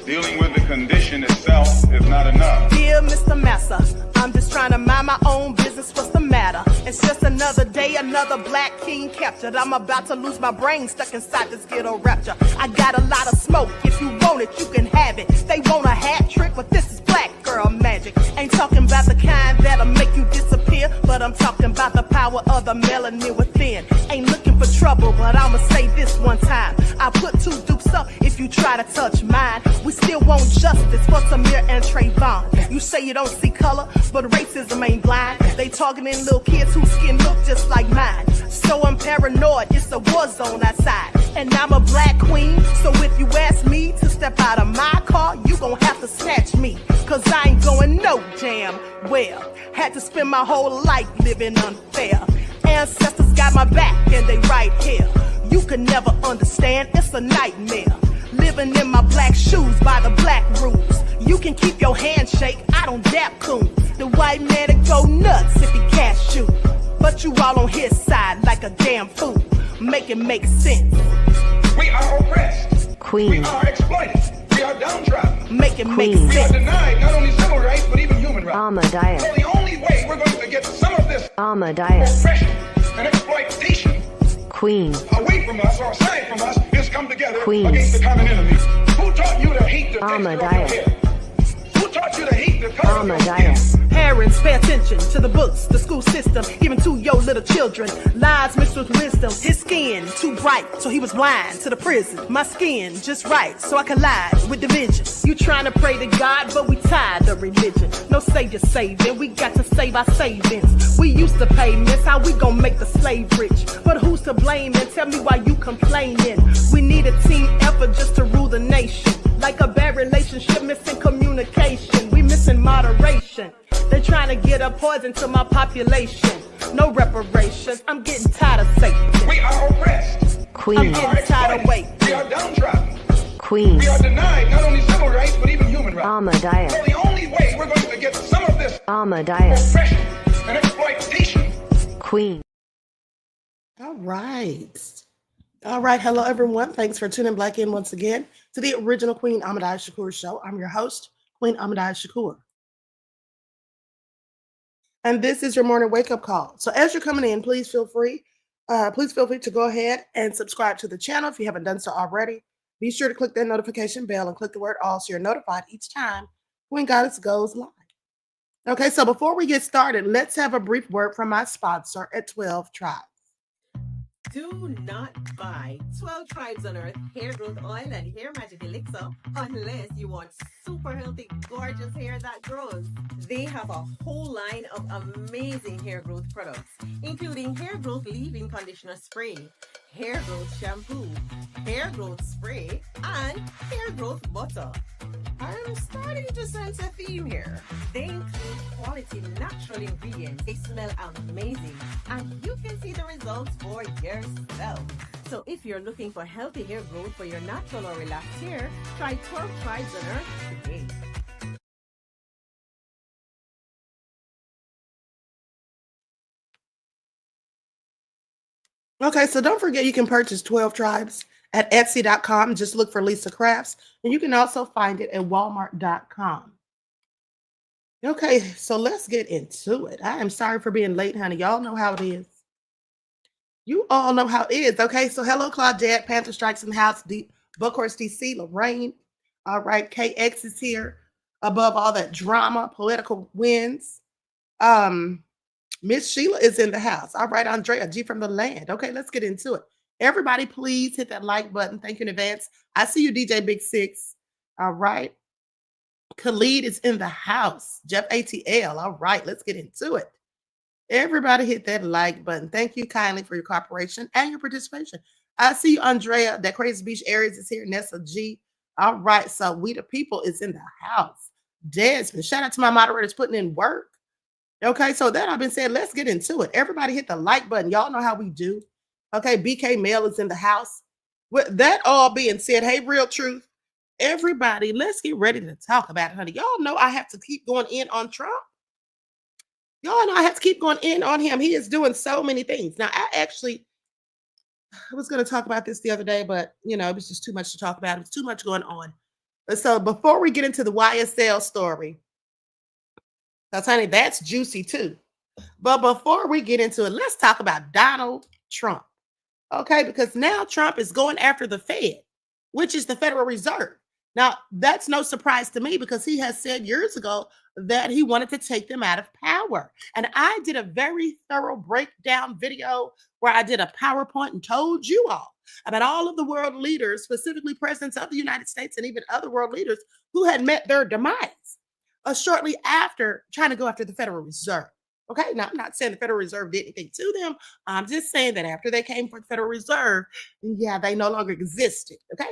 Dealing with the condition itself is not enough. Dear Mr. Massa, I'm just trying to mind my own business. What's the matter? It's just another day, another black king captured. I'm about to lose my brain, stuck inside this ghetto rapture. I got a lot of smoke. If you want it, you can have it. They want a hat trick, but this is black girl magic. Ain't talking about the kind that'll make you disappear, but I'm talking about the power of the melanin within. Ain't looking for trouble, but I'ma say this one time. I put 2 dupes up if you try to touch mine. We still want justice for Samir and Trayvon. You say you don't see color, but racism ain't blind. They targeting little kids whose skin look just like mine. So I'm paranoid, it's a war zone outside. And I'm a black queen, so if you ask me to step out of my car, you gon' have to snatch me. Cause I ain't going no damn well. Had to spend my whole life living unfair. Ancestors got my back and they right here. You can never understand, it's a nightmare. Living in my black shoes by the black rules. You can keep your handshake, I don't dap coon. The white man will go nuts if he cash you. But you all on his side like a damn fool. Make it make sense. We are oppressed. Queen. We are exploited. We are downtrodden. Make it make Queen. We are sense. denied not only civil rights, but even human rights. Ahmadiyyah. So the only way we're going to get some of this Ahmadiyyah. oppression and exploitation Queen. away from us or aside from us is come together Queens. against the common enemy. Who taught you to hate the texture of your Ahmadiyyah. hair? Who taught you to hate the color of your skin? Ahmadiyyah. Parents, pay attention to the books, the school system, even to your little children. Lies mixed with wisdom. His skin too bright, so he was blind to the prison. My skin just right, so I collide with division. You trying to pray to God, but we tired of religion. No savior saving, we got to save our savings. We used to pay miss, how we gon' make the slave rich? But who's to blame, and tell me why you complaining? We need a team effort just to rule the nation. Like a bad relationship, missing communication. We missing moderation. They're trying to get a poison to my population. No reparations. I'm getting tired of Satan. We are oppressed. I'm Queen. getting tired of waiting. We are downtrodden. Queen. We are denied not only civil rights, but even human rights. Ahmadiyyah. So the only way we're going to get some of this Ahmadiyyah. oppression and exploitation. Queen. All right. All right. Hello, everyone. Thanks for tuning back in once again to the original Queen Ahmadiyyah Shakur show. I'm your host, Queen Ahmadiyyah Shakur. And this is your morning wake-up call. So as you're coming in, please feel free to go ahead and subscribe to the channel if you haven't done so already. Be sure to click that notification bell and click the word all so you're notified each time Queen Goddess goes live. Okay, so before we get started, let's have a brief word from my sponsor at 12 Tribes. Do not buy 12 Tribes on Earth hair growth oil and hair magic elixir unless you want super healthy, gorgeous hair that grows. They have a whole line of amazing hair growth products, including hair growth leave-in conditioner spray, hair growth shampoo, hair growth spray, and hair growth butter. I'm starting to sense a theme here. They include quality natural ingredients. They smell amazing, and you can see the results for yourself. So if you're looking for healthy hair growth for your natural or relaxed hair, try 12 Tribes on Earth today. Okay, so don't forget you can purchase 12 Tribes at Etsy.com. Just look for Lisa Crafts, and you can also find it at Walmart.com. Okay, so let's get into it. I am sorry for being late, honey. Y'all know how it is. You all know how it is. Okay, so hello, Claudette. Panther Strikes in the house. Buckhorse DC. Lorraine. All right, KX is here. Above all that drama, political wins. Miss Sheila is in the house. All right, Andrea G from the land. Okay, let's get into it. Everybody, please hit that like button. Thank you in advance. I see you, DJ Big Six. All right. Khalid is in the house. Jeff ATL. All right, let's get into it. Everybody hit that like button. Thank you kindly for your cooperation and your participation. I see you, Andrea. That Crazy Beach Aries is here. Nessa G. All right, so We the People is in the house. Desmond, shout out to my moderators putting in work. Okay, so that I've been saying, let's get into it. Everybody hit the like button. Y'all know how we do. Okay, BK Mail is in the house. With that all being said, hey, Real Truth, everybody, let's get ready to talk about it, honey. Y'all know I have to keep going in on Trump. Y'all know I have to keep going in on him. He is doing so many things. Now, I was going to talk about this the other day, but, it was just too much to talk about. It was too much going on. So before we get into the YSL story, because honey, that's juicy too. But before we get into it, let's talk about Donald Trump. Okay, because now Trump is going after the Fed, which is the Federal Reserve. Now, that's no surprise to me because he has said years ago that he wanted to take them out of power. And I did a very thorough breakdown video where I did a PowerPoint and told you all about all of the world leaders, specifically presidents of the United States and even other world leaders who had met their demise shortly after trying to go after the Federal Reserve. Okay, now I'm not saying the Federal Reserve did anything to them. I'm just saying that after they came for the Federal Reserve, yeah, they no longer existed. Okay,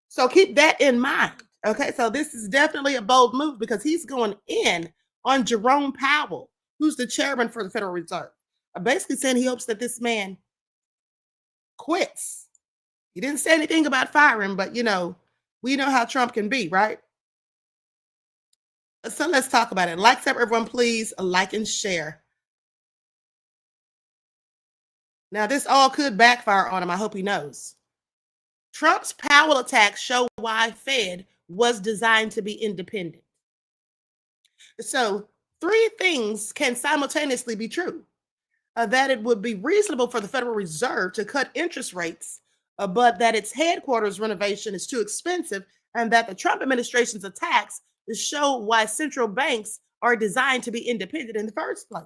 so keep that in mind. Okay, so this is definitely a bold move because he's going in on Jerome Powell, who's the chairman for the Federal Reserve. Basically saying he hopes that this man quits. He didn't say anything about firing, but you know, we know how Trump can be, right? So let's talk about it. Like, up, everyone, please like and share. Now, this all could backfire on him. I hope he knows. Trump's Powell attacks show why Fed was designed to be independent. So, three things can simultaneously be true. That it would be reasonable for the Federal Reserve to cut interest rates, but that its headquarters renovation is too expensive, and that the Trump administration's attacks show why central banks are designed to be independent in the first place.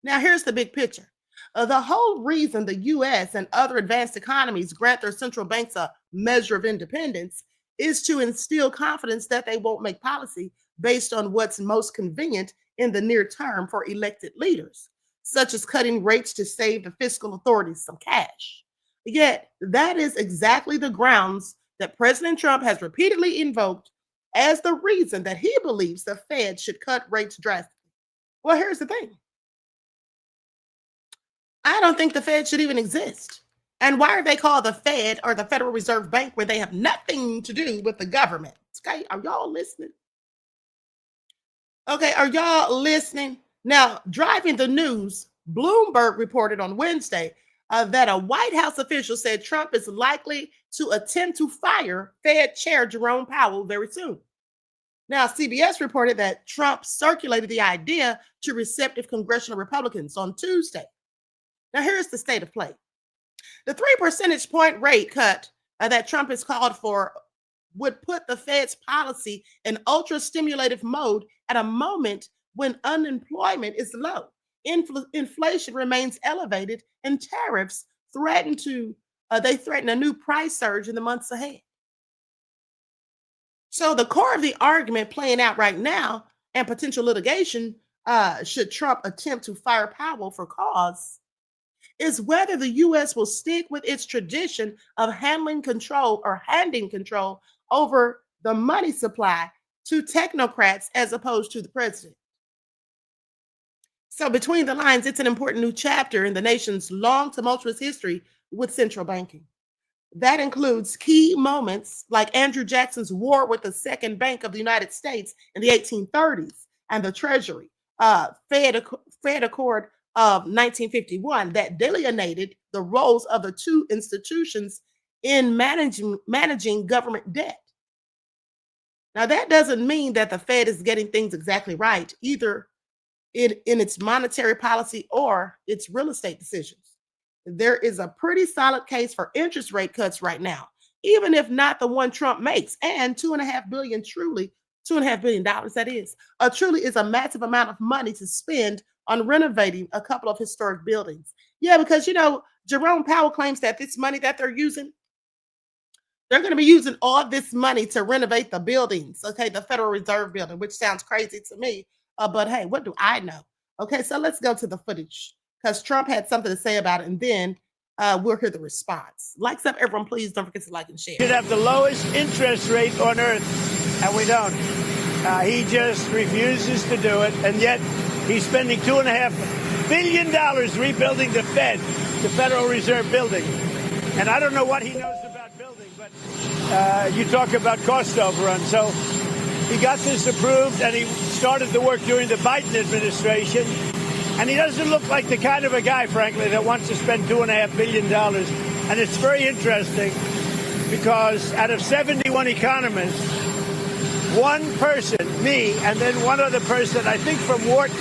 Now, here's the big picture. The whole reason the U.S. and other advanced economies grant their central banks a measure of independence is to instill confidence that they won't make policy based on what's most convenient in the near term for elected leaders, such as cutting rates to save the fiscal authorities some cash. Yet, that is exactly the grounds that President Trump has repeatedly invoked as the reason that he believes the Fed should cut rates drastically. Well, here's the thing. I don't think the Fed should even exist. And why are they called the Fed or the Federal Reserve Bank when they have nothing to do with the government? Okay, are y'all listening? Okay, are y'all listening? Now, driving the news, Bloomberg reported on Wednesday that a White House official said Trump is likely to attempt to fire Fed Chair Jerome Powell very soon. Now, CBS reported that Trump circulated the idea to receptive congressional Republicans on Tuesday. Now, here's the state of play. The 3 percentage point rate cut that Trump has called for would put the Fed's policy in ultra-stimulative mode at a moment when unemployment is low, inflation remains elevated, and tariffs threaten a new price surge in the months ahead. So the core of the argument playing out right now and potential litigation, should Trump attempt to fire Powell for cause, is whether the U.S. will stick with its tradition of handing control over the money supply to technocrats as opposed to the president. So between the lines, it's an important new chapter in the nation's long, tumultuous history with central banking. That includes key moments like Andrew Jackson's war with the Second Bank of the United States in the 1830s and the Treasury, Fed Accord of 1951 that delineated the roles of the two institutions in managing government debt. Now, that doesn't mean that the Fed is getting things exactly right, either in its monetary policy or its real estate decisions. There is a pretty solid case for interest rate cuts right now, even if not the one Trump makes. And $2.5 billion, that is, truly is a massive amount of money to spend on renovating a couple of historic buildings. Yeah, because, Jerome Powell claims that this money that they're going to be using all this money to renovate the buildings, okay, the Federal Reserve building, which sounds crazy to me. But hey, what do I know? Okay, so let's go to the footage because Trump had something to say about it, and then we'll hear the response. Likes up, everyone, please don't forget to like and share. We should have the lowest interest rate on earth, and we don't. He just refuses to do it, and yet he's spending $2.5 billion rebuilding the Fed, the Federal Reserve building. And I don't know what he knows about building, but you talk about cost overrun. So he got this approved, and he started the work during the Biden administration. And he doesn't look like the kind of a guy, frankly, that wants to spend $2.5 billion. And it's very interesting because out of 71 economists, one person, me, and then one other person, I think from Wharton,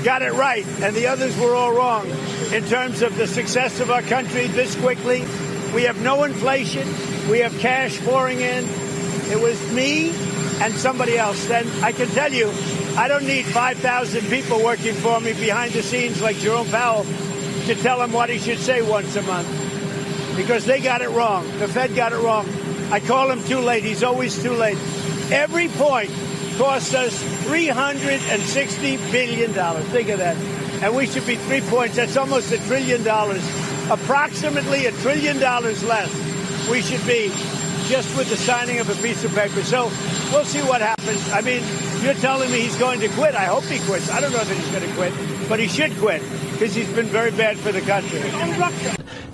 got it right, and the others were all wrong in terms of the success of our country this quickly. We have no inflation. We have cash pouring in. It was me and somebody else. Then I can tell you, I don't need 5,000 people working for me behind the scenes like Jerome Powell to tell him what he should say once a month, because they got it wrong. The Fed got it wrong. I call him too late. He's always too late. Every point cost us $360 billion. Think of that. And we should be 3 points. That's almost $1 trillion. Approximately $1 trillion less we should be just with the signing of a piece of paper. So we'll see what happens. I mean, you're telling me he's going to quit. I hope he quits. I don't know that he's going to quit, but he should quit because he's been very bad for the country.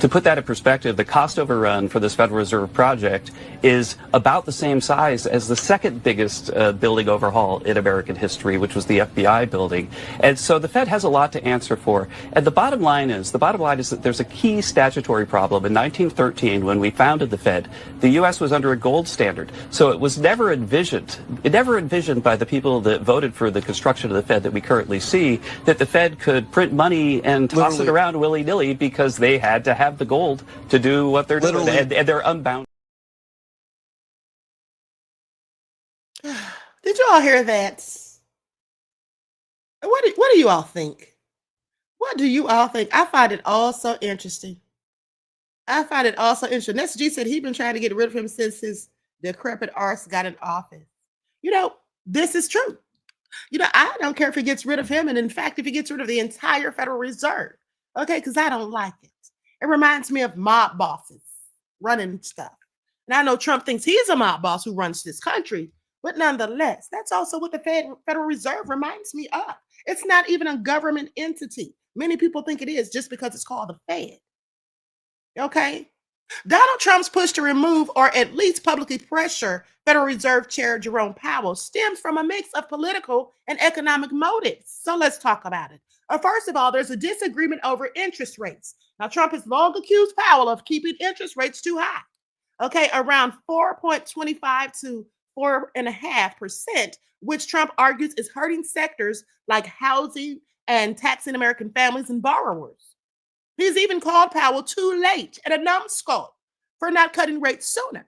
To put that in perspective, the cost overrun for this Federal Reserve project is about the same size as the second biggest building overhaul in American history, which was the FBI building. And so the Fed has a lot to answer for. And the bottom line is that there's a key statutory problem. In 1913, when we founded the Fed, the U.S. was under a gold standard. So it was never envisioned by the people that voted for the construction of the Fed that we currently see, that the Fed could print money and toss it around willy-nilly because they had to have the gold to do what they're doing, and they're unbound. Did you all hear that? What do you all think? What do you all think? I find it all so interesting. Nessa G said he'd been trying to get rid of him since his decrepit arse got in office. You know, this is true. You know, I don't care if he gets rid of him, and in fact, if he gets rid of the entire Federal Reserve, okay, because I don't like it. It reminds me of mob bosses running stuff. And I know Trump thinks he's a mob boss who runs this country, but nonetheless, that's also what the Federal Reserve reminds me of. It's not even a government entity. Many people think it is just because it's called the Fed. Okay? Donald Trump's push to remove or at least publicly pressure Federal Reserve Chair Jerome Powell stems from a mix of political and economic motives. So let's talk about it. First of all, there's a disagreement over interest rates. Now, Trump has long accused Powell of keeping interest rates too high. Okay, around 4.25 to 4.5%, which Trump argues is hurting sectors like housing and taxing American families and borrowers. He's even called Powell too late and a numbskull for not cutting rates sooner.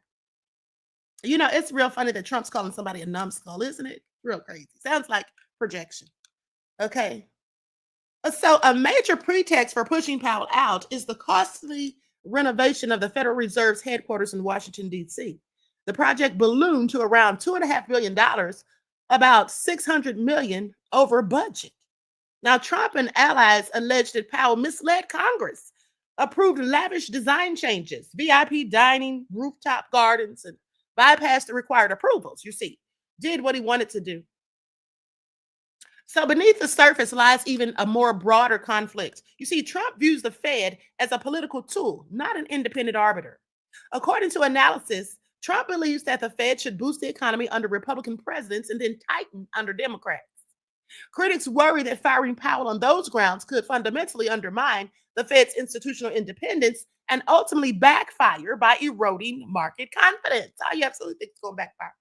You know, it's real funny that Trump's calling somebody a numbskull, isn't it? Real crazy. Sounds like projection. Okay. So a major pretext for pushing Powell out is the costly renovation of the Federal Reserve's headquarters in Washington, D.C. The project ballooned to around $2.5 billion, about $600 million over budget. Now, Trump and allies alleged that Powell misled Congress, approved lavish design changes, VIP dining, rooftop gardens, and bypassed the required approvals. You see, did what he wanted to do. So beneath the surface lies even a more broader conflict. You see, Trump views the Fed as a political tool, not an independent arbiter. According to analysis, Trump believes that the Fed should boost the economy under Republican presidents and then tighten under Democrats. Critics worry that firing Powell on those grounds could fundamentally undermine the Fed's institutional independence and ultimately backfire by eroding market confidence. Oh, you absolutely think it's going to backfire.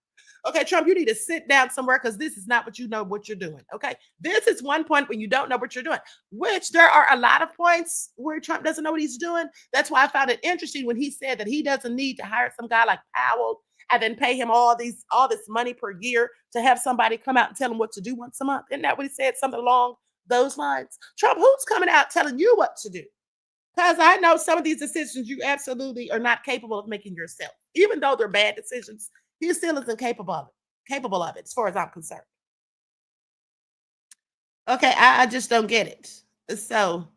Okay, Trump, you need to sit down somewhere because this is not what you know what you're doing. Okay, this is one point when you don't know what you're doing, which there are a lot of points where Trump doesn't know what he's doing. That's why I found it interesting when he said that he doesn't need to hire some guy like Powell and then pay him all this money per year to have somebody come out and tell him what to do once a month. Isn't that what he said? Something along those lines. Trump, who's coming out telling you what to do? Because I know some of these decisions you absolutely are not capable of making yourself. Even though they're bad decisions, he still isn't capable of it, as far as I'm concerned. Okay, I just don't get it. So,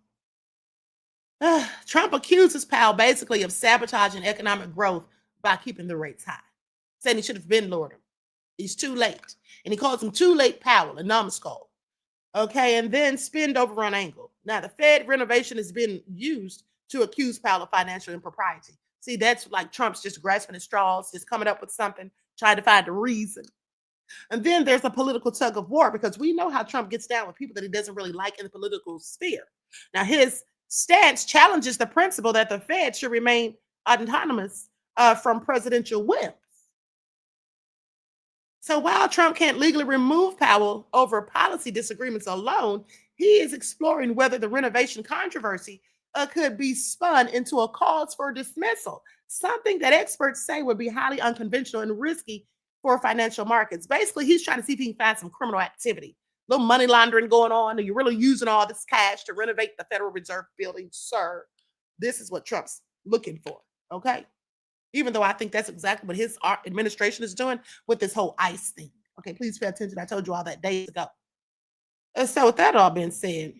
Trump accuses Powell basically of sabotaging economic growth by keeping the rates high, saying he should have been lowered them. He's too late. And he calls him too late Powell, a numbskull. Okay, and then spend overrun angle. Now, the Fed renovation has been used to accuse Powell of financial impropriety. See, that's like Trump's just grasping at straws, just coming up with something, trying to find a reason. And then there's a political tug of war because we know how Trump gets down with people that he doesn't really like in the political sphere. Now, his stance challenges the principle that the Fed should remain autonomous from presidential whims. So while Trump can't legally remove Powell over policy disagreements alone, he is exploring whether the renovation controversy could be spun into a cause for dismissal, something that experts say would be highly unconventional and risky for financial markets. Basically, he's trying to see if he can find some criminal activity, little money laundering going on. Are you really using all this cash to renovate the Federal Reserve building, sir? This is what Trump's looking for, okay? Even though I think that's exactly what his administration is doing with this whole ICE thing. Okay, please pay attention. I told you all that days ago. So with that all being said,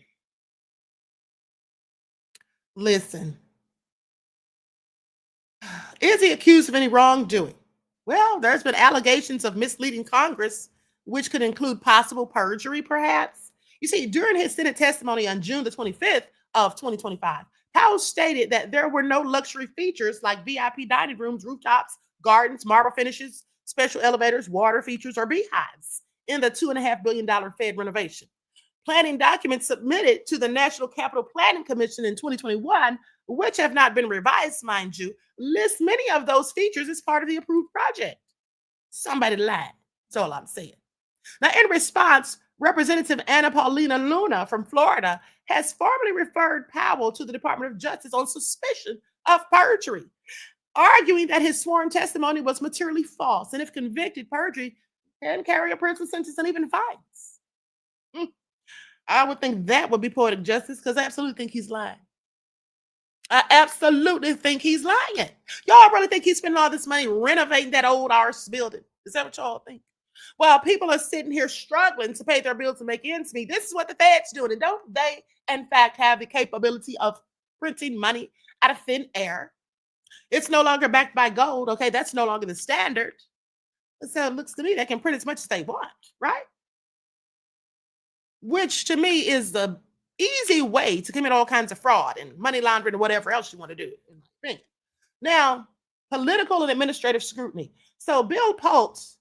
listen, is he accused of any wrongdoing? Well, there's been allegations of misleading Congress, which could include possible perjury, perhaps. You see, during his Senate testimony on June the 25th of 2025, Powell stated that there were no luxury features like VIP dining rooms, rooftops, gardens, marble finishes, special elevators, water features, or beehives in the $2.5 billion Fed renovation. Planning documents submitted to the National Capital Planning Commission in 2021, which have not been revised, mind you, list many of those features as part of the approved project. Somebody lied. That's all I'm saying. Now, in response, Representative Anna Paulina Luna from Florida has formally referred Powell to the Department of Justice on suspicion of perjury, arguing that his sworn testimony was materially false, and if convicted, perjury can carry a prison sentence and even fines. I would think that would be poetic justice, because I absolutely think he's lying. I absolutely think he's lying. Y'all really think he's spending all this money renovating that old arse building? Is that what y'all think? While people are sitting here struggling to pay their bills and make ends meet, this is what the Fed's doing. And don't they, in fact, have the capability of printing money out of thin air? It's no longer backed by gold. Okay, that's no longer the standard. So it looks to me they can print as much as they want, right? Which to me is the easy way to commit all kinds of fraud and money laundering and whatever else you want to do, in my opinion. Now, political and administrative scrutiny. So Bill Pultz,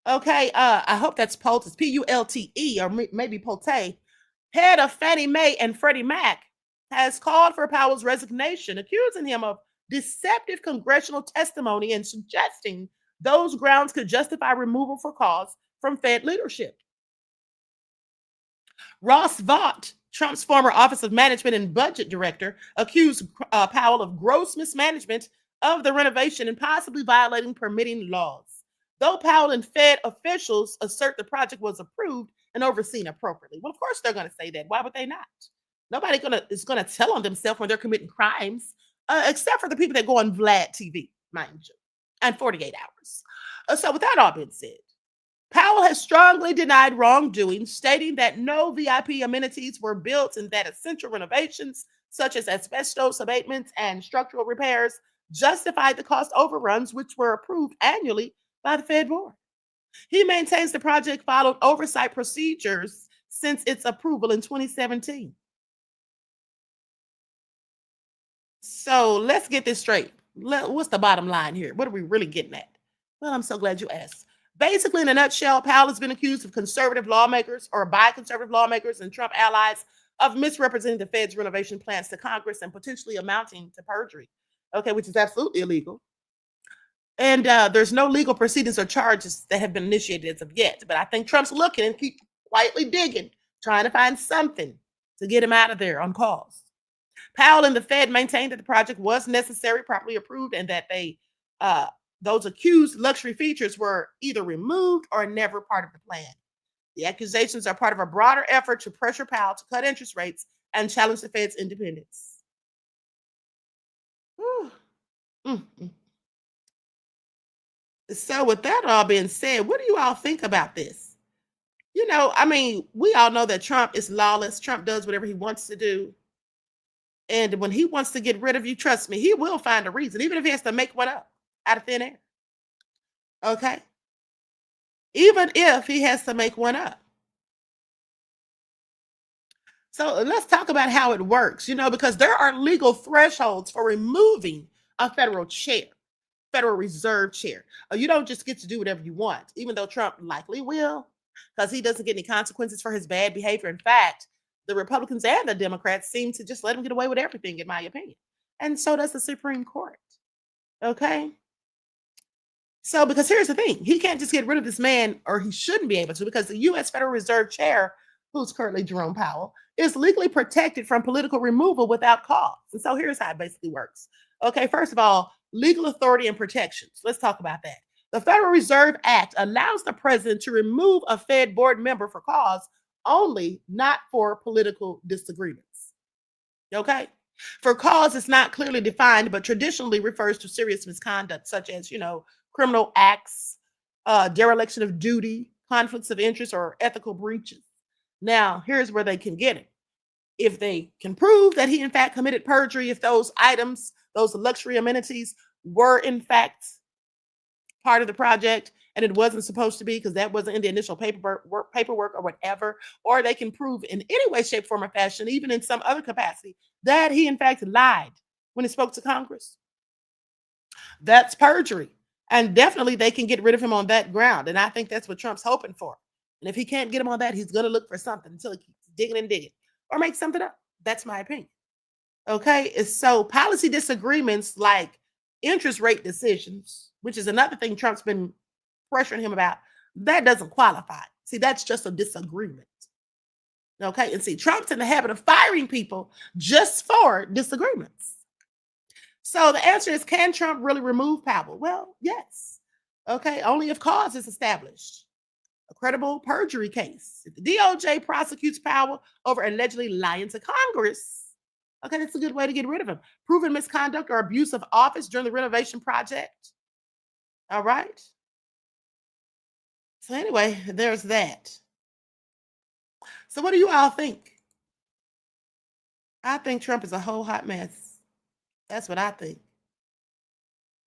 okay, I hope that's Pultz, it's P-U-L-T-E, or maybe Pulte, head of Fannie Mae and Freddie Mac, has called for Powell's resignation, accusing him of deceptive congressional testimony and suggesting those grounds could justify removal for cause from Fed leadership. Ross Vaught, Trump's former Office of Management and Budget Director, accused Powell of gross mismanagement of the renovation and possibly violating permitting laws. Though Powell and Fed officials assert the project was approved and overseen appropriately. Well, of course they're going to say that. Why would they not? Nobody is going to tell on themselves when they're committing crimes, except for the people that go on Vlad TV, mind you, and 48 hours. So with that all being said, Powell has strongly denied wrongdoing, stating that no VIP amenities were built and that essential renovations, such as asbestos abatements and structural repairs, justified the cost overruns, which were approved annually by the Fed board. He maintains the project followed oversight procedures since its approval in 2017. So let's get this straight. What's the bottom line here? What are we really getting at? Well, I'm so glad you asked. Basically, in a nutshell, Powell has been accused of conservative lawmakers or by conservative lawmakers and Trump allies of misrepresenting the Fed's renovation plans to Congress and potentially amounting to perjury, okay, which is absolutely illegal. And there's no legal proceedings or charges that have been initiated as of yet. But I think Trump's looking and keep quietly digging, trying to find something to get him out of there on cause. Powell and the Fed maintained that the project was necessary, properly approved, and that those accused luxury features were either removed or never part of the plan. The accusations are part of a broader effort to pressure Powell to cut interest rates and challenge the Fed's independence. So with that all being said, what do you all think about this? You know, I mean, we all know that Trump is lawless. Trump does whatever he wants to do. And when he wants to get rid of you, trust me, he will find a reason, even if he has to make one up out of thin air. Okay? Even if he has to make one up. So let's talk about how it works, you know, because there are legal thresholds for removing a federal chair, Federal Reserve chair. You don't just get to do whatever you want, even though Trump likely will, because he doesn't get any consequences for his bad behavior. In fact, the Republicans and the Democrats seem to just let him get away with everything, in my opinion. And so does the Supreme Court. Okay. So, because here's the thing, he can't just get rid of this man, or he shouldn't be able to, because the U.S. Federal Reserve Chair, who's currently Jerome Powell, is legally protected from political removal without cause. And so here's how it basically works. Okay, first of all, legal authority and protections. Let's talk about that. The Federal Reserve Act allows the president to remove a Fed board member for cause only, not for political disagreements. Okay? For cause, it's not clearly defined, but traditionally refers to serious misconduct, such as, criminal acts, dereliction of duty, conflicts of interest, or ethical breaches. Now, here's where they can get it. If they can prove that he, in fact, committed perjury, if those items, those luxury amenities, were, in fact, part of the project and it wasn't supposed to be because that wasn't in the initial paperwork or whatever, or they can prove in any way, shape, form, or fashion, even in some other capacity, that he, in fact, lied when he spoke to Congress. That's perjury. And definitely they can get rid of him on that ground. And I think that's what Trump's hoping for. And if he can't get him on that, he's going to look for something until he keeps digging and digging or make something up. That's my opinion. Okay. So policy disagreements like interest rate decisions, which is another thing Trump's been pressuring him about, that doesn't qualify. See, that's just a disagreement. Okay. And see, Trump's in the habit of firing people just for disagreements. So the answer is, can Trump really remove Powell? Well, yes. Okay, only if cause is established. A credible perjury case. If the DOJ prosecutes Powell over allegedly lying to Congress, okay, that's a good way to get rid of him. Proven misconduct or abuse of office during the renovation project. All right. So anyway, there's that. So what do you all think? I think Trump is a whole hot mess. That's what I think.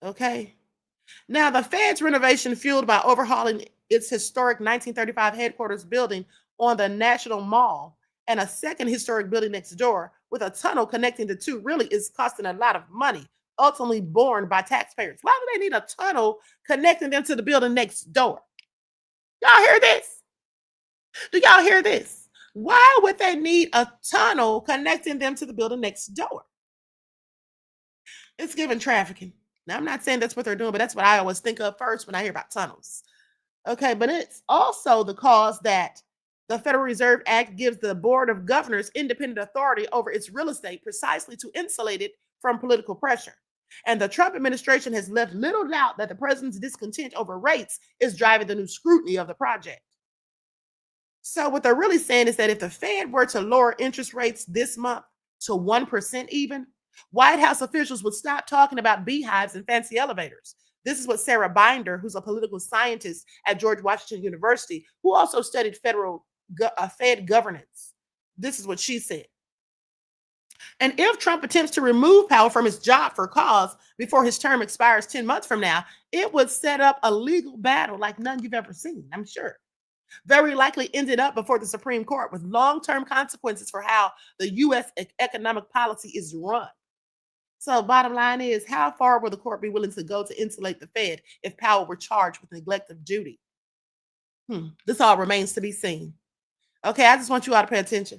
Okay. Now, the Fed's renovation, fueled by overhauling its historic 1935 headquarters building on the National Mall and a second historic building next door with a tunnel connecting the two, really is costing a lot of money, ultimately borne by taxpayers. Why would they need a tunnel connecting them to the building next door? Y'all hear this? Do y'all hear this? Why would they need a tunnel connecting them to the building next door? It's given trafficking. Now, I'm not saying that's what they're doing, but that's what I always think of first when I hear about tunnels. Okay, but it's also the cause that the Federal Reserve Act gives the Board of Governors independent authority over its real estate precisely to insulate it from political pressure. And the Trump administration has left little doubt that the president's discontent over rates is driving the new scrutiny of the project. So what they're really saying is that if the Fed were to lower interest rates this month to 1% even, White House officials would stop talking about beehives and fancy elevators. This is what Sarah Binder, who's a political scientist at George Washington University, who also studied Fed governance. This is what she said. And if Trump attempts to remove Powell from his job for cause before his term expires 10 months from now, it would set up a legal battle like none you've ever seen, I'm sure. Very likely ended up before the Supreme Court with long-term consequences for how the U.S. economic policy is run. So bottom line is, how far will the court be willing to go to insulate the Fed if Powell were charged with neglect of duty? This all remains to be seen. Okay, I just want you all to pay attention.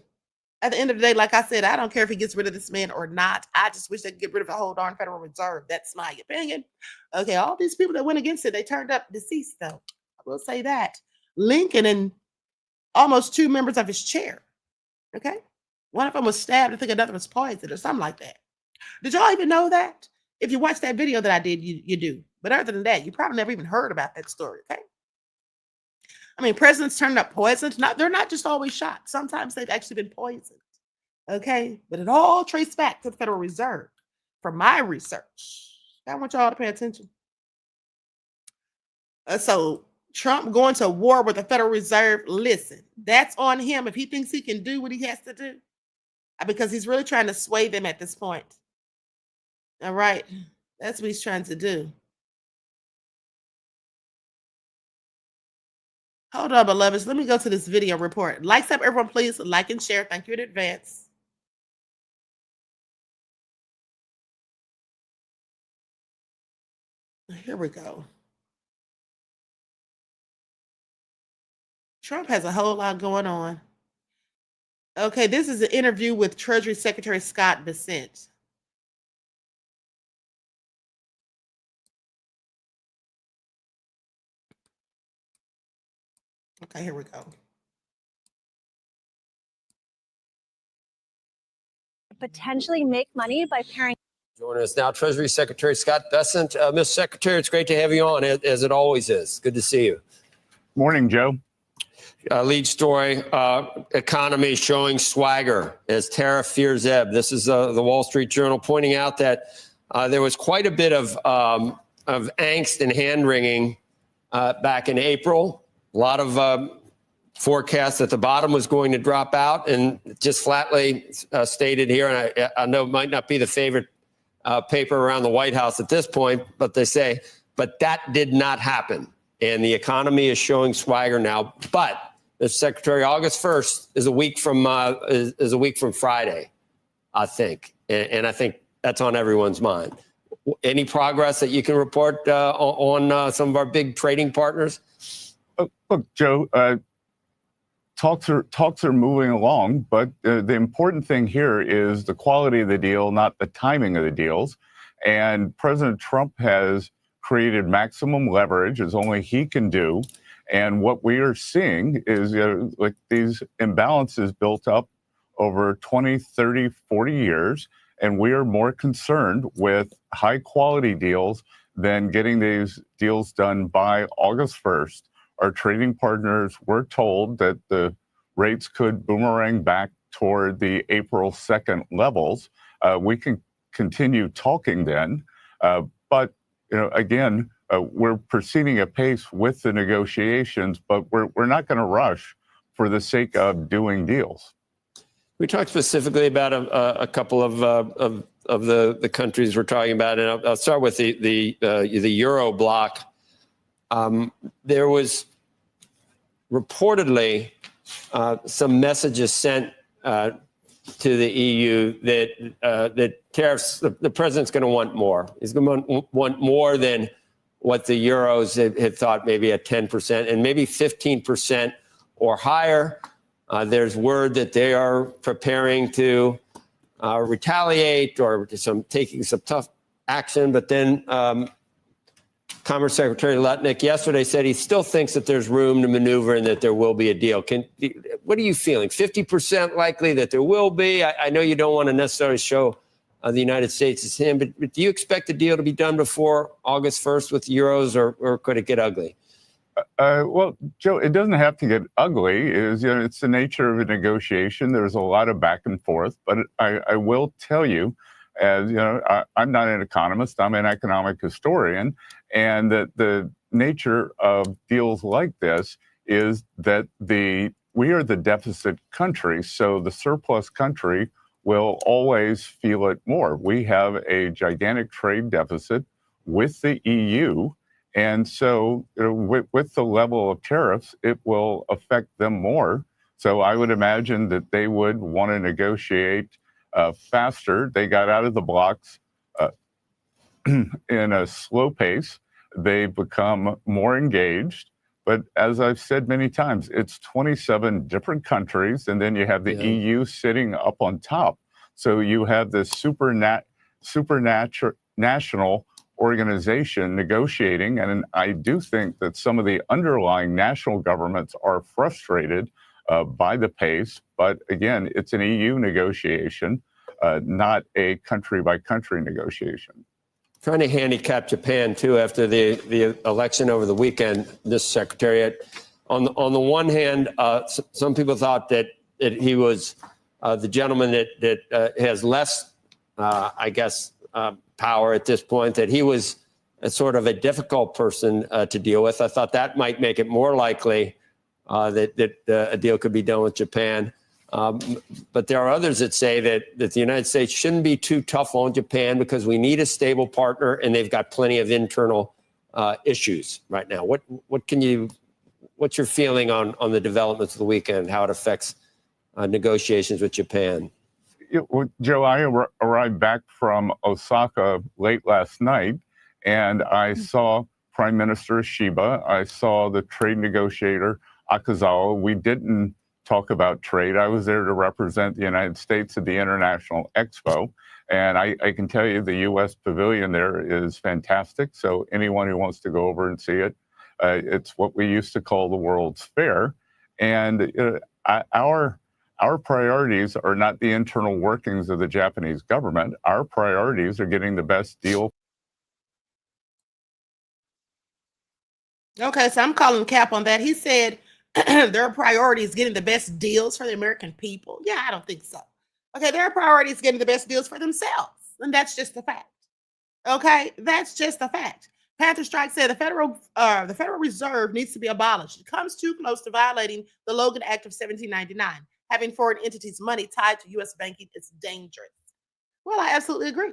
At the end of the day, like I said, I don't care if he gets rid of this man or not. I just wish they could get rid of the whole darn Federal Reserve. That's my opinion. Okay, all these people that went against it, they turned up deceased, though. I will say that. Lincoln and almost 2 members of his chair. Okay? One of them was stabbed. I think another was poisoned or something like that. Did y'all even know that? If you watch that video that I did, you do. But other than that, you probably never even heard about that story, okay? I mean, presidents turned up poisoned. They're not just always shot. Sometimes they've actually been poisoned, okay? But it all traced back to the Federal Reserve from my research. I want y'all to pay attention. So Trump going to war with the Federal Reserve, listen, that's on him if he thinks he can do what he has to do, because he's really trying to sway them at this point. All right, that's what he's trying to do. Hold on, beloveds. Let me go to this video report. Likes up, everyone, please. Like and share. Thank you in advance. Here we go. Trump has a whole lot going on. Okay, this is an interview with Treasury Secretary Scott Bessent. Okay, here we go. Potentially make money by pairing. Joining us now, Treasury Secretary Scott Bessent. Mr. Secretary, it's great to have you on, as it always is. Good to see you. Morning, Joe. Lead story, economy showing swagger as tariff fears ebb. This is the Wall Street Journal pointing out that there was quite a bit of angst and hand-wringing back in April. A lot of forecasts that the bottom was going to drop out, and just flatly stated here, and I know it might not be the favorite paper around the White House at this point, but they say, but that did not happen. And the economy is showing swagger now. But, Mr. Secretary, August 1st is a week from Friday, I think. And I think that's on everyone's mind. Any progress that you can report on some of our big trading partners? Look, Joe, talks are moving along, but the important thing here is the quality of the deal, not the timing of the deals. And President Trump has created maximum leverage, as only he can do. And what we are seeing is like these imbalances built up over 20, 30, 40 years. And we are more concerned with high quality deals than getting these deals done by August 1st. Our trading partners were told that the rates could boomerang back toward the April 2nd levels. We can continue talking then, but again, we're proceeding at pace with the negotiations, but we're not going to rush for the sake of doing deals. We talked specifically about a couple of the countries we're talking about, and I'll start with the Euro bloc. There was reportedly some messages sent to the EU that tariffs, the president's going to want more. He's going to want more than what the Euros had thought, maybe at 10% and maybe 15% or higher. There's word that they are preparing to retaliate or taking some tough action. But then Commerce Secretary Lutnick yesterday said he still thinks that there's room to maneuver and that there will be a deal. What are you feeling? 50% likely that there will be? I know you don't want to necessarily show the United States as him, but do you expect the deal to be done before August 1st with Euros, or could it get ugly? Well, Joe, it doesn't have to get ugly. It's the nature of a negotiation. There's a lot of back and forth, but I will tell you, as I'm not an economist, I'm an economic historian, and that the nature of deals like this is that we are the deficit country, so the surplus country will always feel it more. We have a gigantic trade deficit with the EU, and so with the level of tariffs, it will affect them more. So I would imagine that they would want to negotiate faster. They got out of the blocks in a slow pace. They've become more engaged. But as I've said many times, it's 27 different countries, and then you have the EU sitting up on top. So you have this national organization negotiating, and I do think that some of the underlying national governments are frustrated by the pace. But again, it's an EU negotiation, not a country-by-country negotiation. Trying to handicap Japan, too, after the election over the weekend, this Secretary. On the one hand, some people thought that he was the gentleman that has less, power at this point, that he was a sort of a difficult person to deal with. I thought that might make it more likely that a deal could be done with Japan. But there are others that say that the United States shouldn't be too tough on Japan because we need a stable partner, and they've got plenty of internal issues right now. What's your feeling on the developments of the weekend, how it affects negotiations with Japan? Joe, I arrived back from Osaka late last night, and I saw Prime Minister Shiba. I saw the trade negotiator Akazawa. We didn't talk about trade. I was there to represent the United States at the International Expo. And I can tell you the U.S. pavilion there is fantastic. So anyone who wants to go over and see it, It's what we used to call the World's Fair. And our priorities are not the internal workings of the Japanese government. Our priorities are getting the best deal. Okay, so I'm calling cap on that. He said their priority is getting the best deals for the American people. Yeah, I don't think so. Okay, their priority is getting the best deals for themselves. And that's just a fact. Okay, that's just a fact. Panther Strike said the Federal Reserve needs to be abolished. It comes too close to violating the Logan Act of 1799. Having foreign entities' money tied to U.S. banking is dangerous. Well, I absolutely agree.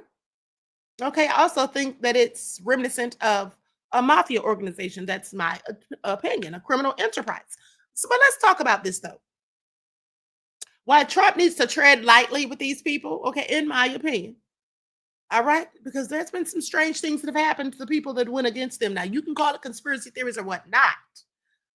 Okay, I also think that it's reminiscent of a mafia organization. That's my opinion, a criminal enterprise. So, but let's talk about this though. Why Trump needs to tread lightly with these people, okay, in my opinion. All right, because there's been some strange things that have happened to the people that went against them. Now, you can call it conspiracy theories or whatnot,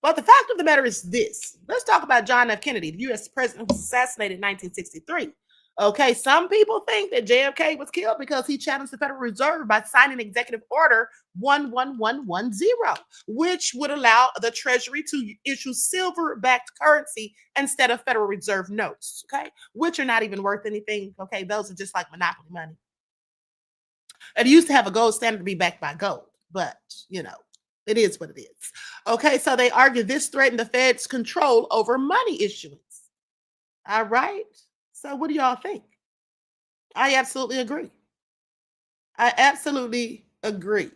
but the fact of the matter is this. Let's talk about John F. Kennedy, the U.S. president who was assassinated in 1963. Okay, some people think that JFK was killed because he challenged the Federal Reserve by signing Executive Order 11110, which would allow the Treasury to issue silver-backed currency instead of Federal Reserve notes, okay, which are not even worth anything. Okay, those are just like monopoly money. It used to have a gold standard to be backed by gold, but, it is what it is. Okay, so they argue this threatened the Fed's control over money issuance. All right, so what do y'all think? I absolutely agree. I absolutely agree.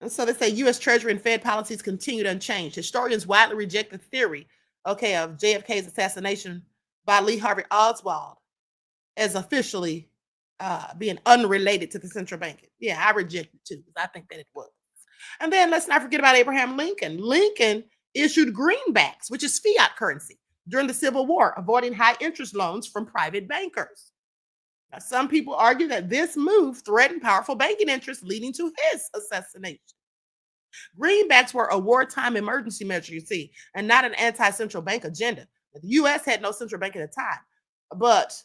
And so they say U.S. Treasury and Fed policies continued unchanged. Historians widely reject the theory, okay, of JFK's assassination by Lee Harvey Oswald as officially being unrelated to the central bank. Yeah, I reject it too, because I think that it was. And then let's not forget about Abraham Lincoln. Lincoln issued greenbacks, which is fiat currency, during the Civil War, avoiding high interest loans from private bankers. Now, some people argue that this move threatened powerful banking interests, leading to his assassination. Greenbacks were a wartime emergency measure, you see, and not an anti-central bank agenda. The U.S. had no central bank at the time, but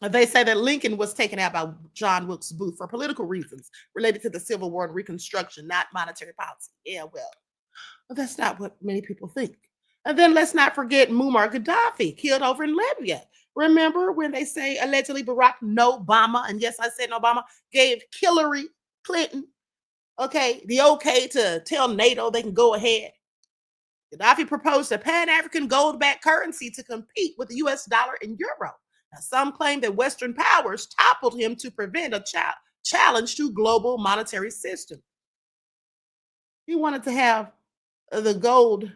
they say that Lincoln was taken out by John Wilkes Booth for political reasons related to the Civil War and Reconstruction, not monetary policy. Yeah, well, that's not what many people think. And then let's not forget Muammar Gaddafi, killed over in Libya. Remember when they say allegedly Barack Obama, and yes, I said Obama, gave Hillary Clinton, okay, the okay to tell NATO they can go ahead. Gaddafi proposed a Pan-African gold-backed currency to compete with the US dollar and euro. Now, some claim that Western powers toppled him to prevent a challenge to global monetary system. He wanted to have the gold,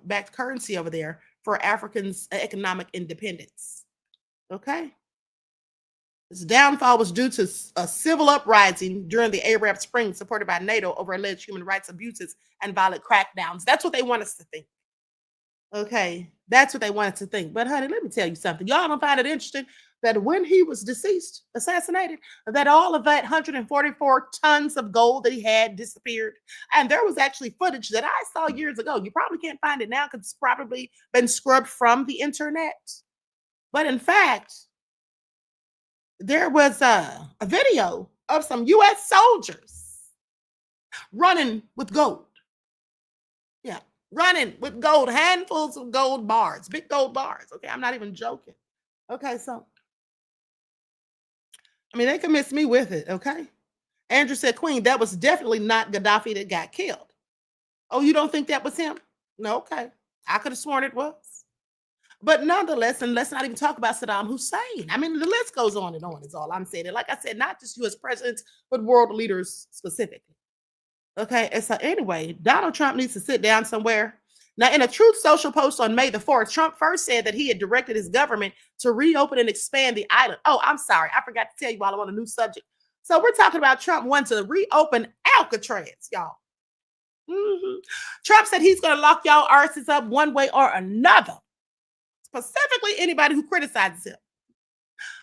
backed currency over there for Africans' economic independence. Okay. His downfall was due to a civil uprising during the Arab Spring supported by NATO over alleged human rights abuses and violent crackdowns. That's what they want us to think. Okay, that's what they wanted to think. But honey, let me tell you something. Y'all don't find it interesting that when he was assassinated, that all of that 144 tons of gold that he had disappeared. And there was actually footage that I saw years ago. You probably can't find it now because it's probably been scrubbed from the internet. But in fact, there was a video of some U.S. soldiers running with gold. Yeah. Running with gold, handfuls of gold bars, big gold bars. Okay, I'm not even joking. Okay, so, they can miss me with it, okay? Andrew said, Queen, that was definitely not Gaddafi that got killed. Oh, you don't think that was him? No, okay. I could have sworn it was. But nonetheless, and let's not even talk about Saddam Hussein. The list goes on is all I'm saying. And like I said, not just U.S. presidents, but world leaders specifically. Okay, and so anyway, Donald Trump needs to sit down somewhere. Now, in a Truth Social post on May the 4th, Trump first said that he had directed his government to reopen and expand the island. Oh, I'm sorry. I forgot to tell you while I'm on a new subject. So we're talking about Trump wanting to reopen Alcatraz, y'all. Trump said he's going to lock y'all arses up one way or another. Specifically, anybody who criticizes him.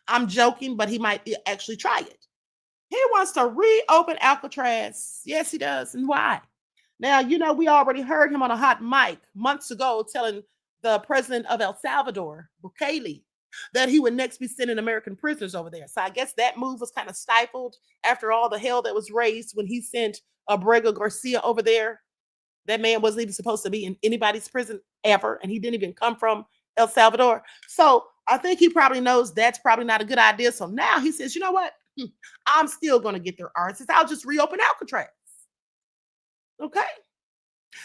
I'm joking, but he might actually try it. He wants to reopen Alcatraz. Yes, he does. And why? Now, we already heard him on a hot mic months ago telling the president of El Salvador, Bukele, that he would next be sending American prisoners over there. So I guess that move was kind of stifled after all the hell that was raised when he sent Abrego Garcia over there. That man wasn't even supposed to be in anybody's prison ever, and he didn't even come from El Salvador. So I think he probably knows that's probably not a good idea. So now he says, you know what? I'm still going to get their artists. I'll just reopen Alcatraz. Okay.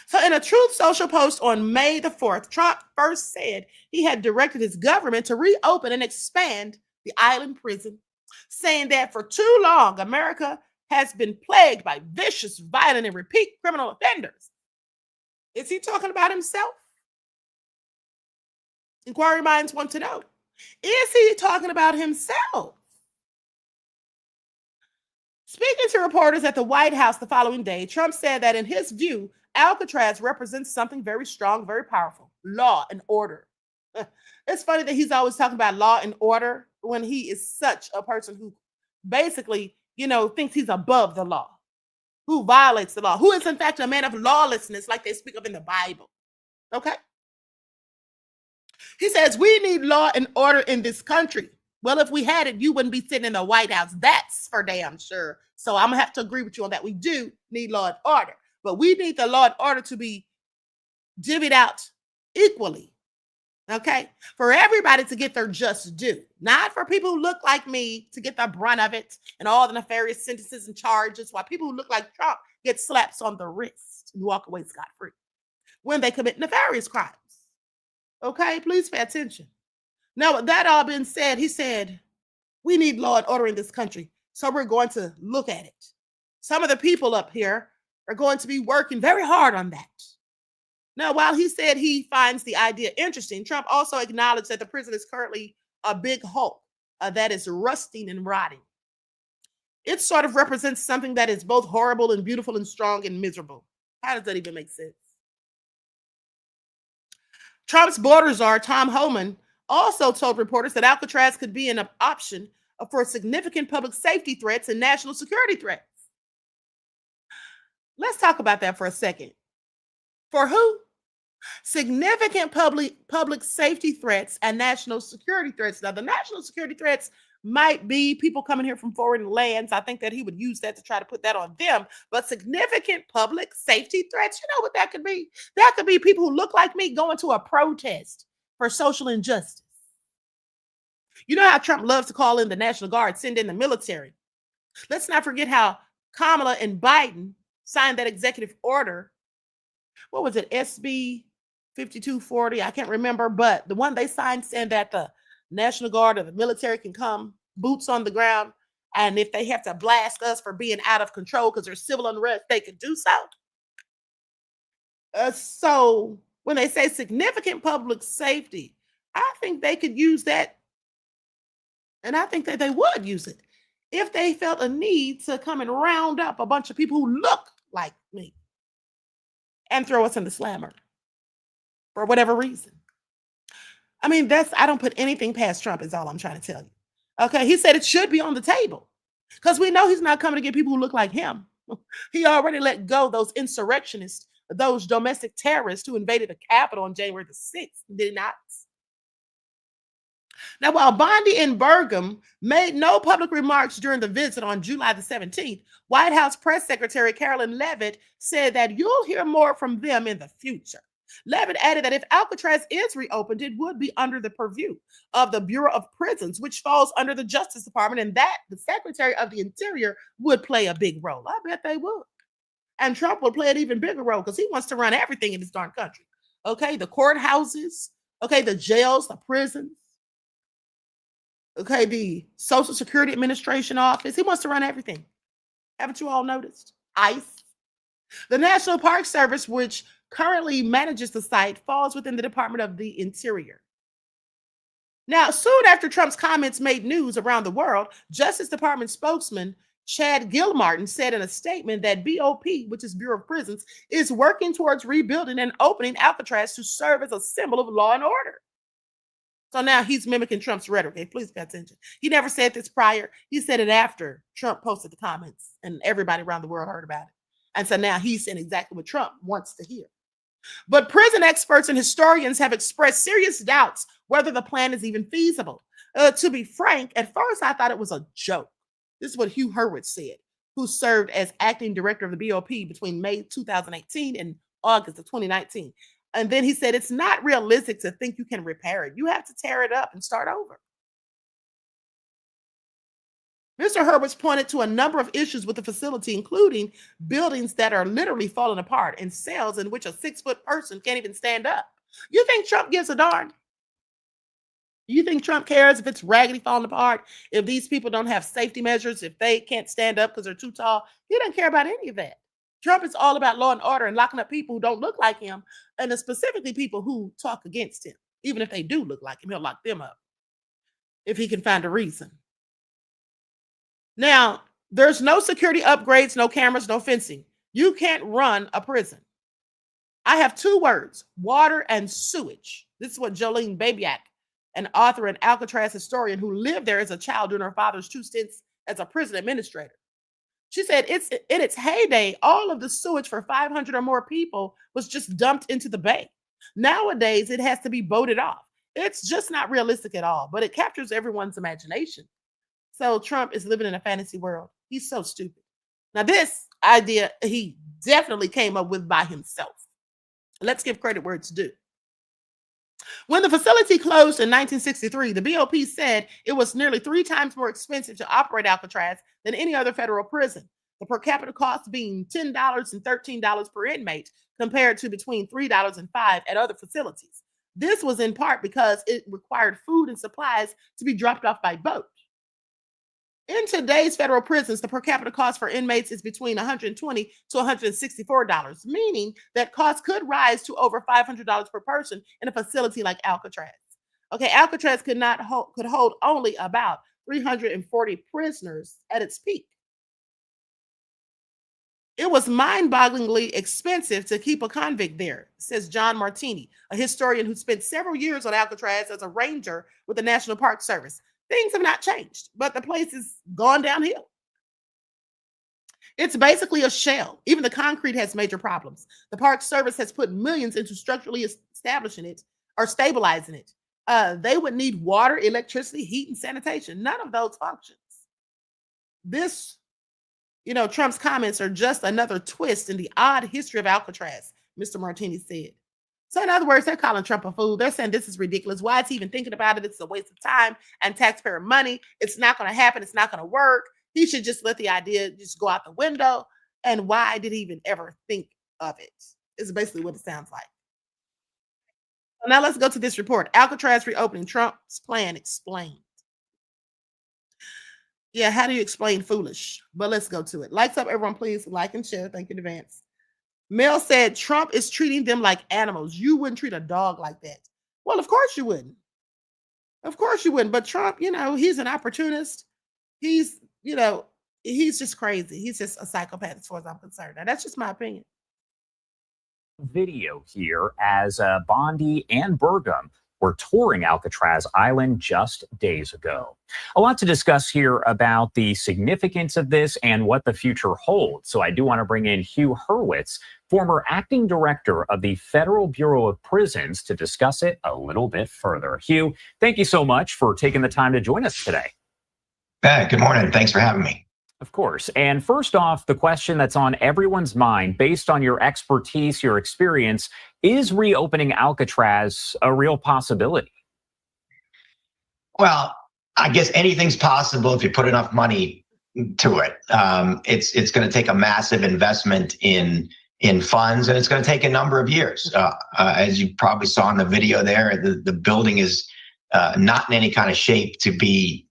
So in a Truth Social post on May the 4th, Trump first said he had directed his government to reopen and expand the island prison, saying that for too long, America has been plagued by vicious, violent, and repeat criminal offenders. Is he talking about himself? Inquiry minds want to know. Is he talking about himself? Speaking to reporters at the White House the following day, Trump said that in his view, Alcatraz represents something very strong, very powerful, law and order. It's funny that he's always talking about law and order when he is such a person who basically, thinks he's above the law, who violates the law, who is in fact a man of lawlessness like they speak of in the Bible. Okay? He says, we need law and order in this country. Well, if we had it, you wouldn't be sitting in the White House. That's for damn sure. So I'm going to have to agree with you on that. We do need law and order, but we need the law and order to be divvied out equally. Okay? For everybody to get their just due, not for people who look like me to get the brunt of it and all the nefarious sentences and charges, while people who look like Trump get slaps on the wrist and walk away scot-free when they commit nefarious crimes. Okay? Please pay attention. Now, with that all being said, he said, we need law and order in this country. So we're going to look at it. Some of the people up here are going to be working very hard on that. Now, while he said he finds the idea interesting, Trump also acknowledged that the prison is currently a big hole that is rusting and rotting. It sort of represents something that is both horrible and beautiful and strong and miserable. How does that even make sense? Trump's border czar, Tom Homan, also told reporters that Alcatraz could be an option for significant public safety threats and national security threats. Let's talk about that for a second. For who? Significant public safety threats and national security threats. Now, the national security threats might be people coming here from foreign lands. I think that he would use that to try to put that on them. But significant public safety threats, you know what that could be? That could be people who look like me going to a protest for social injustice. You know how Trump loves to call in the National Guard, send in the military. Let's not forget how Kamala and Biden signed that executive order. What was it? SB 5240. I can't remember, but the one they signed saying that the National Guard or the military can come boots on the ground. And if they have to blast us for being out of control because there's civil unrest, they could do so. So when they say significant public safety, I think they could use that. And I think that they would use it if they felt a need to come and round up a bunch of people who look like me and throw us in the slammer for whatever reason. I mean, I don't put anything past Trump is all I'm trying to tell you. Okay, he said it should be on the table because we know he's not coming to get people who look like him. He already let go those insurrectionists, those domestic terrorists who invaded the Capitol on January the 6th, did he not? Now, while Bondi and Burgum made no public remarks during the visit on July the 17th, White House Press Secretary Carolyn Leavitt said that you'll hear more from them in the future. Leavitt added that if Alcatraz is reopened, it would be under the purview of the Bureau of Prisons, which falls under the Justice Department, and that the Secretary of the Interior would play a big role. I bet they would. And Trump would play an even bigger role because he wants to run everything in this darn country. Okay, the courthouses, okay, the jails, the prisons. Okay, the Social Security Administration office. He wants to run everything. Haven't you all noticed? ICE. The National Park Service, which currently manages the site, falls within the Department of the Interior. Now, soon after Trump's comments made news around the world, Justice Department spokesman Chad Gilmartin said in a statement that BOP, which is Bureau of Prisons, is working towards rebuilding and opening Alcatraz to serve as a symbol of law and order. So now he's mimicking Trump's rhetoric. Okay, please pay attention. He never said this prior. He said it after Trump posted the comments and everybody around the world heard about it. And so now he's saying exactly what Trump wants to hear. But prison experts and historians have expressed serious doubts whether the plan is even feasible. To be frank, at first I thought it was a joke. This is what Hugh Hurwitz said. who served as acting director of the BOP between May 2018 and August of 2019. And then he said, it's not realistic to think you can repair it. You have to tear it up and start over. Mr. Hurwitz pointed to a number of issues with the facility, including buildings that are literally falling apart and cells in which a 6-foot person can't even stand up. You think Trump gives a darn? You think Trump cares if it's raggedy falling apart, if these people don't have safety measures, if they can't stand up because they're too tall? He doesn't care about any of that. Trump is all about law and order and locking up people who don't look like him, and specifically people who talk against him. Even if they do look like him, he'll lock them up if he can find a reason. Now, there's no security upgrades, no cameras, no fencing. You can't run a prison. I have 2 words, water and sewage. This is what Jolene Babyak, an author and Alcatraz historian who lived there as a child during her father's 2 stints as a prison administrator. She said in its heyday, all of the sewage for 500 or more people was just dumped into the bay. Nowadays, it has to be boated off. It's just not realistic at all, but it captures everyone's imagination. So Trump is living in a fantasy world. He's so stupid. Now, this idea he definitely came up with by himself. Let's give credit where it's due. When the facility closed in 1963, the BOP said it was nearly 3 times more expensive to operate Alcatraz than any other federal prison, the per capita cost being $10 and $13 per inmate compared to between $3 and $5 at other facilities. This was in part because it required food and supplies to be dropped off by boat. In today's federal prisons, the per capita cost for inmates is between $120 to $164, meaning that costs could rise to over $500 per person in a facility like Alcatraz. Okay, Alcatraz could hold only about 340 prisoners at its peak. It was mind-bogglingly expensive to keep a convict there, says John Martini, a historian who spent several years on Alcatraz as a ranger with the National Park Service. Things have not changed, but the place has gone downhill. It's basically a shell. Even the concrete has major problems. The Park Service has put millions into structurally establishing it or stabilizing it. They would need water, electricity, heat, and sanitation. None of those functions. This, Trump's comments are just another twist in the odd history of Alcatraz, Mr. Martini said. So in other words, they're calling Trump a fool. They're saying this is ridiculous. Why is he even thinking about it? It's a waste of time and taxpayer money. It's not going to happen. It's not going to work. He should just let the idea just go out the window. And why did he even ever think of it? Is basically what it sounds like. So now let's go to this report. Alcatraz reopening, Trump's plan explained. Yeah, how do you explain foolish? But let's go to it. Lights up, everyone, please. Like and share. Thank you in advance. Mel said, Trump is treating them like animals. You wouldn't treat a dog like that. Well, of course you wouldn't. Of course you wouldn't. But Trump, he's an opportunist. He's just crazy. He's just a psychopath as far as I'm concerned. Now, that's just my opinion. Video here as Bondi and Burgum were touring Alcatraz Island just days ago. A lot to discuss here about the significance of this and what the future holds. So I do want to bring in Hugh Hurwitz, former acting director of the Federal Bureau of Prisons, to discuss it a little bit further. Hugh, thank you so much for taking the time to join us today. Good morning. Thanks for having me. Of course. And first off, the question that's on everyone's mind, based on your expertise, your experience, is reopening Alcatraz a real possibility? Well, I guess anything's possible if you put enough money to it. It's going to take a massive investment in funds, and it's going to take a number of years. As you probably saw in the video there, the building is not in any kind of shape to be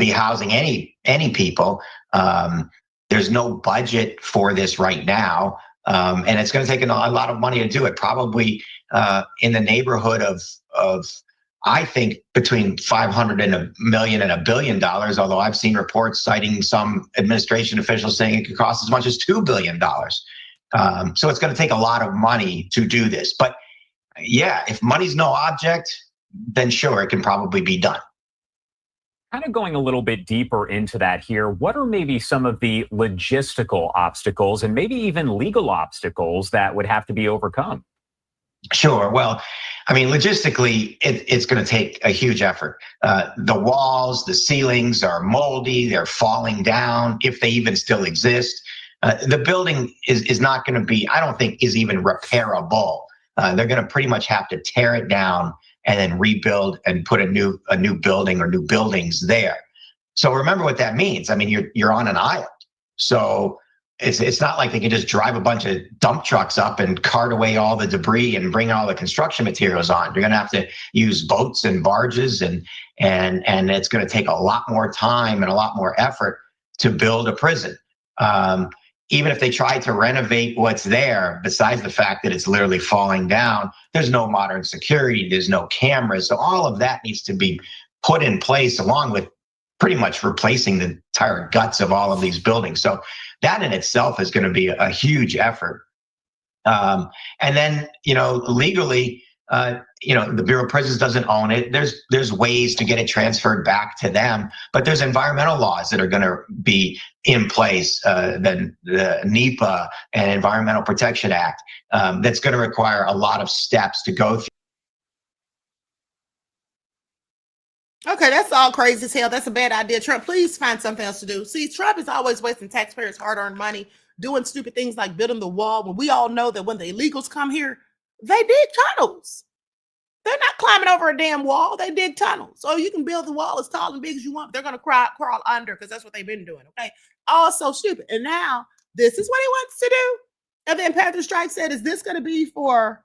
housing any people. There's no budget for this right now. And it's going to take a lot of money to do it, probably in the neighborhood of I think between $500 and $1 million and $1 billion, although I've seen reports citing some administration officials saying it could cost as much as $2 billion. So it's going to take a lot of money to do this. But yeah, if money's no object, then sure, it can probably be done. Kind of going a little bit deeper into that here, what are maybe some of the logistical obstacles and maybe even legal obstacles that would have to be overcome? Sure. Well, I mean, logistically, it's going to take a huge effort. The walls, the ceilings are moldy. They're falling down, if they even still exist. The building is not going to be, I don't think, is even repairable. They're going to pretty much have to tear it down and then rebuild and put a new building or new buildings there. So remember what that means. I mean, you're on an island. So it's not like they can just drive a bunch of dump trucks up and cart away all the debris and bring all the construction materials on. You're going to have to use boats and barges, and it's going to take a lot more time and a lot more effort to build a prison. Even if they try to renovate what's there, besides the fact that it's literally falling down, there's no modern security, there's no cameras. So all of that needs to be put in place, along with pretty much replacing the entire guts of all of these buildings. So that in itself is going to be a huge effort. And then, legally, the Bureau of Prisons doesn't own it. There's ways to get it transferred back to them, but there's environmental laws that are going to be in place, the NEPA and Environmental Protection Act, that's going to require a lot of steps to go through. Okay, that's all crazy as hell. That's a bad idea. Trump, please find something else to do. See, Trump is always wasting taxpayers' hard-earned money, doing stupid things like building the wall, when we all know that when the illegals come here, they dig tunnels. They're not climbing over a damn wall. They dig tunnels. So you can build the wall as tall and big as you want. They're going to crawl under, because that's what they've been doing, okay? All so stupid. And now this is what he wants to do. And then Panther Strike said, is this going to be for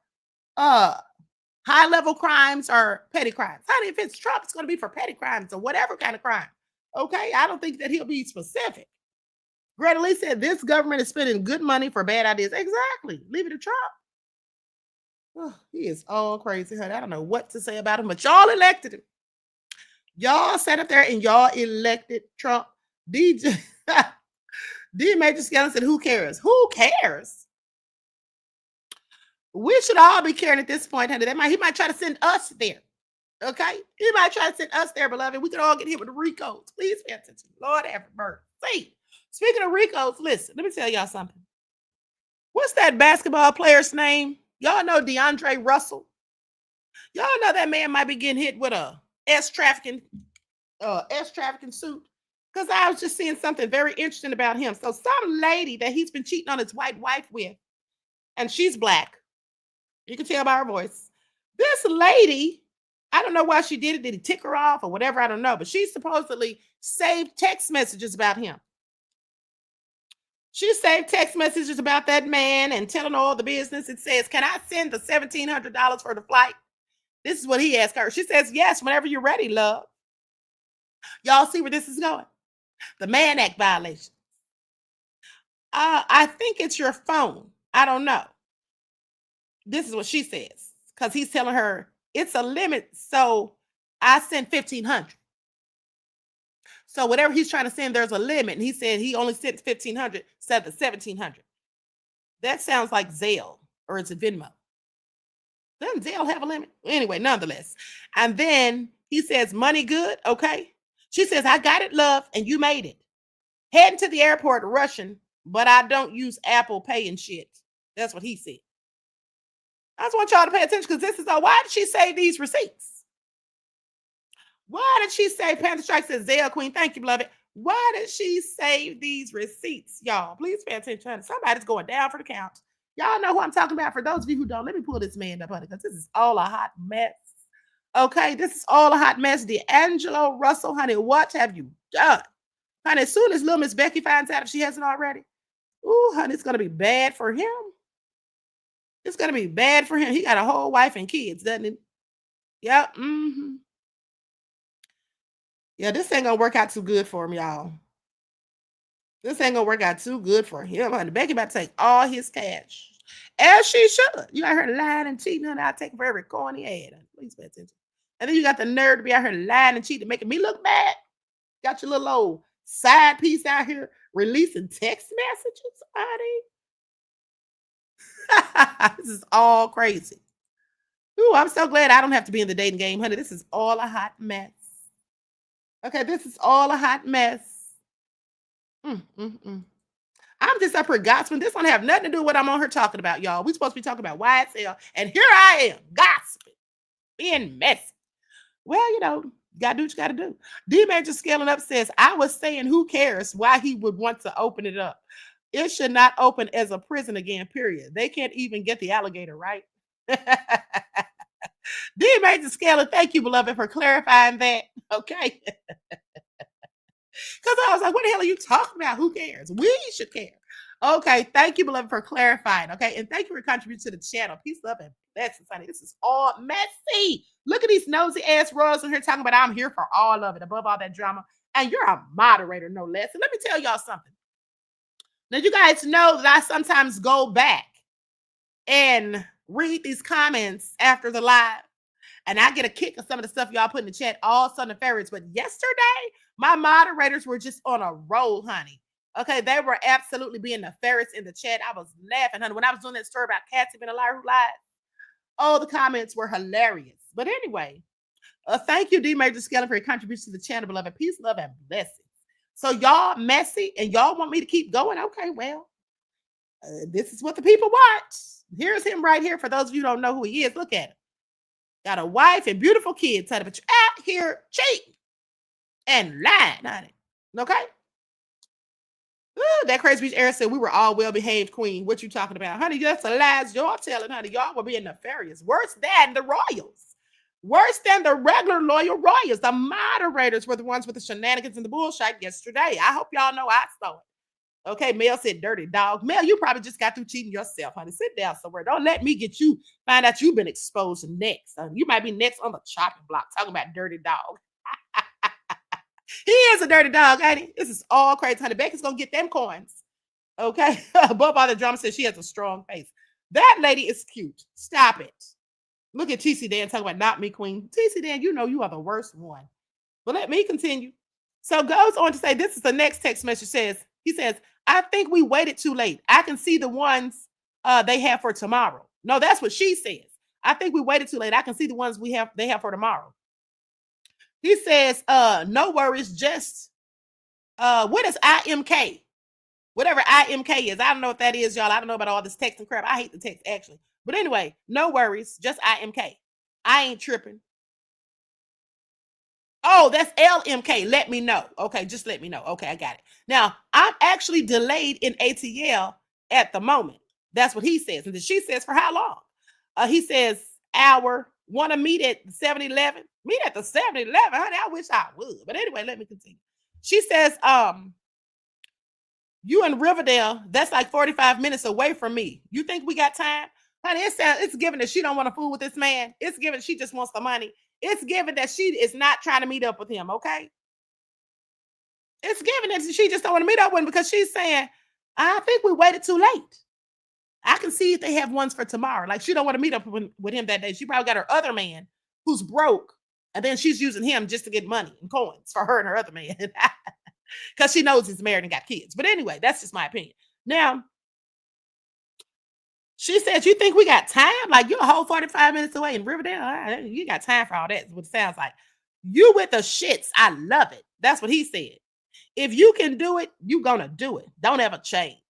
high-level crimes or petty crimes? Honey, if it's Trump, it's going to be for petty crimes or whatever kind of crime. Okay? I don't think that he'll be specific. Greta Lee said, this government is spending good money for bad ideas. Exactly. Leave it to Trump. Oh, he is all crazy, honey. I don't know what to say about him, but y'all elected him. Y'all sat up there and y'all elected Trump. DJ D Major Skeleton said, who cares? Who cares? We should all be caring at this point, honey. He might try to send us there. Okay? He might try to send us there, beloved. We could all get hit with the RICOs. Please pay attention. Lord have mercy. Speaking of RICOs, listen, let me tell y'all something. What's that basketball player's name? Y'all know DeAndre Russell. Y'all know that man might be getting hit with a S trafficking suit. Because I was just seeing something very interesting about him. So some lady that he's been cheating on his white wife with, and she's black. You can tell by her voice. This lady, I don't know why she did it. Did he tick her off or whatever? I don't know. But she supposedly saved text messages about him. She saved text messages about that man and telling all the business. It says, can I send the $1,700 for the flight? This is what he asked her. She says, yes, whenever you're ready, love. Y'all see where this is going? The Mann Act violation. I think it's your phone. I don't know. This is what she says, because he's telling her it's a limit. So I sent 1,500. So whatever he's trying to send, there's a limit. And he said he only sent 1,500 instead of the 1,700. That sounds like Zelle, or it's a Venmo. Doesn't Zelle have a limit? Anyway, nonetheless. And then he says, money good, okay? She says, I got it, love, and you made it. Heading to the airport rushing, but I don't use Apple Pay and shit. That's what he said. I just want y'all to pay attention, because this is all. Why did she save these receipts? Why did she say, Panther Strike says, Zelle Queen, thank you, beloved. Why did she save these receipts, y'all? Please pay attention. Somebody's going down for the count. Y'all know who I'm talking about. For those of you who don't, let me pull this man up, honey, because this is all a hot mess. Okay, this is all a hot mess. D'Angelo Russell, honey, what have you done? Honey, as soon as little Miss Becky finds out, if she hasn't already, ooh, honey, it's going to be bad for him. It's going to be bad for him. He got a whole wife and kids, doesn't he? Yep. Mm-hmm. Yeah, this ain't going to work out too good for him, y'all. This ain't going to work out too good for him, honey. Becky about to take all his cash. As she should. You got her lying and cheating, honey. I'll take her for every corny ad. Please pay attention. And then you got the nerve to be out here lying and cheating, making me look bad. Got your little old side piece out here releasing text messages, honey. This is all crazy. Ooh, I'm so glad I don't have to be in the dating game, honey. This is all a hot mess. Okay, this is all a hot mess. I'm just up here gossiping. This don't have nothing to do with what I'm on here talking about, y'all. We're supposed to be talking about YSL, and here I am, gossiping. being messy. Well, you know, gotta do what you gotta do. D Major Scaling Up says, I was saying who cares why he would want to open it up. It should not open as a prison again, period. They can't even get the alligator, right? D Major Scaling, thank you, beloved, for clarifying that. Okay. Because I was like, what the hell are you talking about? Who cares? We should care. Okay, thank you, beloved, for clarifying. Okay, and thank you for contributing to the channel. Peace, love, and blessings, honey. This is all messy. Look at these nosy ass royals in here talking about I'm here for all of it, above all that drama. And you're a moderator, no less. And let me tell y'all something. Now, you guys know that I sometimes go back and read these comments after the live. And I get a kick of some of the stuff y'all put in the chat, all Son of Ferrets. But yesterday, my moderators were just on a roll, honey. Okay, they were absolutely being the ferrets in the chat. I was laughing, honey. When I was doing that story about Cassie being a liar who lied, oh, the comments were hilarious. But anyway, thank you, D Major Scaling, for your contribution to the channel, beloved. Peace, love, and blessings. So y'all messy and y'all want me to keep going? Okay, well, this is what the people want. Here's him right here. For those of you who don't know who he is, look at him. Got a wife and beautiful kids, honey, but you're out here cheating and lying, honey. Okay? Ooh, that Crazy Beach Air said we were all well-behaved, queen. What you talking about? Honey, that's the lies y'all telling, honey. Y'all were being nefarious. Worse than the royals. Worse than the regular loyal royals. The moderators were the ones with the shenanigans and the bullshit yesterday. I hope y'all know I saw it. Okay, Mel said dirty dog. Mel, you probably just got through cheating yourself, honey. Sit down somewhere. Don't let me get you, find out you've been exposed next. You might be next on the chopping block talking about dirty dog. He is a dirty dog, honey. This is all crazy, honey. Becky's going to get them coins. Okay? Above all the drama, says she has a strong face. That lady is cute. Stop it. Look at TC Dan talking about not me, queen. TC Dan, you know you are the worst one. But let me continue. So goes on to say, this is the next text message says, he says, I think we waited too late. I can see the ones they have for tomorrow. No, that's what she says. I think we waited too late. I can see the ones they have for tomorrow. He says, no worries, just what is IMK? Whatever IMK is. I don't know what that is, y'all. I don't know about all this text and crap. I hate the text, actually. But anyway, no worries, just IMK. I ain't tripping. Oh, that's LMK. Let me know. Okay, just let me know. Okay, I got it. Now, I'm actually delayed in ATL at the moment. That's what he says. And then she says, for how long? He says, hour. Want to meet at 7-Eleven? Meet at the 7-Eleven, honey. I wish I would. But anyway, let me continue. She says, you in Riverdale, that's like 45 minutes away from me. You think we got time? Honey, it's given that she don't want to fool with this man. It's given she just wants the money. It's given that she is not trying to meet up with him, okay? It's given that she just don't want to meet up with him because she's saying, I think we waited too late. I can see if they have ones for tomorrow. Like she don't want to meet up with him that day. She probably got her other man who's broke. And then she's using him just to get money and coins for her and her other man. Because she knows he's married and got kids. But anyway, that's just my opinion. Now, she said, you think we got time? Like you're a whole 45 minutes away in Riverdale? Right, you got time for all that. Is what it sounds like. You with the shits. I love it. That's what he said. If you can do it, you gonna do it. Don't ever change.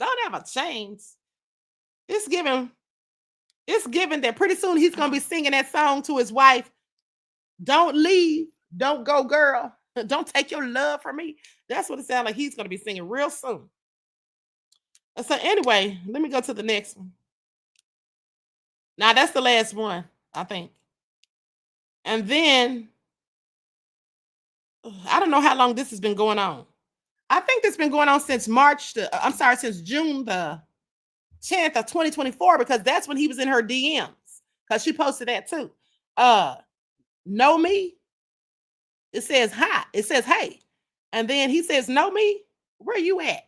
Don't ever change. It's given that pretty soon he's gonna be singing that song to his wife. Don't leave. Don't go, girl. Don't take your love from me. That's what it sounds like he's gonna be singing real soon. So anyway, let me go to the next one. Now that's the last one, I think. And then I don't know how long this has been going on. I think this has been going on since since June the 10th of 2024, because that's when he was in her DMs. Because she posted that too. Know me? It says hi. It says hey. And then he says, know me? Where you at?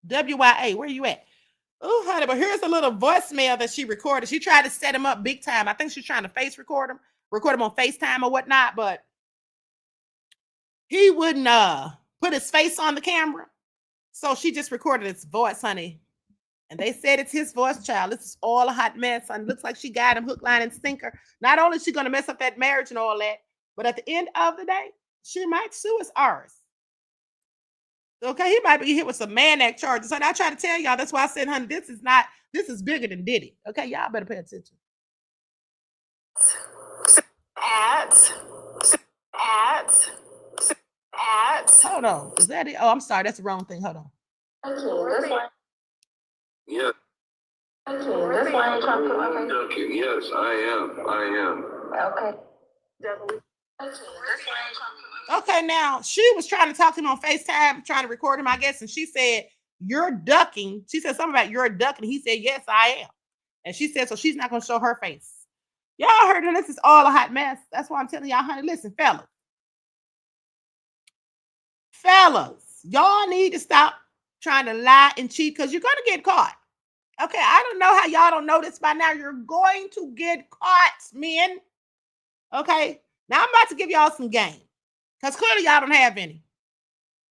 WYA, where you at? Oh, honey, but here's a little voicemail that she recorded. She tried to set him up big time. I think she's trying to record him on FaceTime or whatnot, but he wouldn't put his face on the camera. So she just recorded his voice, honey. And they said it's his voice, child. This is all a hot mess. And looks like she got him hook, line, and sinker. Not only is she going to mess up that marriage and all that, but at the end of the day, she might sue his ours. Okay, he might be hit with some Man Act charges. And I try to tell y'all, that's why I said, honey, this is bigger than Diddy. Okay, y'all better pay attention. Ads. Hold on. Is that it? Oh, I'm sorry. That's the wrong thing. Hold on. Yeah. Yes, I am. Okay, now she was trying to talk to him on FaceTime, trying to record him, I guess, and she said, "You're ducking." She said something about "you're ducking." He said, "Yes, I am." And she said, so she's not going to show her face. Y'all heard her. This is all a hot mess. That's why I'm telling y'all, honey, listen, fellas, y'all need to stop trying to lie and cheat because you're going to get caught. Okay, I don't know how y'all don't know this by now. You're going to get caught, men. Okay, now I'm about to give y'all some game because clearly y'all don't have any.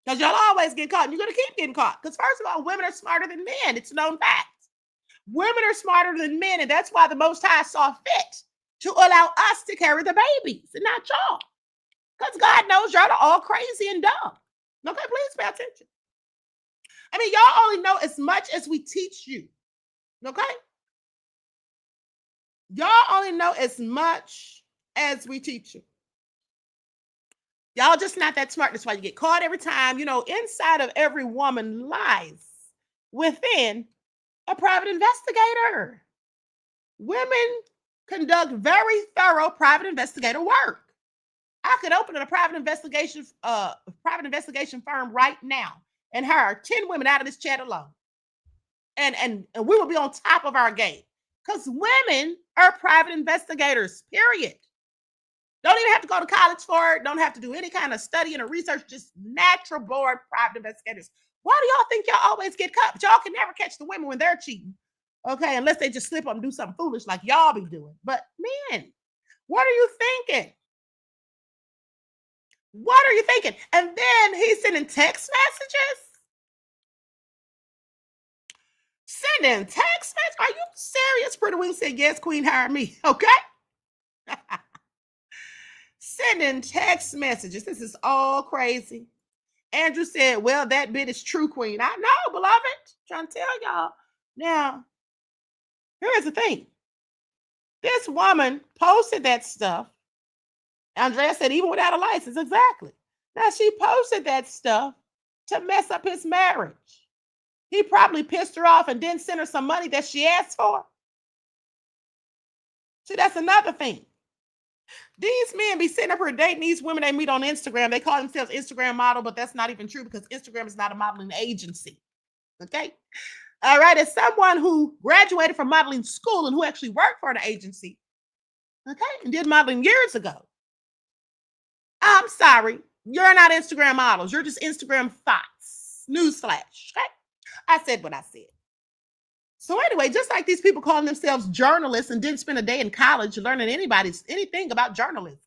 Because y'all always get caught and you're going to keep getting caught. Because first of all, women are smarter than men. It's a known fact. Women are smarter than men, and that's why the Most High saw fit to allow us to carry the babies and not y'all. Because God knows y'all are all crazy and dumb. Okay, please pay attention. I mean, y'all only know as much as we teach you. Okay? Y'all only know as much as we teach you. Y'all just not that smart. That's why you get caught every time. You know, inside of every woman lies within a private investigator. Women conduct very thorough private investigator work. I could open a private investigation firm right now and hire 10 women out of this chat alone. And we will be on top of our game. Because women are private investigators, period. Don't even have to go to college for it. Don't have to do any kind of studying or research. Just natural born private investigators. Why do y'all think y'all always get caught? But y'all can never catch the women when they're cheating. Okay, unless they just slip up and do something foolish like y'all be doing. But men, what are you thinking? What are you thinking? And then he's sending text messages. Sending text messages? Are you serious? Pretty Wing said, yes, Queen, hire me. Okay. Sending text messages. This is all crazy. Andrew said, well, that bit is true, Queen. I know, beloved. Trying to tell y'all. Now, here's the thing. This woman posted that stuff. Andrea said, even without a license. Exactly. Now, she posted that stuff to mess up his marriage. He probably pissed her off and didn't send her some money that she asked for. See, that's another thing. These men be sitting up here dating these women they meet on Instagram. They call themselves Instagram model, but that's not even true because Instagram is not a modeling agency. Okay? All right. As someone who graduated from modeling school and who actually worked for an agency, okay, and did modeling years ago. I'm sorry. You're not Instagram models. You're just Instagram thoughts. Newsflash. Okay? I said what I said. So anyway, just like these people calling themselves journalists and didn't spend a day in college learning anything about journalism.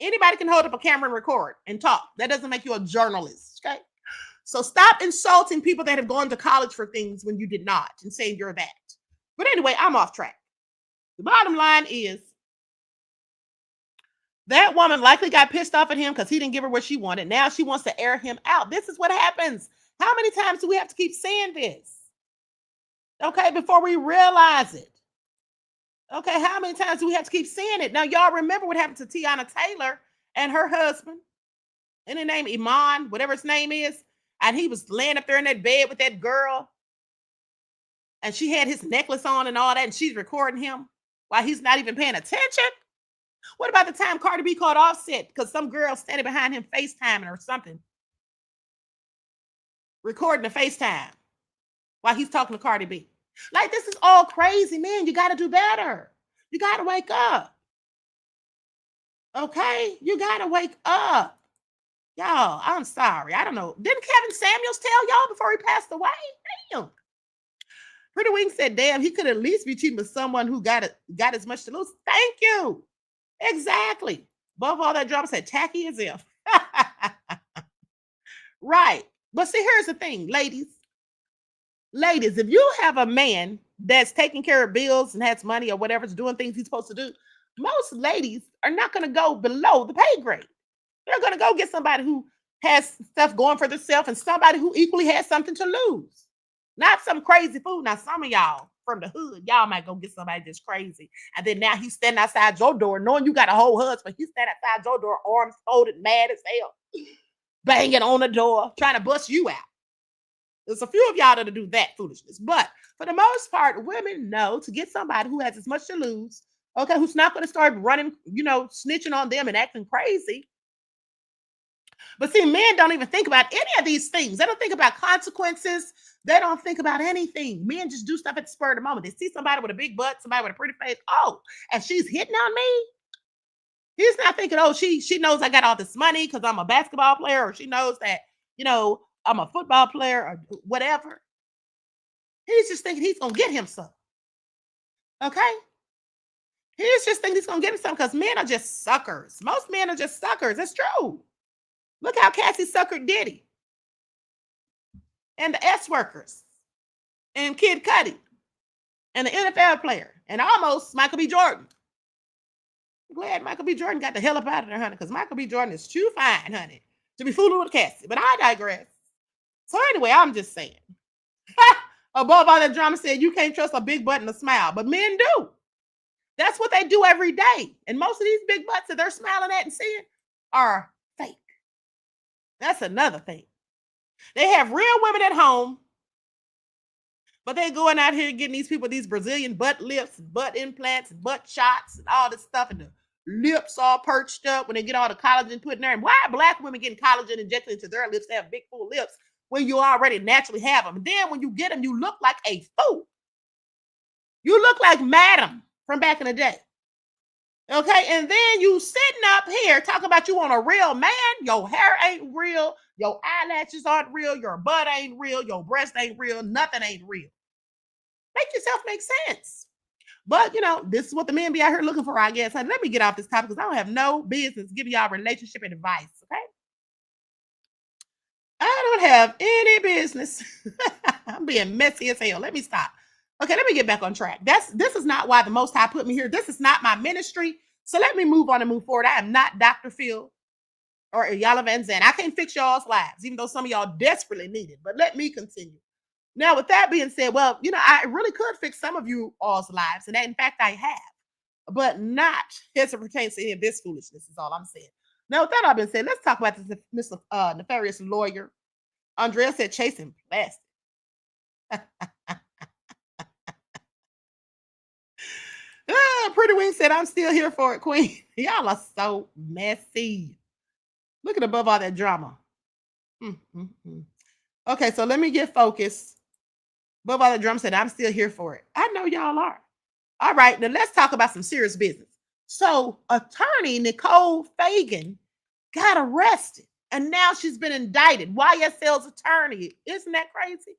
Anybody can hold up a camera and record and talk. That doesn't make you a journalist, okay? So stop insulting people that have gone to college for things when you did not and saying you're that. But anyway, I'm off track. The bottom line is that woman likely got pissed off at him because he didn't give her what she wanted. Now she wants to air him out. This is what happens. How many times do we have to keep saying this? Okay, before we realize it. Okay, how many times do we have to keep saying it? Now, y'all remember what happened to Tiana Taylor and her husband? And his name, Iman, whatever his name is. And he was laying up there in that bed with that girl. And she had his necklace on and all that. And she's recording him while he's not even paying attention. What about the time Cardi B called Offset because some girl standing behind him FaceTiming or something? Recording the FaceTime while he's talking to Cardi B. Like, this is all crazy, man. You got to do better. You got to wake up. Okay? You got to wake up. Y'all, I'm sorry. I don't know. Didn't Kevin Samuels tell y'all before he passed away? Damn. Pretty Wing said, damn, he could at least be cheating with someone who got as much to lose. Thank you. Exactly. Above all that drama, said tacky as if. Right. But see, here's the thing, ladies. Ladies, if you have a man that's taking care of bills and has money or whatever's doing things he's supposed to do, most ladies are not going to go below the pay grade. They're going to go get somebody who has stuff going for themselves and somebody who equally has something to lose. Not some crazy fool. Now, some of y'all, from the hood. Y'all might go get somebody just crazy. And then now he's standing outside your door, knowing you got a whole husband. He's standing outside your door, arms folded, mad as hell, banging on the door, trying to bust you out. There's a few of y'all that'll do that foolishness. But for the most part, women know to get somebody who has as much to lose, okay, who's not going to start running, snitching on them and acting crazy. But see, men don't even think about any of these things. They don't think about consequences. They don't think about anything. Men just do stuff at the spur of the moment. They see somebody with a big butt, somebody with a pretty face. Oh, and she's hitting on me. He's not thinking, oh, she knows I got all this money because I'm a basketball player, or she knows that, I'm a football player or whatever. He's just thinking he's going to get him some. Okay? He's just thinking he's going to get him some because men are just suckers. Most men are just suckers. It's true. Look how Cassie suckered Diddy and the S workers and Kid Cudi and the NFL player and almost Michael B. Jordan. I'm glad Michael B. Jordan got the hell up out of there, honey, because Michael B. Jordan is too fine, honey, to be fooling with Cassie. But I digress. So anyway, I'm just saying. Above all that drama said, you can't trust a big butt and a smile, but men do. That's what they do every day. And most of these big butts that they're smiling at and seeing are fake. That's another thing. They have real women at home, but they're going out here getting these people these Brazilian butt lifts, butt implants, butt shots, and all this stuff, and the lips all perched up when they get all the collagen put in there. And why are black women getting collagen injected into their lips to have big, full lips when you already naturally have them? And then when you get them, you look like a fool. You look like Madam from back in the day. Okay, and then you sitting up here talking about you want a real man. Your hair ain't real. Your eyelashes aren't real. Your butt ain't real. Your breast ain't real. Nothing ain't real. Make yourself make sense. But, this is what the men be out here looking for, I guess. And let me get off this topic because I don't have no business giving y'all relationship advice, okay? I don't have any business. I'm being messy as hell. Let me stop. Okay, let me get back on track. This is not why the Most High put me here. This is not my ministry. So let me move on and move forward. I am not Dr. Phil or Yala Van Zandt. I can't fix y'all's lives, even though some of y'all desperately need it. But let me continue. Now, with that being said, well, I really could fix some of you all's lives. And that, in fact, I have. But not as it pertains to any of this foolishness is all I'm saying. Now, with that all been said, let's talk about this nefarious lawyer. Andrea said chasing plastic. Pretty Wing said, I'm still here for it, Queen. Y'all are so messy. Look at above all that drama. Okay, so let me get focused. Above all that drama said, I'm still here for it. I know y'all are. All right, now let's talk about some serious business. So attorney Nicole Fagan got arrested, and now she's been indicted. YSL's attorney. Isn't that crazy?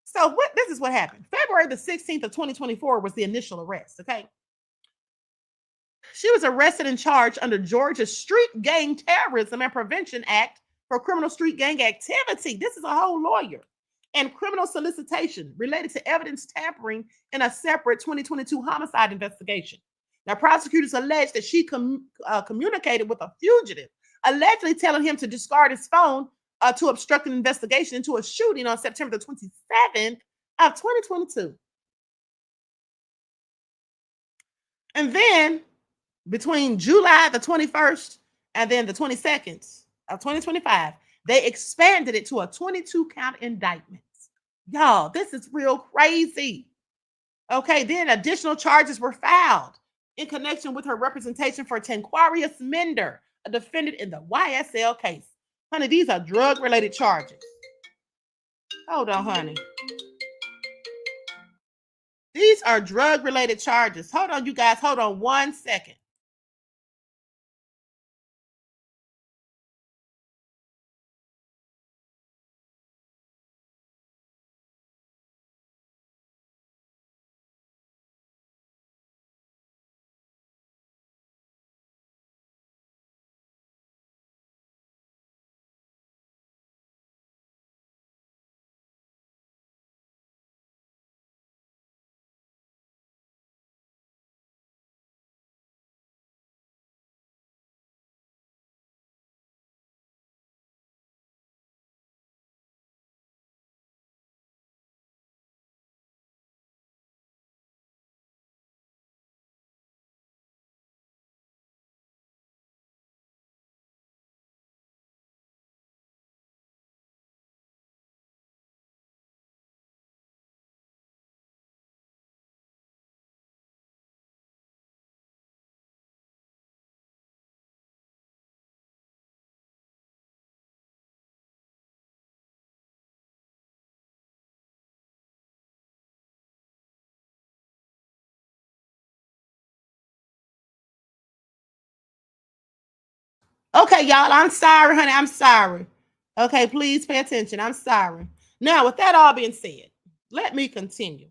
So this is what happened. February the 16th of 2024 was the initial arrest, okay? She was arrested and charged under Georgia's Street Gang Terrorism and Prevention Act for criminal street gang activity. This is a whole lawyer. And criminal solicitation related to evidence tampering in a separate 2022 homicide investigation. Now, prosecutors allege that she communicated with a fugitive, allegedly telling him to discard his phone to obstruct an investigation into a shooting on September the 27th of 2022. And then between July the 21st and then the 22nd of 2025, they expanded it to a 22-count indictment. Y'all, this is real crazy. Okay, then additional charges were filed in connection with her representation for Tanquarius Mender, a defendant in the YSL case. Honey, these are drug-related charges. Hold on, honey. These are drug-related charges. Hold on, you guys. Hold on 1 second. Okay, y'all, I'm sorry, honey. I'm sorry. Okay, please pay attention. I'm sorry. Now, with that all being said, let me continue.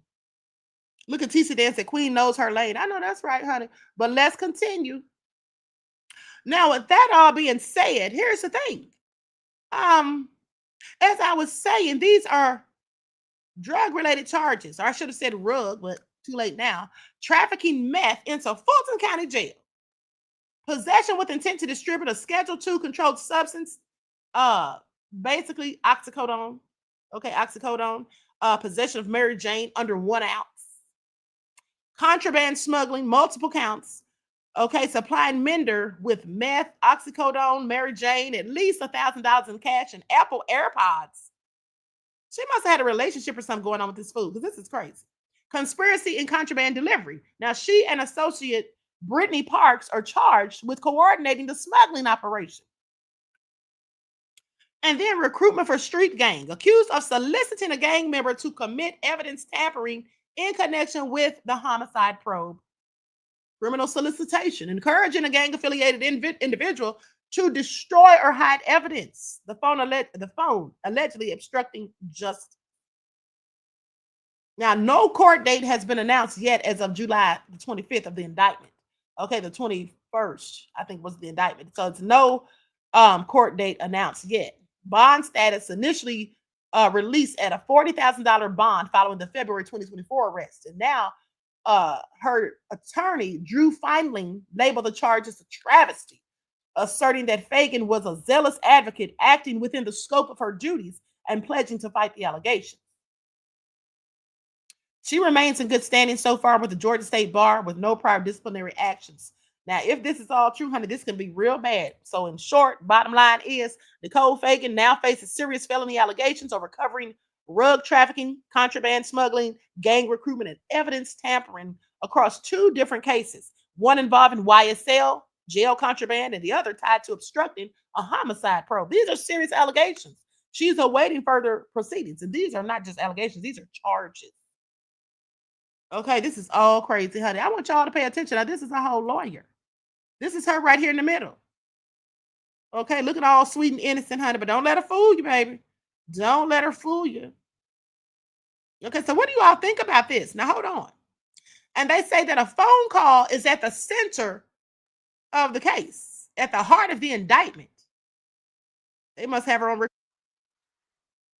Look at Tisa Dan said Queen knows her lane. I know that's right, honey. But let's continue. Now, with that all being said, here's the thing. As I was saying, these are drug-related charges. Or I should have said rug, but too late now. Trafficking meth into Fulton County Jail. Possession with intent to distribute a Schedule II controlled substance, basically oxycodone. Okay, oxycodone. Possession of Mary Jane under 1 ounce. Contraband smuggling, multiple counts. Okay, supplying Mender with meth, oxycodone, Mary Jane, at least $1,000 in cash, and Apple AirPods. She must have had a relationship or something going on with this fool, because this is crazy. Conspiracy and contraband delivery. Now, she and associate Brittany Parks are charged with coordinating the smuggling operation. And then recruitment for street gang, accused of soliciting a gang member to commit evidence tampering in connection with the homicide probe. Criminal solicitation, encouraging a gang-affiliated individual to destroy or hide evidence. The phone allegedly obstructing justice. Now, no court date has been announced yet as of July the 25th of the indictment. Okay, the 21st, I think, was the indictment. So it's no court date announced yet. Bond status initially released at a $40,000 bond following the February 2024 arrest. And now her attorney, Drew Feinling, labeled the charges a travesty, asserting that Fagan was a zealous advocate acting within the scope of her duties and pledging to fight the allegations. She remains in good standing so far with the Georgia State Bar with no prior disciplinary actions. Now, if this is all true, honey, this can be real bad. So in short, bottom line is Nicole Fagan now faces serious felony allegations of recovering rug trafficking, contraband smuggling, gang recruitment, and evidence tampering across 2 different cases. One involving YSL, jail contraband, and the other tied to obstructing a homicide probe. These are serious allegations. She's awaiting further proceedings. And these are not just allegations, these are charges. Okay, this is all crazy, honey. I want y'all to pay attention. Now, this is a whole lawyer. This is her right here in the middle. Okay, looking all sweet and innocent, honey, but don't let her fool you, baby. Don't let her fool you. Okay, so what do you all think about this? Now, hold on. And they say that a phone call is at the center of the case, at the heart of the indictment. They must have her on.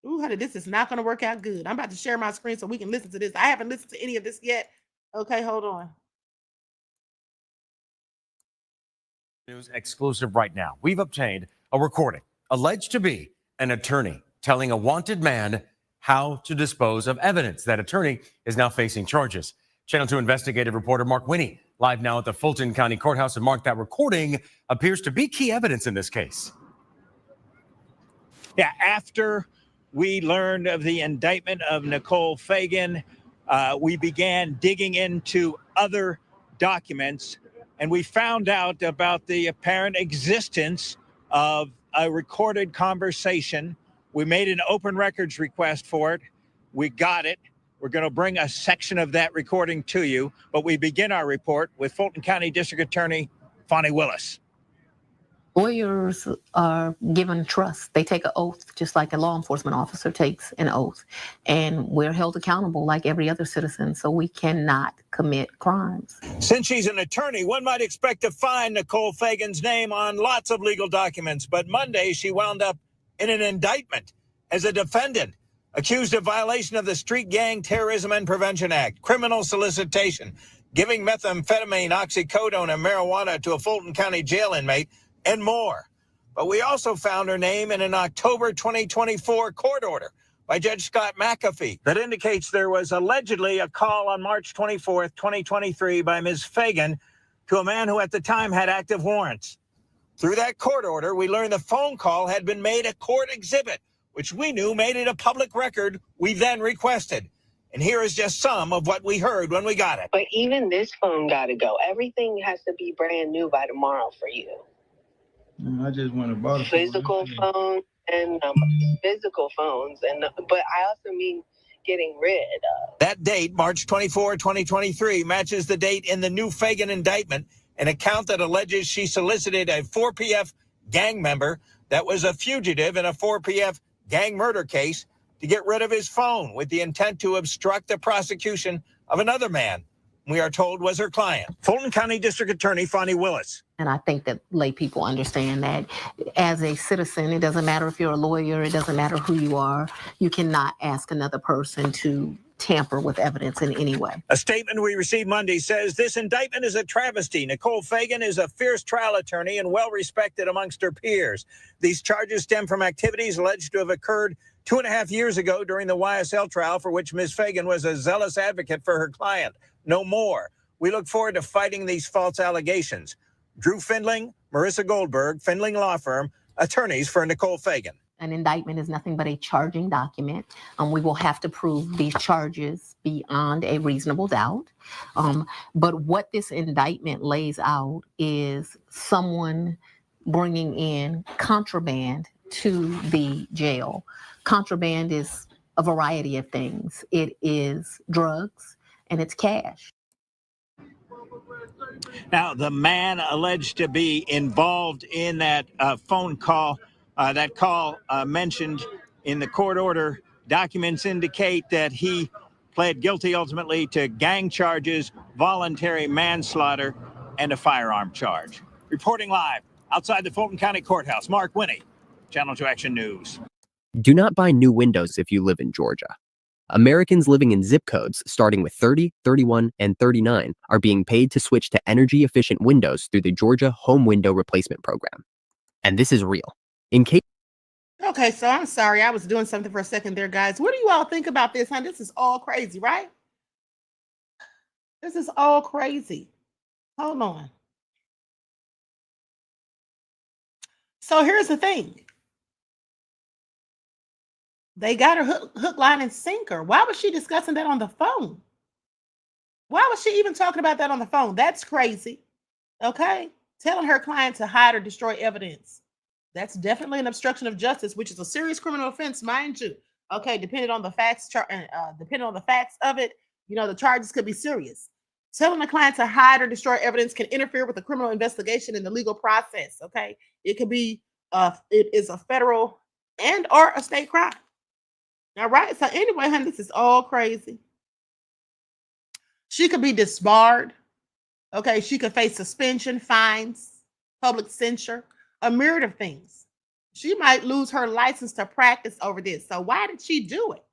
Ooh, honey, this is not going to work out good. I'm about to share my screen so we can listen to this. I haven't listened to any of this yet. Okay, hold on. News exclusive right now. We've obtained a recording alleged to be an attorney telling a wanted man how to dispose of evidence. That attorney is now facing charges. Channel 2 investigative reporter Mark Winnie live now at the Fulton County Courthouse. And Mark, that recording appears to be key evidence in this case. Yeah, after we learned of the indictment of Nicole Fagan, we began digging into other documents, and we found out about the apparent existence of a recorded conversation. We made an open records request for it. We got it. We're going to bring a section of that recording to you, but we begin our report with Fulton County District Attorney Fonnie Willis. Lawyers are given trust. They take an oath, just like a law enforcement officer takes an oath. And we're held accountable like every other citizen, so we cannot commit crimes. Since she's an attorney, one might expect to find Nicole Fagan's name on lots of legal documents. But Monday, she wound up in an indictment as a defendant, accused of violation of the Street Gang Terrorism and Prevention Act, criminal solicitation, giving methamphetamine, oxycodone, and marijuana to a Fulton County jail inmate, and more. But we also found her name in an October 2024 court order by Judge Scott McAfee that indicates there was allegedly a call on March 24th, 2023 by Ms. Fagan to a man who at the time had active warrants. Through that court order, we learned the phone call had been made a court exhibit, which we knew made it a public record we then requested. And here is just some of what we heard when we got it. But even this phone got to go. Everything has to be brand new by tomorrow for you. I just want to buy a physical phone and physical phones, but I also mean getting rid of. That date, March 24, 2023, matches the date in the new Fagan indictment, an account that alleges she solicited a 4PF gang member that was a fugitive in a 4PF gang murder case to get rid of his phone with the intent to obstruct the prosecution of another man we are told was her client. Fulton County District Attorney Fonnie Willis. And I think that lay people understand that as a citizen, it doesn't matter if you're a lawyer, it doesn't matter who you are, you cannot ask another person to tamper with evidence in any way. A statement we received Monday says this indictment is a travesty. Nicole Fagan is a fierce trial attorney and well respected amongst her peers. These charges stem from activities alleged to have occurred 2.5 years ago during the YSL trial, for which Ms. Fagan was a zealous advocate for her client. No more. We look forward to fighting these false allegations. Drew Findling, Marissa Goldberg, Findling Law Firm, attorneys for Nicole Fagan. An indictment is nothing but a charging document. We will have to prove these charges beyond a reasonable doubt. But what this indictment lays out is someone bringing in contraband to the jail. Contraband is a variety of things. It is drugs and it's cash. Now, the man alleged to be involved in that phone call, mentioned in the court order, documents indicate that he pled guilty ultimately to gang charges, voluntary manslaughter, and a firearm charge. Reporting live outside the Fulton County Courthouse, Mark Winnie, Channel 2 Action News. Do not buy new windows if you live in Georgia. Americans living in zip codes starting with 30, 31, and 39 are being paid to switch to energy-efficient windows through the Georgia Home Window Replacement Program. And this is real. In case... Okay, so I'm sorry. I was doing something for a second there, guys. What do you all think about this, huh? This is all crazy, right? This is all crazy. Hold on. So here's the thing. They got her hook, line, and sinker. Why was she discussing that on the phone? Why was she even talking about that on the phone? That's crazy. Okay? Telling her client to hide or destroy evidence. That's definitely an obstruction of justice, which is a serious criminal offense, mind you. Okay, depending on the facts, of it, you know, the charges could be serious. Telling a client to hide or destroy evidence can interfere with the criminal investigation in the legal process. Okay, it could be, it is a federal and or a state crime. All right. So anyway, honey, this is all crazy. She could be disbarred. Okay, she could face suspension, fines, public censure, a myriad of things. She might lose her license to practice over this. So why did she do it?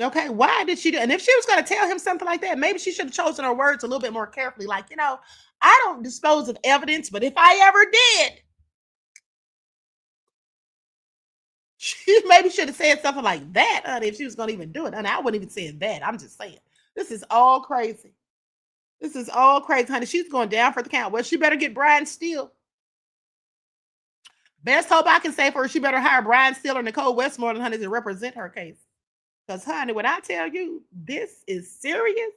Okay, why did she do it? And if she was going to tell him something like that, maybe she should have chosen her words a little bit more carefully. Like, you know, I don't dispose of evidence, but if I ever did, she maybe should have said something like that, honey, if she was going to even do it. And I wouldn't even say that. I'm just saying, this is all crazy. This is all crazy, honey. She's going down for the count. Well, she better get Brian Steele. Best hope I can say for her, she better hire Brian Steele or Nicole Westmoreland, honey, to represent her case. Because, honey, when I tell you, this is serious.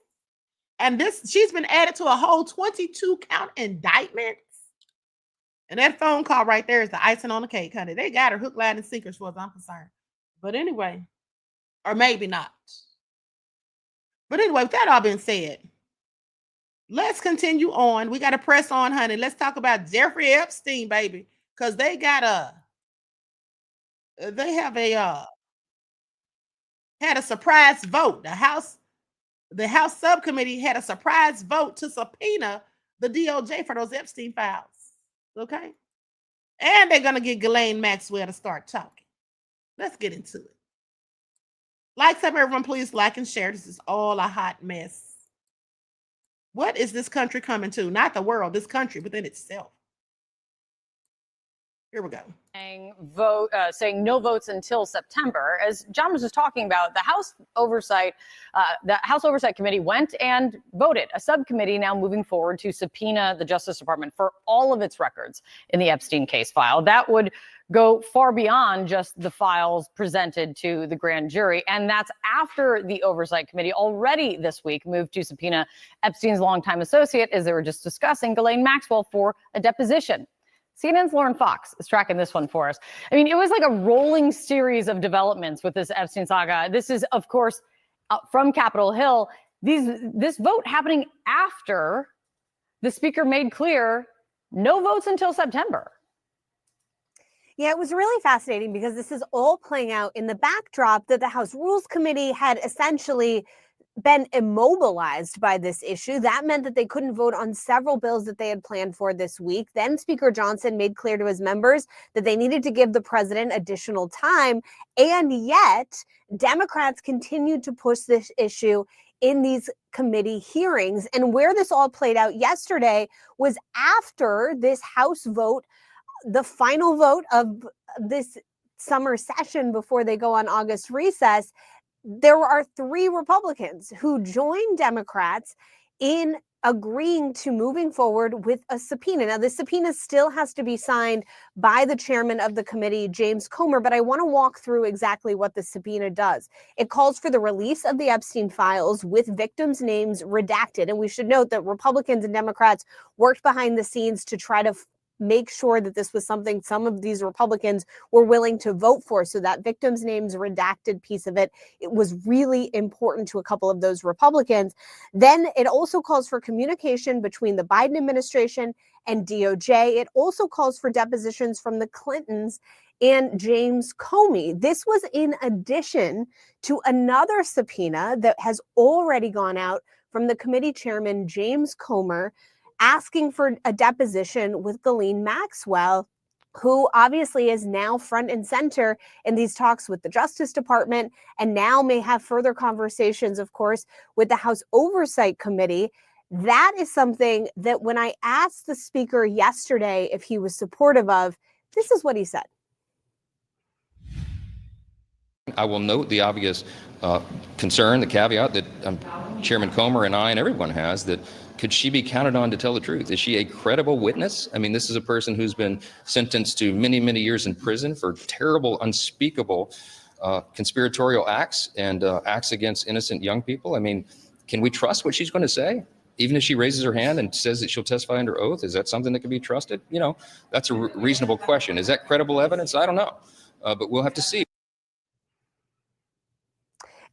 And she's been added to a whole 22 count indictment. And that phone call right there is the icing on the cake, honey. They got her hook, line, and sinker as far as I'm concerned. But anyway, or maybe not. But anyway, with that all being said, let's continue on. We got to press on, honey. Let's talk about Jeffrey Epstein, baby. Because they had a surprise vote. The House subcommittee had a surprise vote to subpoena the DOJ for those Epstein files. Okay. And they're going to get Ghislaine Maxwell to start talking. Let's get into it. Like, sub, everyone, please like and share. This is all a hot mess. What is this country coming to? Not the world, this country within itself. Here we go. Saying no votes until September. As John was just talking about, the House Oversight Committee went and voted. A subcommittee now moving forward to subpoena the Justice Department for all of its records in the Epstein case file. That would go far beyond just the files presented to the grand jury. And that's after the Oversight Committee already this week moved to subpoena Epstein's longtime associate, as they were just discussing, Ghislaine Maxwell, for a deposition. CNN's Lauren Fox is tracking this one for us. I mean, it was like a rolling series of developments with this Epstein saga. This is, of course, from Capitol Hill. This vote happening after the speaker made clear no votes until September. Yeah, it was really fascinating because this is all playing out in the backdrop that the House Rules Committee had essentially been immobilized by this issue. That meant that they couldn't vote on several bills that they had planned for this week. Then Speaker Johnson made clear to his members that they needed to give the president additional time. And yet, Democrats continued to push this issue in these committee hearings. And where this all played out yesterday was after this House vote, the final vote of this summer session before they go on August recess. There are 3 Republicans who joined Democrats in agreeing to moving forward with a subpoena. Now, the subpoena still has to be signed by the chairman of the committee, James Comer, but I want to walk through exactly what the subpoena does. It calls for the release of the Epstein files with victims' names redacted. And we should note that Republicans and Democrats worked behind the scenes to try to make sure that this was something some of these Republicans were willing to vote for. So that victims' names redacted piece of it was really important to a couple of those Republicans. Then it also calls for communication between the Biden administration and DOJ. It also calls for depositions from the Clintons and James Comey. This was in addition to another subpoena that has already gone out from the committee chairman, James Comer, asking for a deposition with Ghislaine Maxwell, who obviously is now front and center in these talks with the Justice Department and now may have further conversations, of course, with the House Oversight Committee. That is something that when I asked the speaker yesterday if he was supportive of, this is what he said. I will note the obvious concern, the caveat that Chairman Comer and I and everyone has, that could she be counted on to tell the truth? Is she a credible witness? I mean, this is a person who's been sentenced to many, many years in prison for terrible, unspeakable conspiratorial acts and acts against innocent young people. I mean, can we trust what she's going to say? Even if she raises her hand and says that she'll testify under oath, is that something that can be trusted? You know, that's a reasonable question. Is that credible evidence? I don't know, but we'll have to see.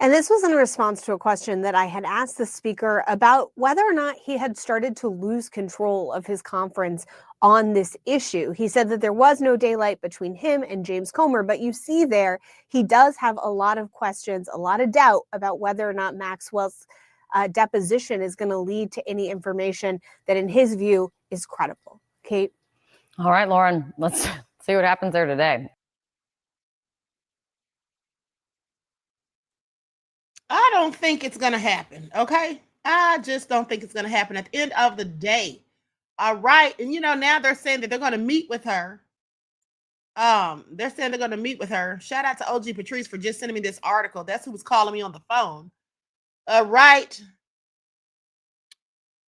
And this was in response to a question that I had asked the speaker about whether or not he had started to lose control of his conference on this issue. He said that there was no daylight between him and James Comer, but you see there, he does have a lot of questions, a lot of doubt about whether or not Maxwell's deposition is going to lead to any information that in his view is credible. Kate? All right, Lauren, let's see what happens there today. I don't think it's going to happen, okay? I just don't think it's going to happen at the end of the day. All right. And, you know, now they're saying that they're going to meet with her. They're saying they're going to meet with her. Shout out to OG Patrice for just sending me this article. That's who was calling me on the phone. All right.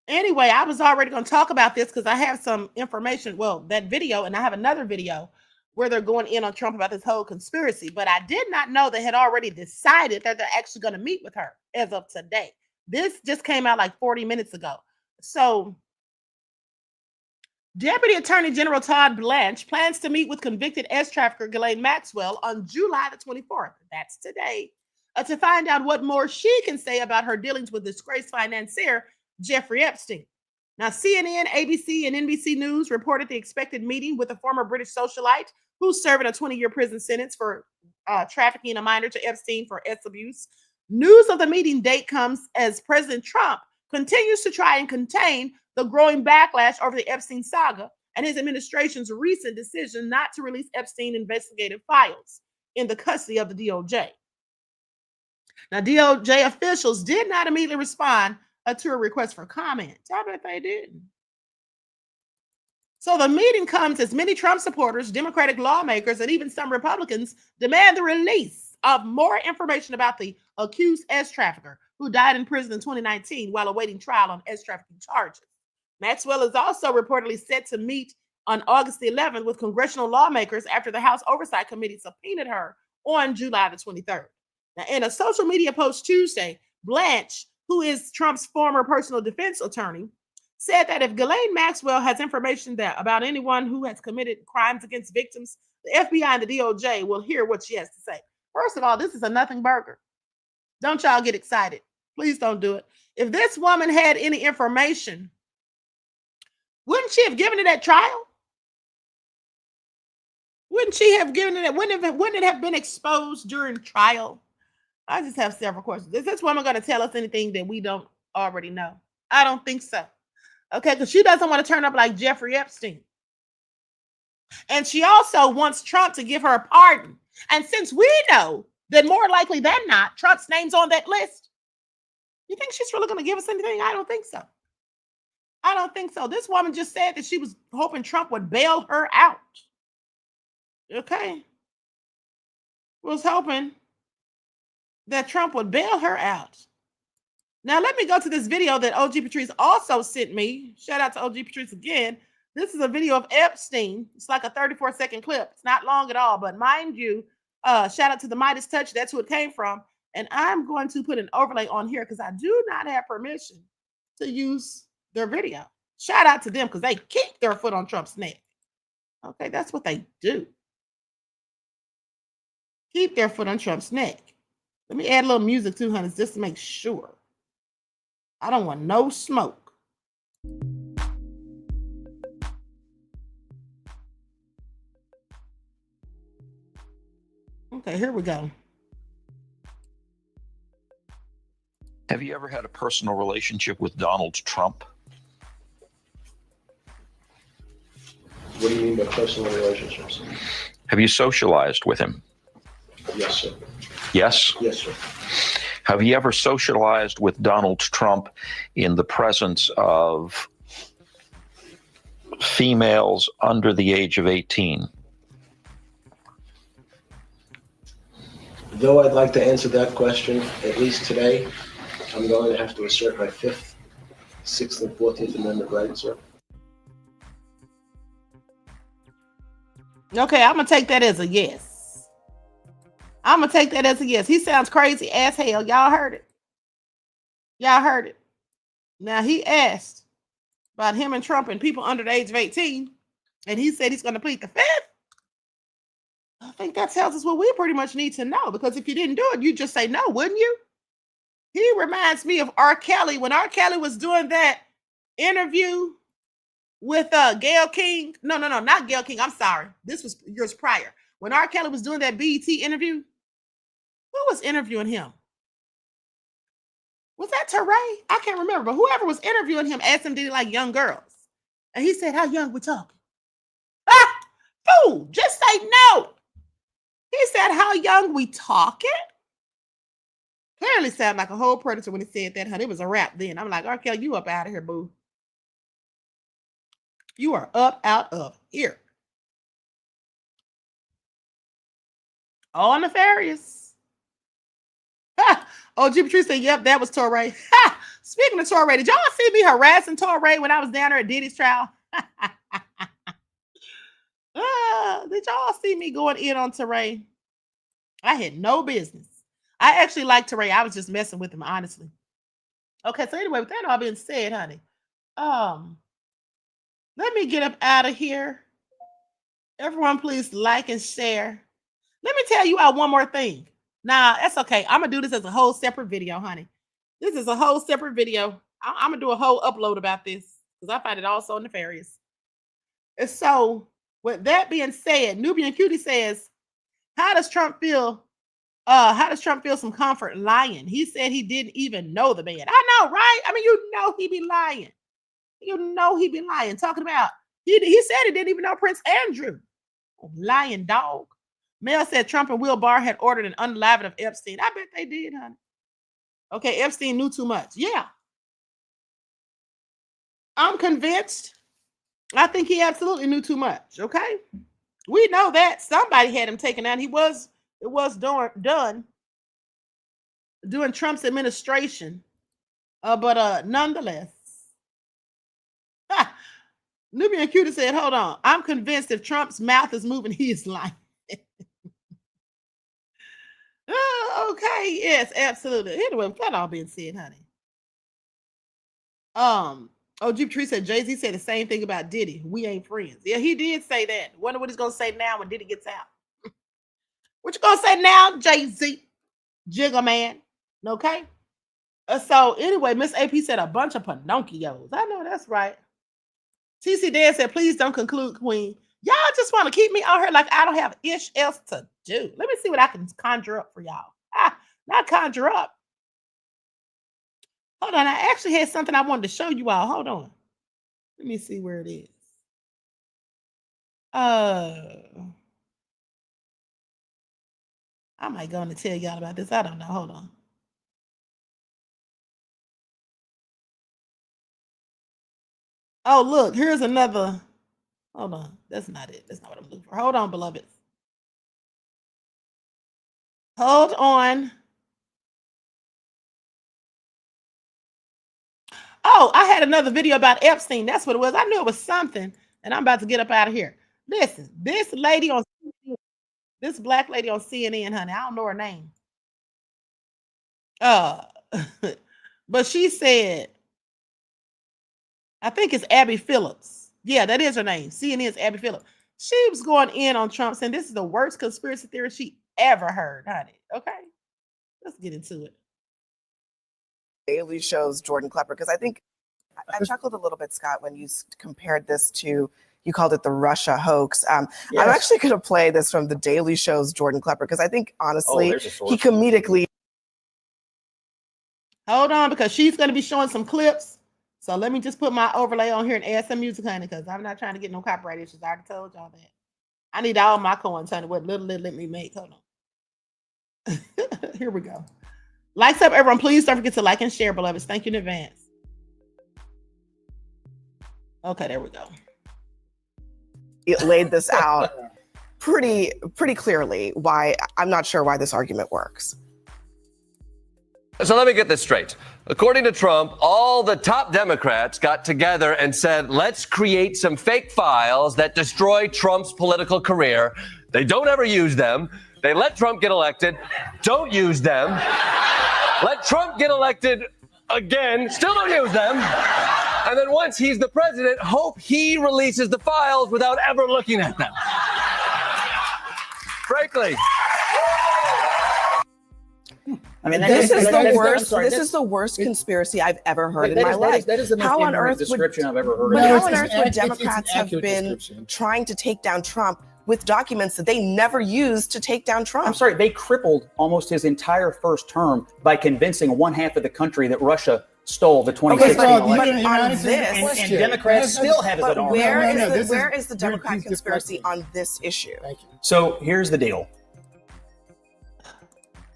Anyway, I was already going to talk about this because I have some information. Well, that video, and I have another video where they're going in on Trump about this whole conspiracy. But I did not know they had already decided that they're actually going to meet with her as of today. This just came out like 40 minutes ago. So Deputy Attorney General Todd Blanche plans to meet with convicted S-trafficker Ghislaine Maxwell on July the 24th. That's today. To find out what more she can say about her dealings with disgraced financier Jeffrey Epstein. Now, CNN, ABC, and NBC News reported the expected meeting with a former British socialite who's serving a 20-year prison sentence for trafficking a minor to Epstein for S abuse. News of the meeting date comes as President Trump continues to try and contain the growing backlash over the Epstein saga and his administration's recent decision not to release Epstein investigative files in the custody of the DOJ. Now, DOJ officials did not immediately respond to a request for comment. I bet they didn't. So the meeting comes as many Trump supporters, Democratic lawmakers, and even some Republicans demand the release of more information about the accused S-trafficker who died in prison in 2019 while awaiting trial on S-trafficking charges. Maxwell is also reportedly set to meet on August 11th with congressional lawmakers after the House Oversight Committee subpoenaed her on July the 23rd. Now, in a social media post Tuesday, Blanche, who is Trump's former personal defense attorney, said that if Ghislaine Maxwell has information about anyone who has committed crimes against victims, the FBI and the DOJ will hear what she has to say. First of all, this is a nothing burger. Don't y'all get excited. Please don't do it. If this woman had any information, wouldn't she have given it at trial? Wouldn't she have given it? Wouldn't it have been exposed during trial? I just have several questions. Is this woman going to tell us anything that we don't already know? I don't think so. Okay, because she doesn't want to turn up like Jeffrey Epstein. And she also wants Trump to give her a pardon. And since we know that more likely than not, Trump's name's on that list, you think she's really going to give us anything? I don't think so. I don't think so. This woman just said that she was hoping Trump would bail her out. Okay. Was hoping that Trump would bail her out. Now, let me go to this video that OG Patrice also sent me. Shout out to OG Patrice again. This is a video of Epstein. It's like a 34-second clip. It's not long at all, but mind you, shout out to the Midas Touch. That's who it came from. And I'm going to put an overlay on here because I do not have permission to use their video. Shout out to them because they kick their foot on Trump's neck. Okay, that's what they do. Keep their foot on Trump's neck. Let me add a little music too, honey, just to make sure. I don't want no smoke. Okay, here we go. Have you ever had a personal relationship with Donald Trump? What do you mean by personal relationships? Have you socialized with him? Yes, sir. Yes? Yes, sir. Have you ever socialized with Donald Trump in the presence of females under the age of 18? Though I'd like to answer that question, at least today, I'm going to have to assert my 5th, 6th, and 14th Amendment rights, sir. Okay, I'm going to take that as a yes. I'm going to take that as a yes. He sounds crazy as hell. Y'all heard it. Y'all heard it. Now, he asked about him and Trump and people under the age of 18, and he said he's going to plead the 5th. I think that tells us what we pretty much need to know, because if you didn't do it, you'd just say no, wouldn't you? He reminds me of R. Kelly. When R. Kelly was doing that interview with Gayle King. No, not Gayle King. I'm sorry. This was years prior. When R. Kelly was doing that BET interview, who was interviewing him? Was that Teray? I can't remember, but whoever was interviewing him asked him, did he like young girls? And he said, how young we talking? Ah, fool, just say no. He said, how young we talking? Clearly sounded like a whole predator when he said that, honey. It was a rap then. I'm like, R. Kelly, you up out of here, boo. You are up out of here. All nefarious. Oh, G. Patrice said, yep, that was Torrey. Speaking of Torrey, did y'all see me harassing Torrey when I was down there at Diddy's trial? Did y'all see me going in on Torrey? I had no business. I actually like Torrey. I was just messing with him, honestly. Okay, so anyway, with that all being said, honey, let me get up out of here. Everyone, please like and share. Let me tell you one more thing. Nah, that's okay. I'm going to do this as a whole separate video, honey. This is a whole separate video. I'm going to do a whole upload about this because I find it all so nefarious. And so, with that being said, Nubian Cutie says, how does Trump feel? How does Trump feel some comfort lying? He said he didn't even know the man. I know, right? I mean, you know he be lying. You know he be lying. Talking about, he said he didn't even know Prince Andrew. Lying dog. Mel said Trump and Will Barr had ordered an unaliving of Epstein. I bet they did, honey. Okay, Epstein knew too much. Yeah. I'm convinced. I think he absolutely knew too much, okay? We know that. Somebody had him taken out. It was done during Trump's administration. But nonetheless. Nubian Cutie said, hold on. I'm convinced if Trump's mouth is moving, he is lying. Okay, yes, absolutely. Anyway, with that all being said, honey. OG Tree said Jay-Z said the same thing about Diddy. We ain't friends. Yeah, he did say that. Wonder what he's gonna say now when Diddy gets out. What you gonna say now, Jay-Z? Jigga man. Okay. So anyway, Miss AP said a bunch of Pinocchios. I know that's right. TC Dan said, please don't conclude, Queen. Y'all just want to keep me on here like I don't have ish else to do. Let me see what I can conjure up for y'all. Not conjure up. Hold on. I actually had something I wanted to show you all. Hold on. Let me see where it is. I might go on to tell y'all about this. I don't know. Hold on. Oh, look, here's another. Hold on. That's not it. That's not what I'm looking for. Hold on, beloveds. Hold on. Oh, I had another video about Epstein. That's what it was. I knew it was something, and I'm about to get up out of here. Listen, this lady on CNN, this black lady on CNN, honey, I don't know her name. But she said, I think it's Abby Phillips. Yeah, that is her name. CNN's Abby Phillips. She was going in on Trump saying this is the worst conspiracy theory she ever heard, honey. Okay, let's get into it. Daily Show's Jordan Klepper, because I think I chuckled a little bit, Scott, when you compared this to, you called it the Russia hoax. I'm actually going to play this from the Daily Show's Jordan Klepper, because I think, honestly, he comedically. Hold on, because she's going to be showing some clips. So let me just put my overlay on here and add some music, honey, because I'm not trying to get no copyright issues. I already told y'all that. I need all my coins, honey. What little let me make. Hold on. Here we go. Likes up, everyone. Please don't forget to like and share, beloveds. Thank you in advance. Okay, there we go. It laid this out pretty clearly. Why I'm not sure why this argument works. So let me get this straight. According to Trump, all the top Democrats got together and said, let's create some fake files that destroy Trump's political career. They don't ever use them. They let Trump get elected, don't use them. Let Trump get elected again, still don't use them. And then once he's the president, hope he releases the files without ever looking at them. Frankly. I mean, this is the worst conspiracy I've ever heard in my life. That is the most how on ignorant earth description I've ever heard. How on earth would Democrats have been trying to take down Trump with documents that they never used to take down Trump? I'm sorry, they crippled almost his entire first term by convincing one half of the country that Russia stole the 2016 election. And Democrats still have it at all. Where is the Democrat conspiracy on this issue? Thank you. So here's the deal.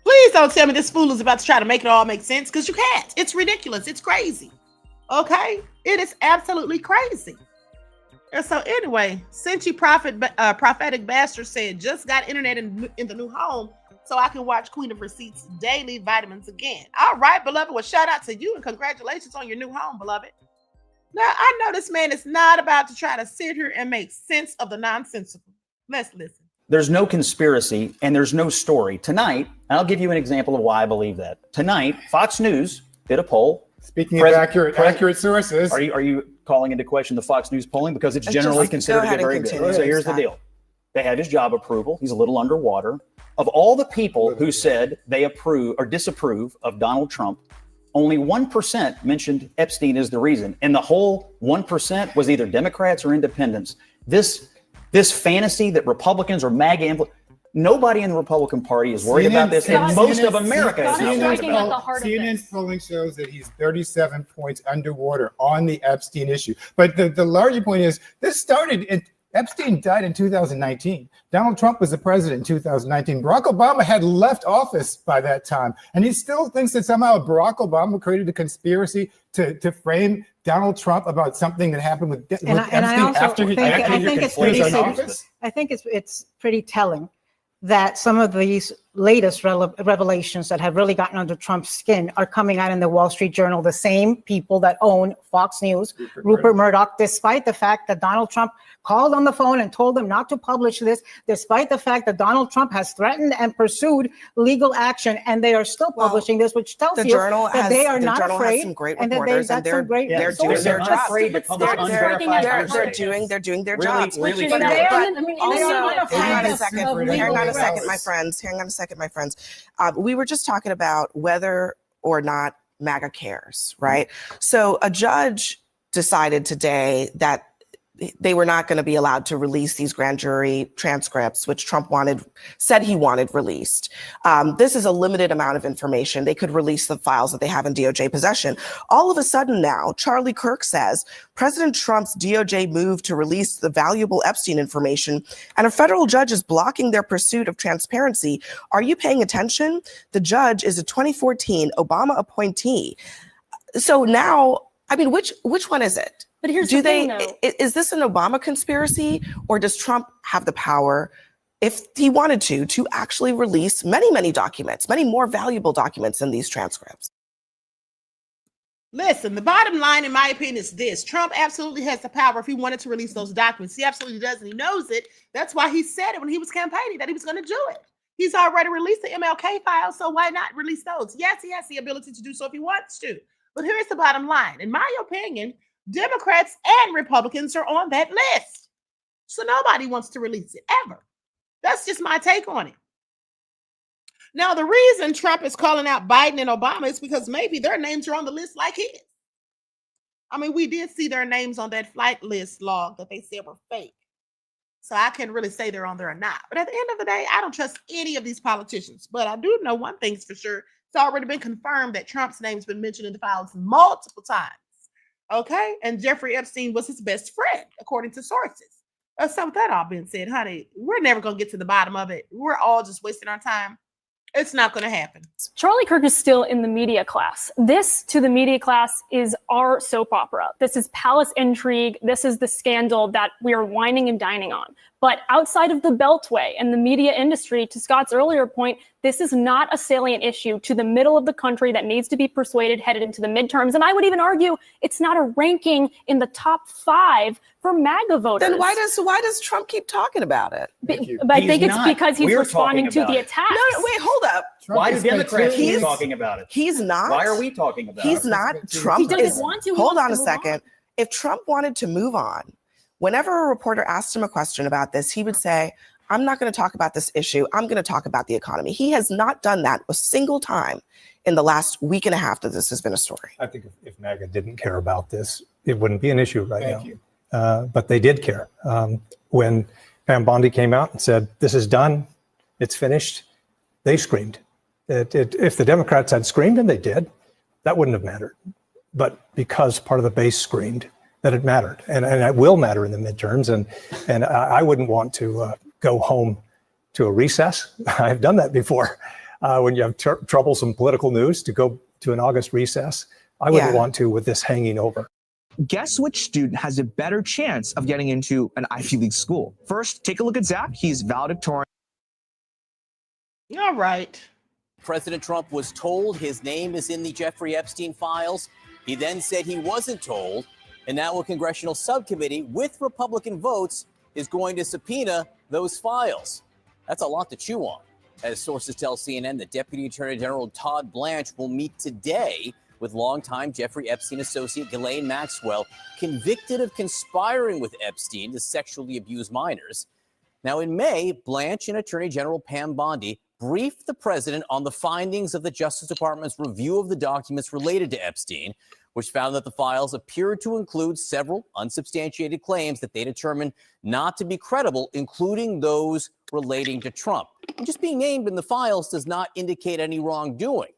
Please don't tell me this fool is about to try to make it all make sense, because you can't. It's ridiculous. It's crazy. Okay? It is absolutely crazy. And so anyway, Cincy prophetic bastard said, just got internet in the new home so I can watch Queen of Receipts daily vitamins again. All right, beloved. Well, shout out to you and congratulations on your new home, beloved. Now, I know this man is not about to try to sit here and make sense of the nonsensical. Let's listen. There's no conspiracy and there's no story. Tonight, and I'll give you an example of why I believe that. Tonight, Fox News did a poll. Speaking of accurate sources. Are you calling into question the Fox News polling? Because it's generally considered to be very good. So here's the deal. They had his job approval. He's a little underwater. Of all the people who said they approve or disapprove of Donald Trump, only 1% mentioned Epstein as the reason. And the whole 1% was either Democrats or independents. This fantasy that Republicans or MAGA, nobody in the Republican Party is worried about this, and most of America is not worried about it. CNN's polling shows that he's 37 points underwater on the Epstein issue. But the larger point is, this started Epstein died in 2019. Donald Trump was the president in 2019. Barack Obama had left office by that time. And he still thinks that somehow Barack Obama created a conspiracy to frame Donald Trump about something that happened with Epstein after he was in office. I think it's pretty telling that some of these latest revelations that have really gotten under Trump's skin are coming out in the Wall Street Journal, the same people that own Fox News, Rupert Murdoch, despite the fact that Donald Trump called on the phone and told them not to publish this, despite the fact that Donald Trump has threatened and pursued legal action, and they are still publishing this, which tells you that they are not afraid, and that they've got some great resources. They're not afraid to publish unverified. They're doing their jobs. Really, Hang on a second, my friends. We were just talking about whether or not MAGA cares, right? So a judge decided today that they were not going to be allowed to release these grand jury transcripts, which Trump said he wanted released. This is a limited amount of information. They could release the files that they have in DOJ possession. All of a sudden now, Charlie Kirk says President Trump's DOJ moved to release the valuable Epstein information, and a federal judge is blocking their pursuit of transparency. Are you paying attention? The judge is a 2014 Obama appointee. So now, I mean, which one is it? But here's the thing, though. Is this an Obama conspiracy, or does Trump have the power, if he wanted to actually release many, many documents, many more valuable documents than these transcripts? Listen, the bottom line, in my opinion, is this. Trump absolutely has the power if he wanted to release those documents. He absolutely does, and he knows it. That's why he said it when he was campaigning, that he was going to do it. He's already released the MLK files, so why not release those? Yes, he has the ability to do so if he wants to. But here's the bottom line. In my opinion, Democrats and Republicans are on that list. So nobody wants to release it, ever. That's just my take on it. Now, the reason Trump is calling out Biden and Obama is because maybe their names are on the list like his. I mean, we did see their names on that flight list log that they said were fake. So I can't really say they're on there or not. But at the end of the day, I don't trust any of these politicians. But I do know one thing's for sure. It's already been confirmed that Trump's name's been mentioned in the files multiple times. Okay? And Jeffrey Epstein was his best friend, according to sources. So with that all being said, honey, we're never going to get to the bottom of it. We're all just wasting our time. It's not going to happen. Charlie Kirk is still in the media class. This, to the media class, is our soap opera. This is palace intrigue. This is the scandal that we are whining and dining on. But outside of the Beltway and the media industry, to Scott's earlier point, this is not a salient issue to the middle of the country that needs to be persuaded headed into the midterms. And I would even argue it's not a ranking in the top 5 for MAGA voters. Then why does Trump keep talking about it? But I think it's because he's responding to the attacks. No, wait, hold up. Why do Democrats keep talking about it? He's not. Why are we talking about it? He's not. Trump He doesn't want to. He Hold wants on to a move second. on. If Trump wanted to move on, whenever a reporter asked him a question about this, he would say, I'm not going to talk about this issue. I'm going to talk about the economy. He has not done that a single time in the last week and a half that this has been a story. I think if MAGA didn't care about this, it wouldn't be an issue right now. But they did care. When Pam Bondi came out and said, this is done, it's finished, they screamed. If the Democrats had screamed, and they did, that wouldn't have mattered. But because part of the base screamed, that it mattered. And it will matter in the midterms. And I wouldn't want to go home to a recess. I've done that before. When you have troublesome political news, to go to an August recess. I wouldn't want to with this hanging over. Guess which student has a better chance of getting into an Ivy League school? First, take a look at Zach. He's valedictorian. All right. President Trump was told his name is in the Jeffrey Epstein files. He then said he wasn't told. And now a congressional subcommittee with Republican votes is going to subpoena those files. That's a lot to chew on. As sources tell CNN, the Deputy Attorney General Todd Blanche will meet today with longtime Jeffrey Epstein associate Ghislaine Maxwell, convicted of conspiring with Epstein to sexually abuse minors. Now, in May, Blanche and Attorney General Pam Bondi briefed the president on the findings of the Justice Department's review of the documents related to Epstein, which found that the files appeared to include several unsubstantiated claims that they determined not to be credible, including those relating to Trump. And just being named in the files does not indicate any wrongdoing,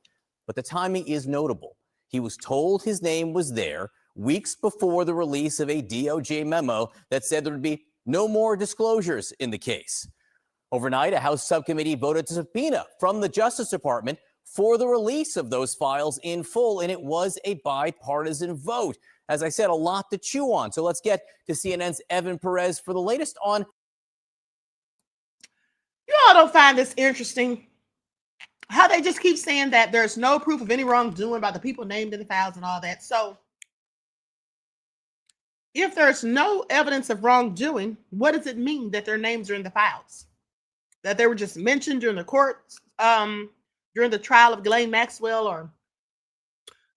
but the timing is notable. He was told his name was there weeks before the release of a DOJ memo that said there would be no more disclosures in the case. Overnight, a House subcommittee voted to subpoena from the Justice Department for the release of those files in full, and it was a bipartisan vote. As I said, a lot to chew on. So let's get to CNN's Evan Perez for the latest on. You all don't find this interesting? How they just keep saying that there's no proof of any wrongdoing by the people named in the files and all that. So if there's no evidence of wrongdoing, what does it mean that their names are in the files? That they were just mentioned during the court, during the trial of Ghislaine Maxwell, or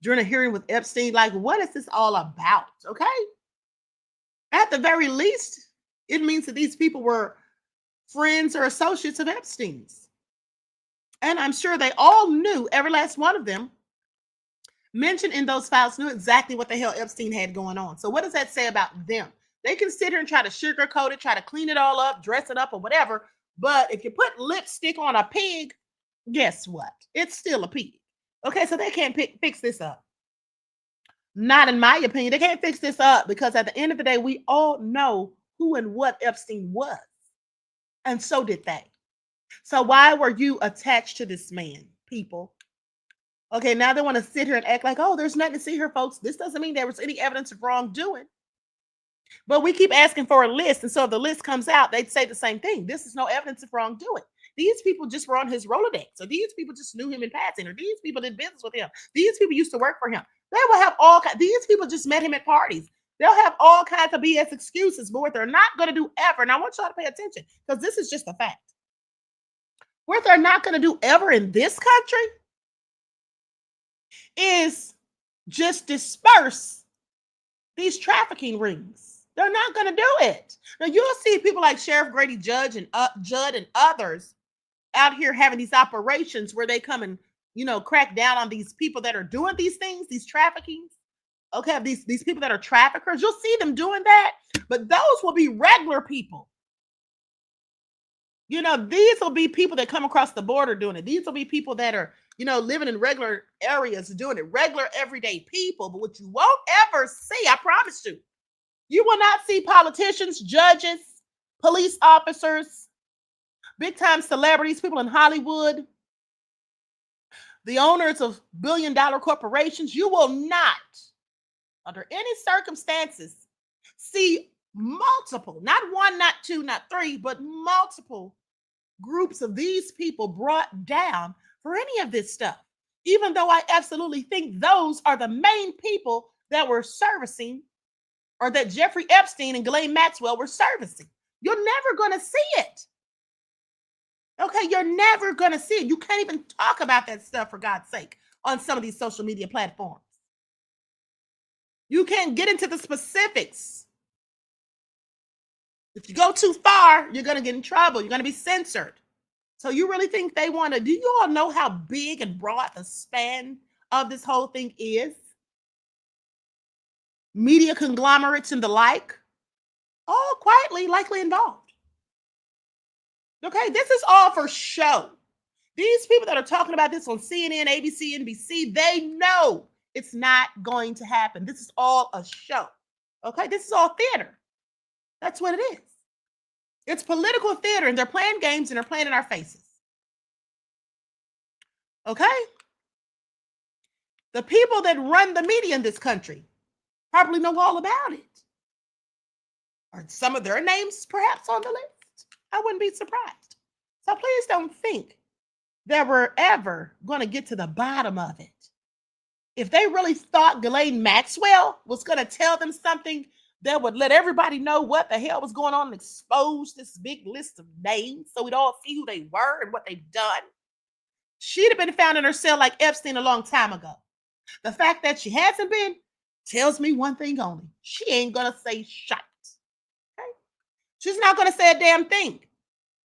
during a hearing with Epstein? Like, what is this all about? Okay. At the very least, it means that these people were friends or associates of Epstein's. And I'm sure they all knew, every last one of them mentioned in those files knew exactly what the hell Epstein had going on. So what does that say about them? They can sit here and try to sugarcoat it, try to clean it all up, dress it up or whatever. But if you put lipstick on a pig, guess what? It's still a pig. Okay, so they can't fix this up. Not in my opinion. They can't fix this up because at the end of the day, we all know who and what Epstein was. And so did they. So why were you attached to this man, people? Okay, now they want to sit here and act like, oh, there's nothing to see here, folks. This doesn't mean there was any evidence of wrongdoing. But we keep asking for a list. And so if the list comes out, they'd say the same thing. This is no evidence of wrongdoing. These people just were on his Rolodex. Or these people just knew him in passing. Or these people did business with him. These people used to work for him. They will have all kinds. These people just met him at parties. They'll have all kinds of BS excuses. But what they're not going to do ever, and I want y'all to pay attention, because this is just a fact. What they're not going to do ever in this country is just disperse these trafficking rings. They're not going to do it. Now you'll see people like Sheriff Grady Judd and others out here having these operations where they come and, crack down on these people that are doing these things, these traffickings. Okay, these people that are traffickers, you'll see them doing that, but those will be regular people. These will be people that come across the border doing it. These will be people that are, living in regular areas doing it, regular everyday people. But what you won't ever see, I promise you will not see politicians, judges, police officers, big time celebrities, people in Hollywood, the owners of billion-dollar corporations. You will not, under any circumstances, see multiple, not one, not two, not three, but multiple groups of these people brought down for any of this stuff. Even though I absolutely think those are the main people that were servicing, or that Jeffrey Epstein and Ghislaine Maxwell were servicing. You're never going to see it. Okay, you're never going to see it. You can't even talk about that stuff, for God's sake, on some of these social media platforms. You can't get into the specifics. If you go too far, you're going to get in trouble. You're going to be censored. So you really think they want to, do you all know how big and broad the span of this whole thing is? Media conglomerates and the like, all quietly likely involved. Okay, this is all for show. These people that are talking about this on CNN, ABC, NBC, they know it's not going to happen. This is all a show. Okay, this is all theater. That's what it is. It's political theater, and they're playing games and they're playing in our faces. Okay? The people that run the media in this country probably know all about it. Are some of their names perhaps on the list? I wouldn't be surprised. So please don't think that we're ever going to get to the bottom of it. If they really thought Ghislaine Maxwell was going to tell them something that would let everybody know what the hell was going on and expose this big list of names so we'd all see who they were and what they've done, she'd have been found in her cell like Epstein a long time ago. The fact that she hasn't been tells me one thing only. She ain't going to say shite. Okay? She's not going to say a damn thing.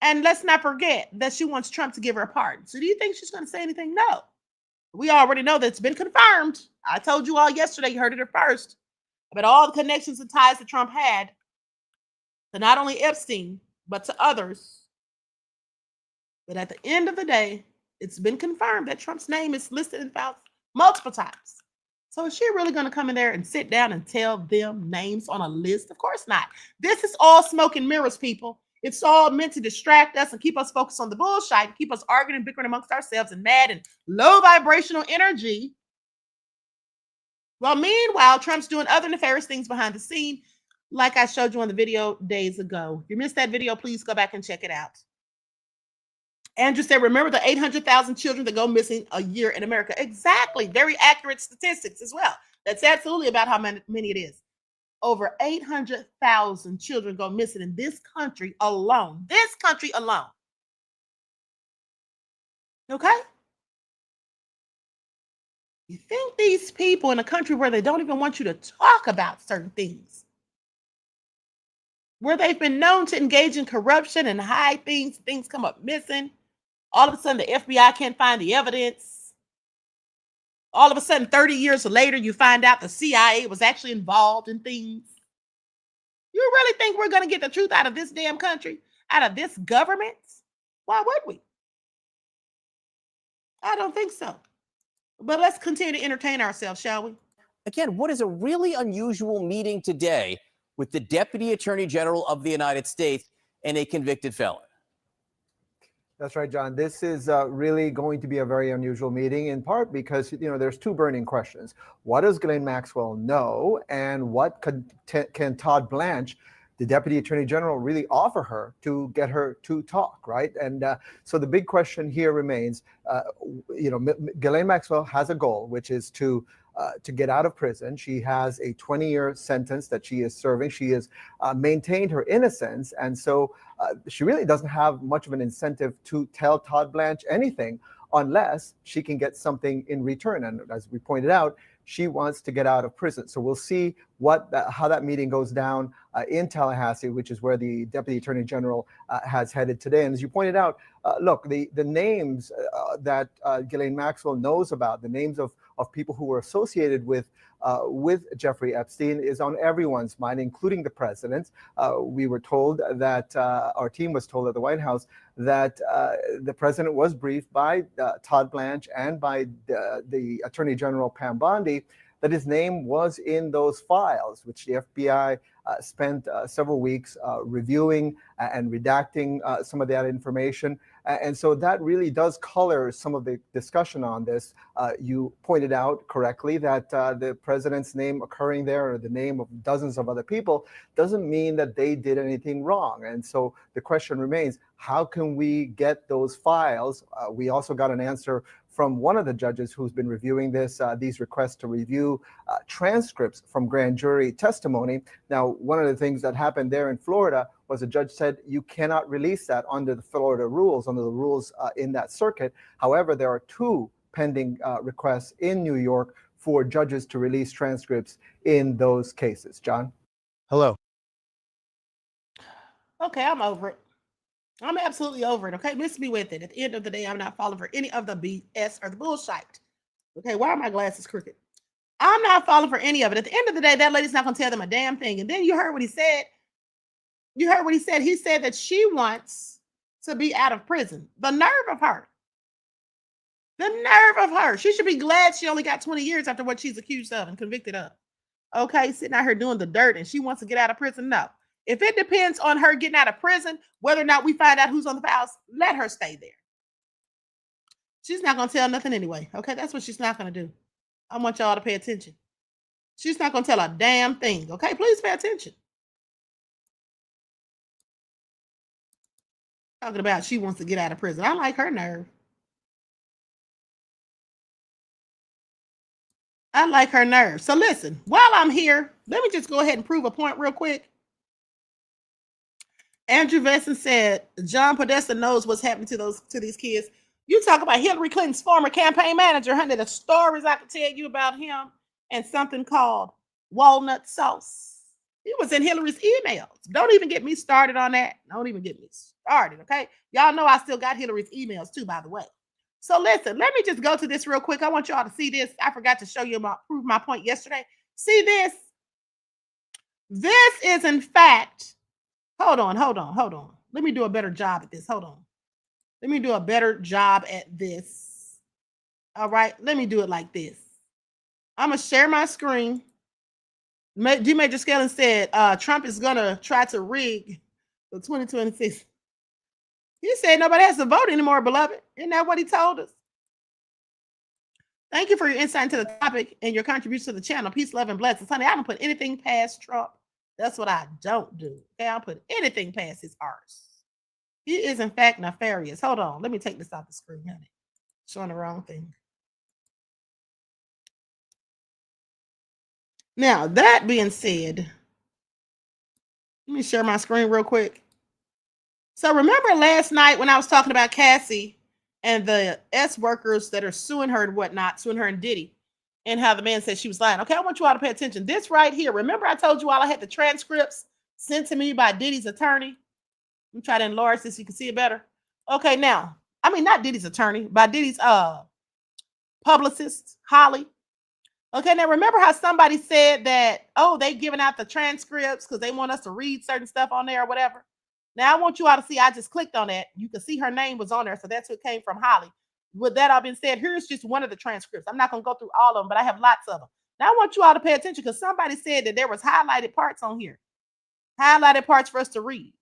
And let's not forget that she wants Trump to give her a pardon. So do you think she's going to say anything? No. We already know that it's been confirmed. I told you all yesterday, you heard it at first, about all the connections and ties that Trump had to not only Epstein, but to others. But at the end of the day, it's been confirmed that Trump's name is listed in files multiple times. So is she really going to come in there and sit down and tell them names on a list? Of course not. This is all smoke and mirrors, people. It's all meant to distract us and keep us focused on the bullshit and keep us arguing and bickering amongst ourselves and mad and low vibrational energy. Well, meanwhile, Trump's doing other nefarious things behind the scene, like I showed you on the video days ago. If you missed that video, please go back and check it out. Andrew said, remember the 800,000 children that go missing a year in America? Exactly. Very accurate statistics as well. That's absolutely about how many it is. Over 800,000 children go missing in this country alone. This country alone. Okay? You think these people in a country where they don't even want you to talk about certain things, where they've been known to engage in corruption and hide things come up missing, all of a sudden the FBI can't find the evidence. All of a sudden, 30 years later, you find out the CIA was actually involved in things. You really think we're going to get the truth out of this damn country, out of this government? Why would we? I don't think so. But let's continue to entertain ourselves, shall we? Again, what is a really unusual meeting today with the Deputy Attorney General of the United States and a convicted felon? That's right, John. This is really going to be a very unusual meeting, in part because, there's two burning questions. What does Ghislaine Maxwell know, and what can Todd Blanche, the Deputy Attorney General, really offer her to get her to talk, right? And so the big question here remains, Ghislaine Maxwell has a goal, which is to get out of prison. She has a 20-year sentence that she is serving. She has maintained her innocence, and so she really doesn't have much of an incentive to tell Todd Blanche anything unless she can get something in return. And as we pointed out, she wants to get out of prison. So we'll see how that meeting goes down in Tallahassee, which is where the Deputy Attorney General has headed today. And as you pointed out, look, the names that Ghislaine Maxwell knows about, the names of people who were associated with Jeffrey Epstein is on everyone's mind, including the president. We were told that our team was told at the White House that the president was briefed by Todd Blanche and by the Attorney General Pam Bondi that his name was in those files, which the FBI spent several weeks reviewing and redacting some of that information. And so that really does color some of the discussion on this. You pointed out correctly that the president's name occurring there, or the name of dozens of other people, doesn't mean that they did anything wrong. And so the question remains, how can we get those files? We also got an answer from one of the judges who's been reviewing these requests to review transcripts from grand jury testimony. Now, one of the things that happened there in Florida was a judge said you cannot release that under the Florida rules, under the rules in that circuit. However, there are two pending requests in New York for judges to release transcripts in those cases. John? Hello. Okay, I'm over it. I'm absolutely over it. Okay, miss me with it. At the end of the day, I'm not falling for any of the BS or the bullshit. Okay, why are my glasses crooked? I'm not falling for any of it. At the end of the day, that lady's not going to tell them a damn thing. And then you heard what he said. You heard what he said. He said that she wants to be out of prison. The nerve of her. The nerve of her. She should be glad she only got 20 years after what she's accused of and convicted of. Okay, sitting out here doing the dirt and she wants to get out of prison. No. If it depends on her getting out of prison, whether or not we find out who's on the files, let her stay there. She's not going to tell nothing anyway. Okay, that's what she's not going to do. I want y'all to pay attention. She's not going to tell a damn thing. Okay, please pay attention. Talking about she wants to get out of prison. I like her nerve. I like her nerve. So listen, while I'm here, let me just go ahead and prove a point real quick. Andrew Vesson said, John Podesta knows what's happening to these kids. You talk about Hillary Clinton's former campaign manager, honey, the stories I could tell you about him and something called walnut sauce. He was in Hillary's emails. Don't even get me started on that. Don't even get me started, okay? Y'all know I still got Hillary's emails too, by the way. So listen, let me just go to this real quick. I want y'all to see this. I forgot to show you prove my point yesterday. See this? This is in fact, hold on. Let me do a better job at this. Hold on. Let me do a better job at this. All right, let me do it like this. I'm going to share my screen. D. Major Scaling said Trump is going to try to rig the 2026. He said nobody has to vote anymore, beloved. Isn't that what he told us? Thank you for your insight into the topic and your contribution to the channel. Peace, love, and blessings. Honey, I don't put anything past Trump. That's what I don't do. Okay, I don't put anything past his arse. He is, in fact, nefarious. Hold on. Let me take this off the screen, honey. Showing the wrong thing. Now, that being said, let me share my screen real quick. So remember last night when I was talking about Cassie and the S workers that are suing her and whatnot, suing her and Diddy, and how the man said she was lying. Okay, I want you all to pay attention. This right here, remember I told you all I had the transcripts sent to me by Diddy's attorney? Let me try to enlarge this so you can see it better. Okay, now, I mean, not Diddy's attorney, by Diddy's publicist, Holly. Okay, now remember how somebody said that, oh, they giving out the transcripts because they want us to read certain stuff on there or whatever. Now I want you all to see, I just clicked on that. You can see her name was on there, so that's who it came from, Holly. With that all being said, here's just one of the transcripts. I'm not going to go through all of them, but I have lots of them. Now I want you all to pay attention because somebody said that there was highlighted parts on here. Highlighted parts for us to read.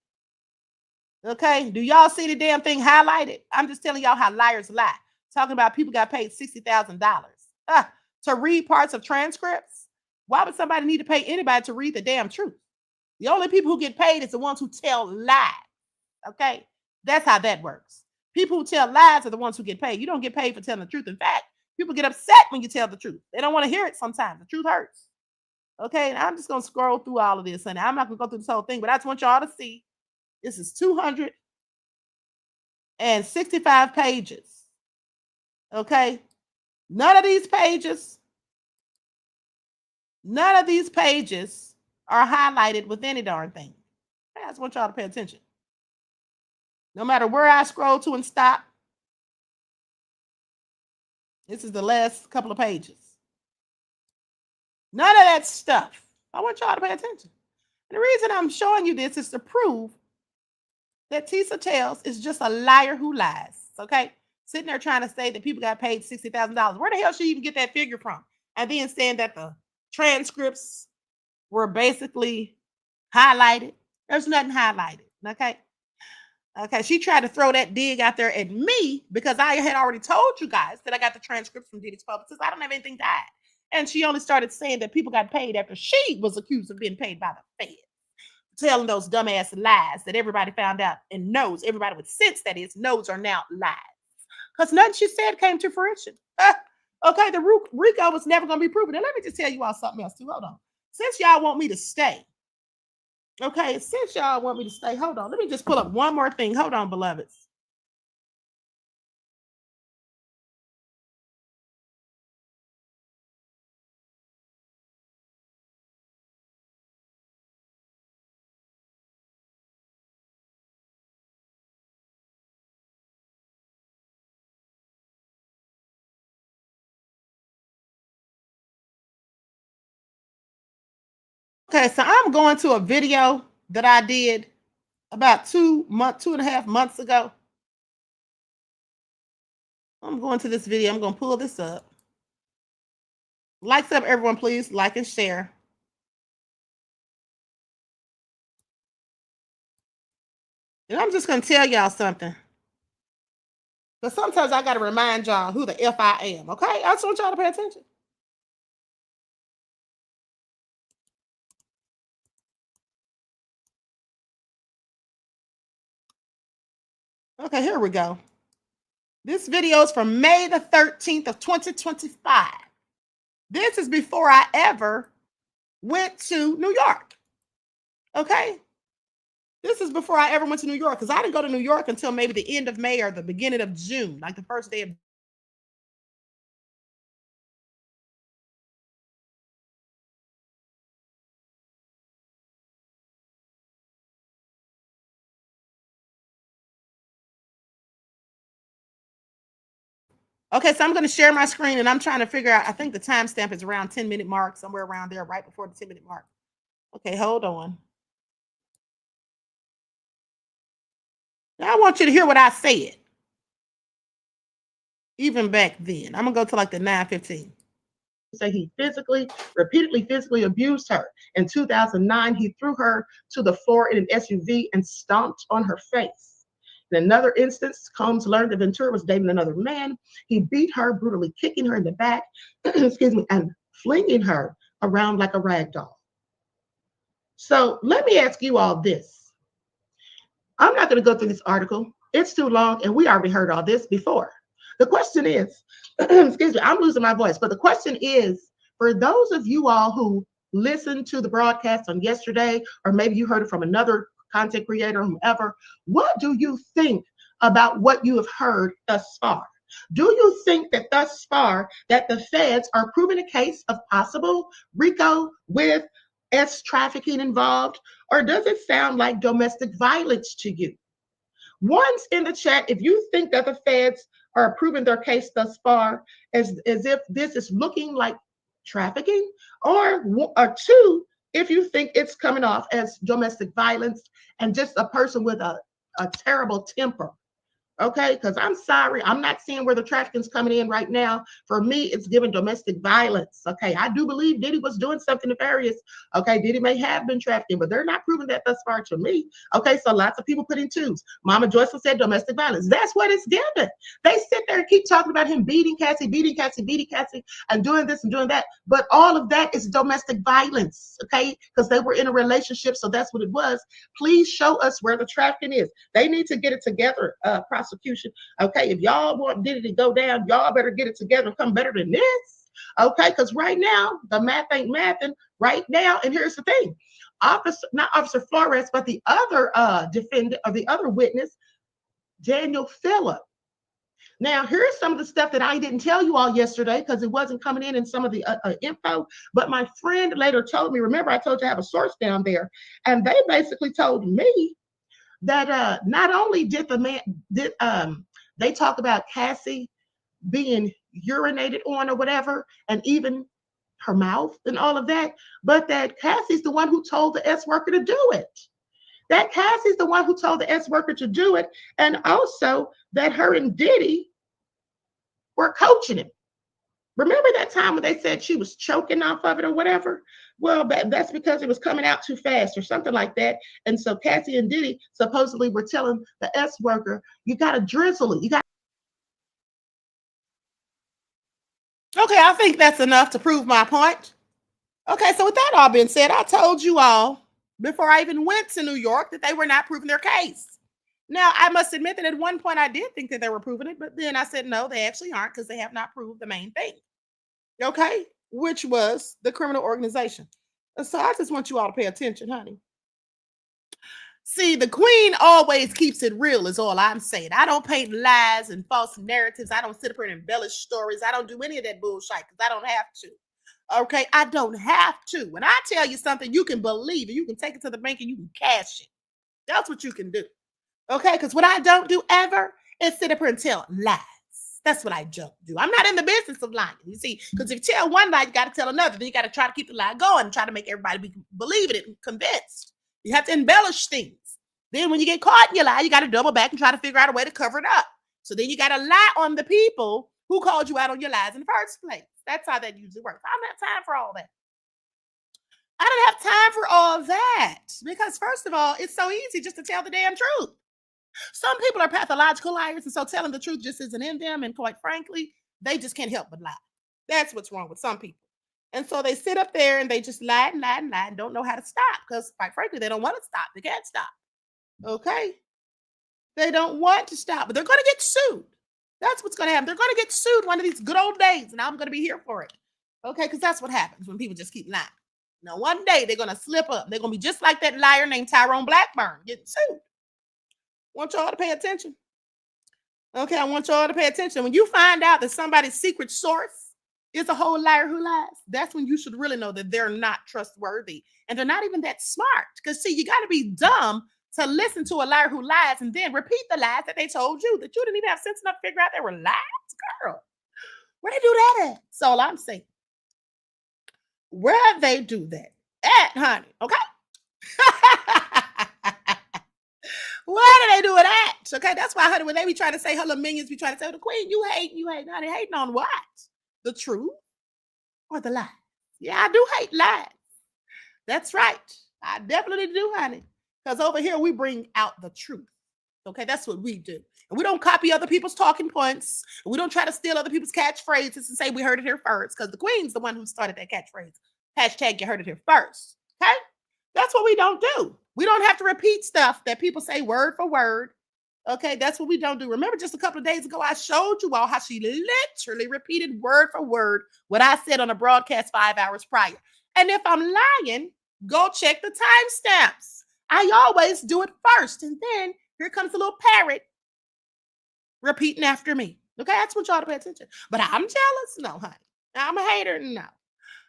Okay, do y'all see the damn thing highlighted? I'm just telling y'all how liars lie. Talking about people got paid $60,000 to read parts of transcripts. Why would somebody need to pay anybody to read the damn truth? The only people who get paid is the ones who tell lies. Okay, that's how that works. People who tell lies are the ones who get paid. You don't get paid for telling the truth. In fact, people get upset when you tell the truth. They don't want to hear it sometimes. The truth hurts. Okay, and I'm just going to scroll through all of this, and I'm not going to go through this whole thing, but I just want y'all to see. This is 265 pages. Okay, none of these pages are highlighted with any darn thing. I just want y'all to pay attention. No matter where I scroll to and stop, this is the last couple of pages. None of that stuff. I want y'all to pay attention. And the reason I'm showing you this is to prove that Tisa Tells is just a liar who lies, okay? Sitting there trying to say that people got paid $60,000. Where the hell should she even get that figure from? And then saying that the transcripts were basically highlighted. There's nothing highlighted, okay? Okay, she tried to throw that dig out there at me because I had already told you guys that I got the transcripts from Diddy's publicist. I don't have anything to hide. And she only started saying that people got paid after she was accused of being paid by the Fed. Telling those dumbass lies that everybody found out and knows, everybody with sense that is, knows are now lies. Because nothing she said came to fruition. Okay, the RICO was never going to be proven. And let me just tell you all something else too. Hold on. Since y'all want me to stay, okay, since y'all want me to stay, hold on. Let me just pull up one more thing. Hold on, beloveds. Okay, so I'm going to a video that I did about 2.5 months ago. I'm going to this video. I'm going to pull this up. Likes up, everyone, please. Like and share. And I'm just going to tell y'all something. But sometimes I got to remind y'all who the F I am, okay? I just want y'all to pay attention. Okay, here we go. This video is from May the 13th of 2025. This is before I ever went to New York. Okay? This is before I ever went to New York because I didn't go to New York until maybe the end of May or the beginning of June, like the first day of Okay, so I'm going to share my screen and I'm trying to figure out, I think the timestamp is around 10-minute mark, somewhere around there, right before the 10-minute mark. Okay, hold on. Now I want you to hear what I said. Even back then. I'm going to go to like the 9:15. Say he repeatedly physically abused her. In 2009, he threw her to the floor in an SUV and stomped on her face. In another instance, Combs learned that Ventura was dating another man. He beat her, brutally kicking her in the back, and flinging her around like a rag doll. So let me ask you all this. I'm not going to go through this article. It's too long, and we already heard all this before. The question is, excuse me, I'm losing my voice, but the question is, for those of you all who listened to the broadcast on yesterday, or maybe you heard it from another content creator, whomever, what do you think about what you have heard thus far? Do you think that thus far that the feds are proving a case of possible RICO with S trafficking involved, or does it sound like domestic violence to you? Once in the chat, if you think that the feds are proving their case thus far as if this is looking like trafficking, or two, if you think it's coming off as domestic violence and just a person with a terrible temper. Okay, because I'm sorry, I'm not seeing where the trafficking's coming in right now. For me, it's giving domestic violence. Okay, I do believe Diddy was doing something nefarious. Okay, Diddy may have been trafficking, but they're not proving that thus far to me. Okay, so lots of people put in twos. Mama Joycelyn said domestic violence. That's what it's given. They sit there and keep talking about him beating Cassie, and doing this and doing that. But all of that is domestic violence. Okay, because they were in a relationship, so that's what it was. Please show us where the trafficking is. They need to get it together, prosecution. Okay, if y'all want Diddy to go down, y'all better get it together and come better than this. Okay, because right now the math ain't mathing right now. And here's the thing: not Officer Flores, but the other defendant or the other witness, Daniel Phillip. Now, here's some of the stuff that I didn't tell you all yesterday because it wasn't coming in some of the info. But my friend later told me. Remember, I told you I have a source down there, and they basically told me that not only did they talk about Cassie being urinated on or whatever, and even her mouth and all of that, but that Cassie's the one who told the S worker to do it. That Cassie's the one who told the S worker to do it, and also that her and Diddy were coaching him. Remember that time when they said she was choking off of it or whatever? Well, that's because it was coming out too fast or something like that. And so Cassie and Diddy supposedly were telling the S worker, you got to drizzle it. Okay, I think that's enough to prove my point. Okay, so with that all being said, I told you all before I even went to New York that they were not proving their case. Now, I must admit that at one point I did think that they were proving it, but then I said, no, they actually aren't because they have not proved the main thing. Okay, which was the criminal organization. And so I just want you all to pay attention, honey. See, the queen always keeps it real is all I'm saying. I don't paint lies and false narratives. I don't sit up here and embellish stories. I don't do any of that bullshit because I don't have to. Okay, I don't have to. When I tell you something, you can believe it. You can take it to the bank and you can cash it. That's what you can do. Okay, because what I don't do ever is sit up here and tell lies. That's what I don't do. I'm not in the business of lying. You see, because if you tell one lie, you got to tell another. Then you got to try to keep the lie going and try to make everybody believe it and convinced. You have to embellish things. Then when you get caught in your lie, you got to double back and try to figure out a way to cover it up. So then you got to lie on the people who called you out on your lies in the first place. That's how that usually works. I don't have time for all that. I don't have time for all that because first of all, it's so easy just to tell the damn truth. Some people are pathological liars, and so telling the truth just isn't in them. And quite frankly, they just can't help but lie. That's what's wrong with some people. And so they sit up there and they just lie and lie and lie and don't know how to stop because quite frankly, they don't want to stop. They can't stop. Okay? They don't want to stop, but they're going to get sued. That's what's going to happen. They're going to get sued one of these good old days, and I'm going to be here for it. Okay? Because that's what happens when people just keep lying. Now, one day they're going to slip up. They're going to be just like that liar named Tyrone Blackburn getting sued. I want y'all to pay attention. Okay, I want y'all to pay attention. When you find out that somebody's secret source is a whole liar who lies, that's when you should really know that they're not trustworthy. And they're not even that smart. Because, see, you got to be dumb to listen to a liar who lies and then repeat the lies that they told you that you didn't even have sense enough to figure out they were lies, girl. Where they do that at? That's all I'm saying. Where they do that at, honey, okay? Where do they do it at? Okay, that's why, honey, when they be trying to say her little minions, be trying to say, the queen, you hate, honey, hating on what? The truth or the lies? Yeah, I do hate lies. That's right. I definitely do, honey. Because over here, we bring out the truth. Okay, that's what we do. And we don't copy other people's talking points. And we don't try to steal other people's catchphrases and say we heard it here first. Because the queen's the one who started that catchphrase. Hashtag you heard it here first. Okay? That's what we don't do. We don't have to repeat stuff that people say word for word. Okay, that's what we don't do. Remember just a couple of days ago, I showed you all how she literally repeated word for word what I said on a broadcast 5 hours prior. And if I'm lying, go check the timestamps. I always do it first. And then here comes a little parrot repeating after me. Okay, that's what y'all to pay attention. But I'm jealous? No, honey. I'm a hater? No.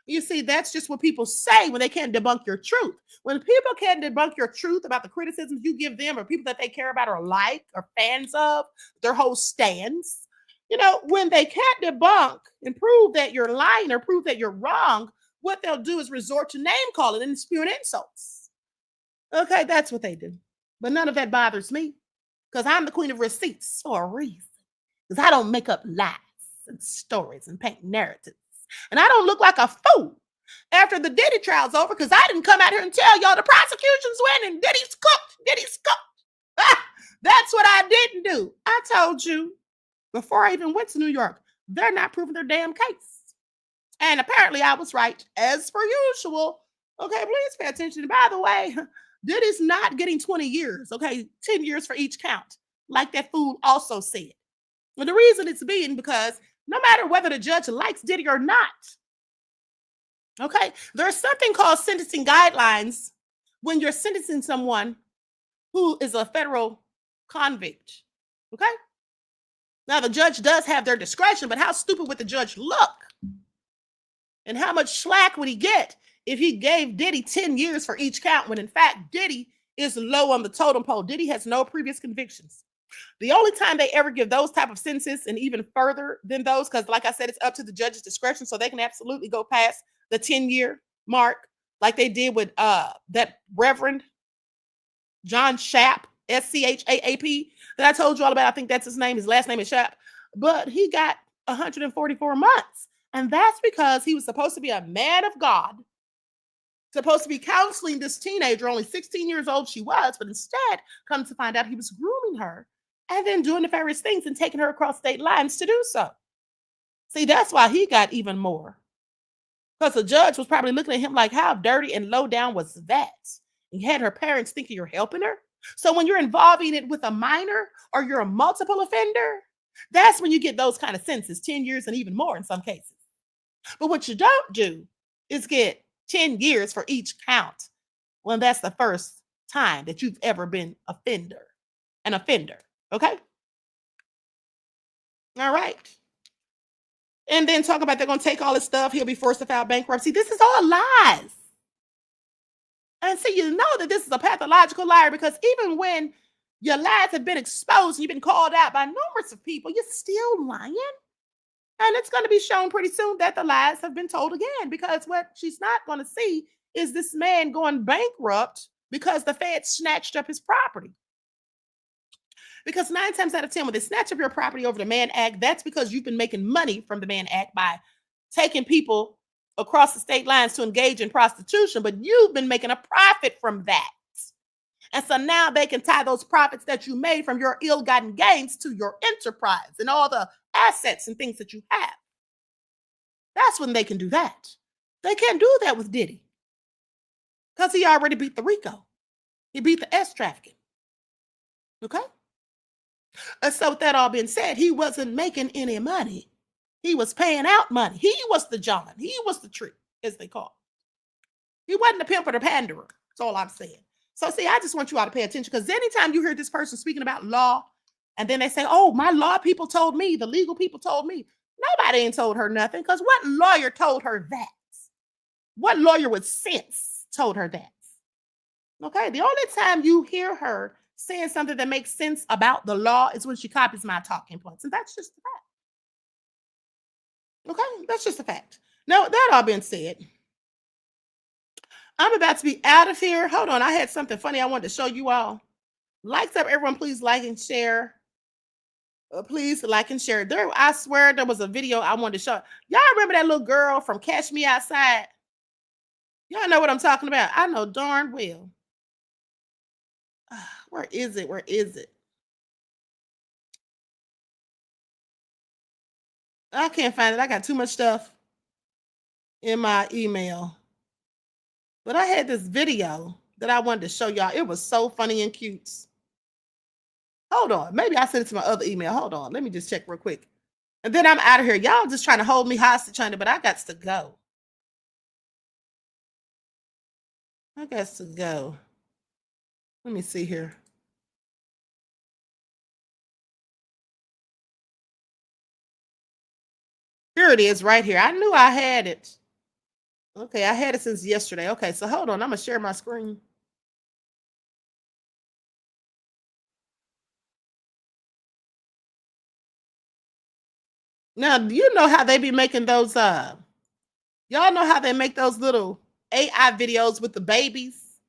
You see, that's just what people say when they can't debunk your truth. When people can't debunk your truth about the criticisms you give them or people that they care about or like or fans of, their whole stands, You know, when they can't debunk and prove that you're lying or prove that you're wrong, what they'll do is resort to name calling and spewing insults. Okay, that's what they do. But none of that bothers me because I'm the queen of receipts for a reason. Because I don't make up lies and stories and paint narratives. And I don't look like a fool after the Diddy trial's over because I didn't come out here and tell y'all the prosecution's winning. Diddy's cooked. Diddy's cooked. Ah, that's what I didn't do. I told you before I even went to New York, they're not proving their damn case. And apparently I was right, as per usual. Okay, please pay attention. By the way, Diddy's not getting 20 years, okay? 10 years for each count, like that fool also said. Well, the reason it's being because no matter whether the judge likes Diddy or not, okay, there's something called sentencing guidelines when you're sentencing someone who is a federal convict, okay? Now, the judge does have their discretion, but how stupid would the judge look? And how much slack would he get if he gave Diddy 10 years for each count when, in fact, Diddy is low on the totem pole? Diddy has no previous convictions. The only time they ever give those type of sentences and even further than those, because like I said, it's up to the judge's discretion, so they can absolutely go past the 10-year mark like they did with that Reverend John Schaap, S-C-H-A-A-P, that I told you all about. I think that's his name. His last name is Schaap. But he got 144 months. And that's because he was supposed to be a man of God, supposed to be counseling this teenager, only 16 years old she was, but instead, come to find out he was grooming her and then doing nefarious things and taking her across state lines to do so. See, that's why he got even more. Because the judge was probably looking at him like, how dirty and low down was that? And had her parents thinking you're helping her. So when you're involving it with a minor or you're a multiple offender, that's when you get those kind of sentences, 10 years and even more in some cases. But what you don't do is get 10 years for each count when that's the first time that you've ever been an offender. Okay? All right. And then talk about they're going to take all his stuff. He'll be forced to file bankruptcy. This is all lies. And see, you know that this is a pathological liar because even when your lies have been exposed and you've been called out by numerous of people, you're still lying. And it's going to be shown pretty soon that the lies have been told again because what she's not going to see is this man going bankrupt because the Fed snatched up his property. Because 9 times out of 10, when they snatch up your property over the Mann Act, that's because you've been making money from the Mann Act by taking people across the state lines to engage in prostitution, but you've been making a profit from that. And so now they can tie those profits that you made from your ill-gotten gains to your enterprise and all the assets and things that you have. That's when they can do that. They can't do that with Diddy because he already beat the RICO. He beat the S trafficking. Okay? And so with that all being said, he wasn't making any money. He was paying out money. He was the John. He was the trick, as they call it. He wasn't the pimp or the panderer. That's all I'm saying. So see, I just want you all to pay attention because anytime you hear this person speaking about law and then they say, oh, my law people told me, the legal people told me. Nobody ain't told her nothing because what lawyer told her that? What lawyer with sense told her that? Okay, the only time you hear her saying something that makes sense about the law is when she copies my talking points. And that's just the fact. Okay, that's just a fact. Now, that all being said, I'm about to be out of here. Hold on, I had something funny I wanted to show you all. Likes up, everyone, please like and share. Please like and share. There, I swear there was a video I wanted to show. Y'all remember that little girl from Catch Me Outside? Y'all know what I'm talking about. I know darn well. Where is it? Where is it? I can't find it. I got too much stuff in my email. But I had this video that I wanted to show y'all. It was so funny and cute. Hold on. Maybe I sent it to my other email. Hold on. Let me just check real quick. And then I'm out of here. Y'all just trying to hold me hostage, but I got to go. I got to go. Let me see here. Here it is right here. I knew I had it. Okay, I had it since yesterday. Okay, so hold on. I'm going to share my screen. Now, you know how they be making those, y'all know how they make those little AI videos with the babies?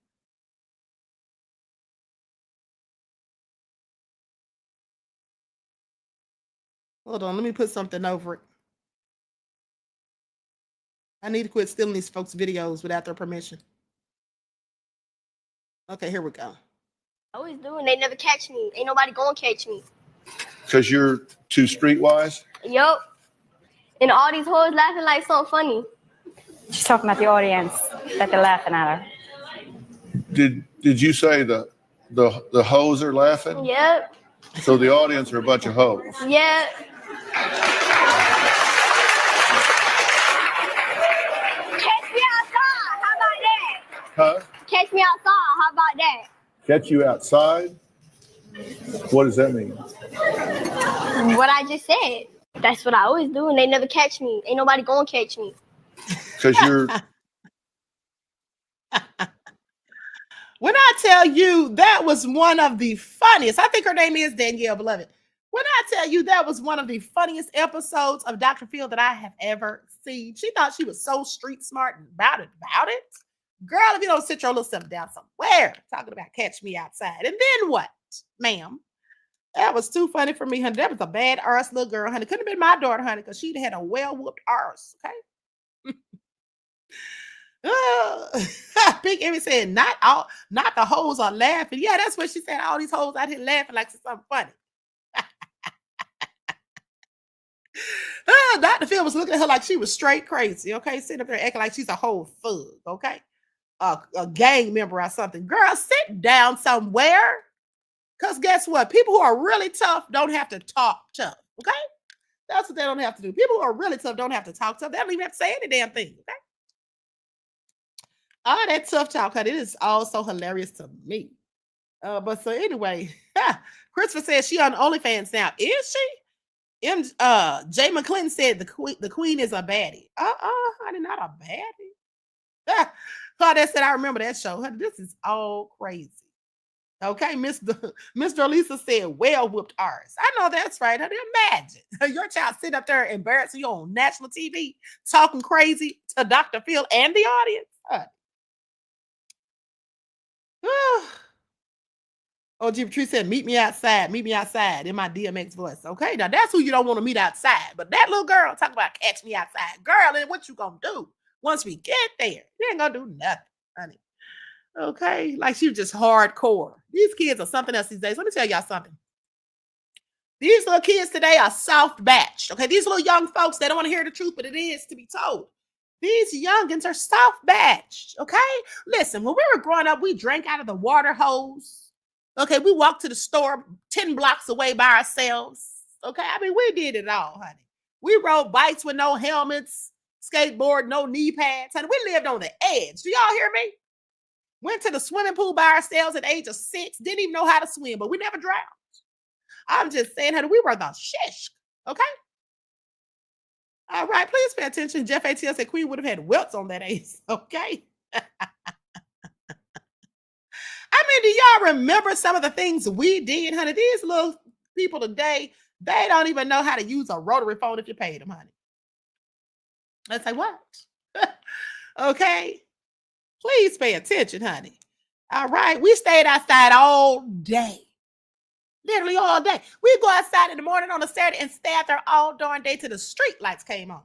Hold on, let me put something over it. I need to quit stealing these folks' videos without their permission. Okay, here we go. I always do, and they never catch me. Ain't nobody gonna catch me. Because you're too streetwise? Yup. And all these hoes laughing like something funny. She's talking about the audience, that they're laughing at her. Did you say the hoes are laughing? Yep. So the audience are a bunch of hoes. Yep. Catch me outside. How about that? Huh? Catch me outside. How about that? Catch you outside? What does that mean? What I just said. That's what I always do, and they never catch me. Ain't nobody gonna catch me. Because you're... When I tell you that was one of the funniest, I think her name is Danielle Beloved. When I tell you that was one of the funniest episodes of Dr. Phil that I have ever seen. She thought she was so street smart and about it. Girl, if you don't sit your little self down somewhere, talking about catch me outside. And then what, ma'am? That was too funny for me, honey. That was a bad arse little girl, honey. Couldn't have been my daughter, honey, because she'd had a well-whooped arse, okay? Big Emmy said, not the hoes are laughing. Yeah, that's what she said. All these hoes out here laughing like it's something funny. Dr. Phil was looking at her like she was straight crazy, okay? Sitting up there acting like she's a whole thug, okay? A gang member or something. Girl, sit down somewhere. Because guess what? People who are really tough don't have to talk tough, okay? That's what they don't have to do. People who are really tough don't have to talk tough. They don't even have to say any damn thing, okay? All that tough talk, honey, it is also hilarious to me. But so anyway, Christopher says she on OnlyFans now. Is she? Jay McClinton said the queen is a baddie. Honey, not a baddie. Claudette said, I remember that show. Honey, this is all crazy. Okay, Mr. Lisa said, well whooped ours. I know that's right. Honey, imagine your child sitting up there embarrassing you on national TV, talking crazy to Dr. Phil and the audience. Honey. Oh, Jim Tree said, meet me outside in my DMX voice. Okay, now that's who you don't want to meet outside. But that little girl talking about catch me outside. Girl, and what you gonna do once we get there? You ain't gonna do nothing, honey. Okay, like she was just hardcore. These kids are something else these days. Let me tell y'all something. These little kids today are soft batched. Okay, these little young folks, they don't want to hear the truth, but it is to be told. These youngins are soft batched. Okay, listen, when we were growing up, we drank out of the water hose. Okay, we walked to the store 10 blocks away by ourselves. Okay, I mean, we did it all, honey. We rode bikes with no helmets, skateboard, no knee pads. Honey, we lived on the edge. Do y'all hear me? Went to the swimming pool by ourselves at the age of 6. Didn't even know how to swim, but we never drowned. I'm just saying, honey, we were the shish. Okay? All right, please pay attention. Jeff ATL said Queen would have had welts on that ace. Okay? I mean, do y'all remember some of the things we did, honey? These little people today, they don't even know how to use a rotary phone if you paid them, honey. Let's say what? Okay? Please pay attention, honey. All right? We stayed outside all day. Literally all day. We go outside in the morning on a Saturday and stay out there all darn day till the street lights came on.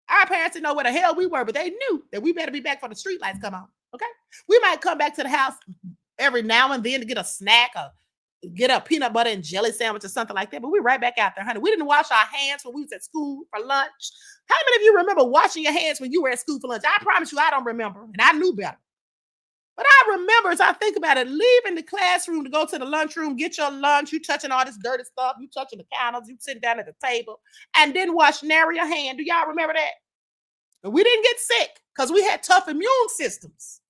Our parents didn't know where the hell we were, but they knew that we better be back for the street lights come on. Okay? We might come back to the house every now and then to get a snack or get a peanut butter and jelly sandwich or something like that, but we're right back out there, honey. We didn't wash our hands when we was at school for lunch. How many of you remember washing your hands when you were at school for lunch? I promise you, I don't remember, and I knew better. But I remember, as I think about it, leaving the classroom to go to the lunchroom, get your lunch, you touching all this dirty stuff, you touching the counters, you sitting down at the table, and then wash nary your hand. Do y'all remember that? But we didn't get sick because we had tough immune systems,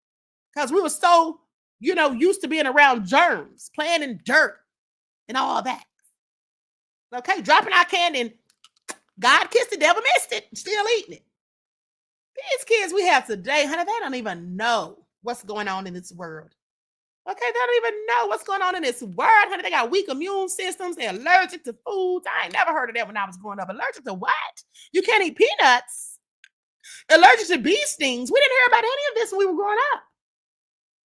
because we were so, used to being around germs, playing in dirt and all that. Okay, dropping our candy and God kissed the devil missed it, still eating it. These kids we have today, honey, they don't even know what's going on in this world. Okay, they don't even know what's going on in this world, honey. They got weak immune systems. They're allergic to foods. I ain't never heard of that when I was growing up. Allergic to what? You can't eat peanuts. Allergic to bee stings. We didn't hear about any of this when we were growing up.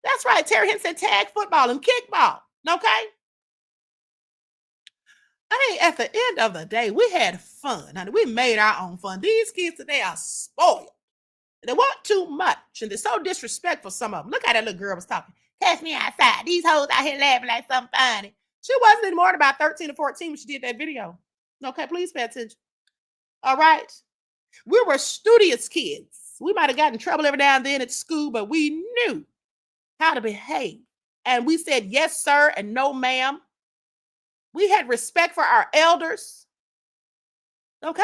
That's right. Terry Hinton said tag football and kickball. Okay? I mean, at the end of the day, we had fun, honey. We made our own fun. These kids today are spoiled. They want too much, and they're so disrespectful, some of them. Look how that little girl was talking. Catch me outside. These hoes out here laughing like something funny. She wasn't any more than about 13 or 14 when she did that video. Okay, please pay attention. All right? We were studious kids. We might have gotten in trouble every now and then at school, but we knew how to behave. And we said yes, sir, and no, ma'am. We had respect for our elders. Okay?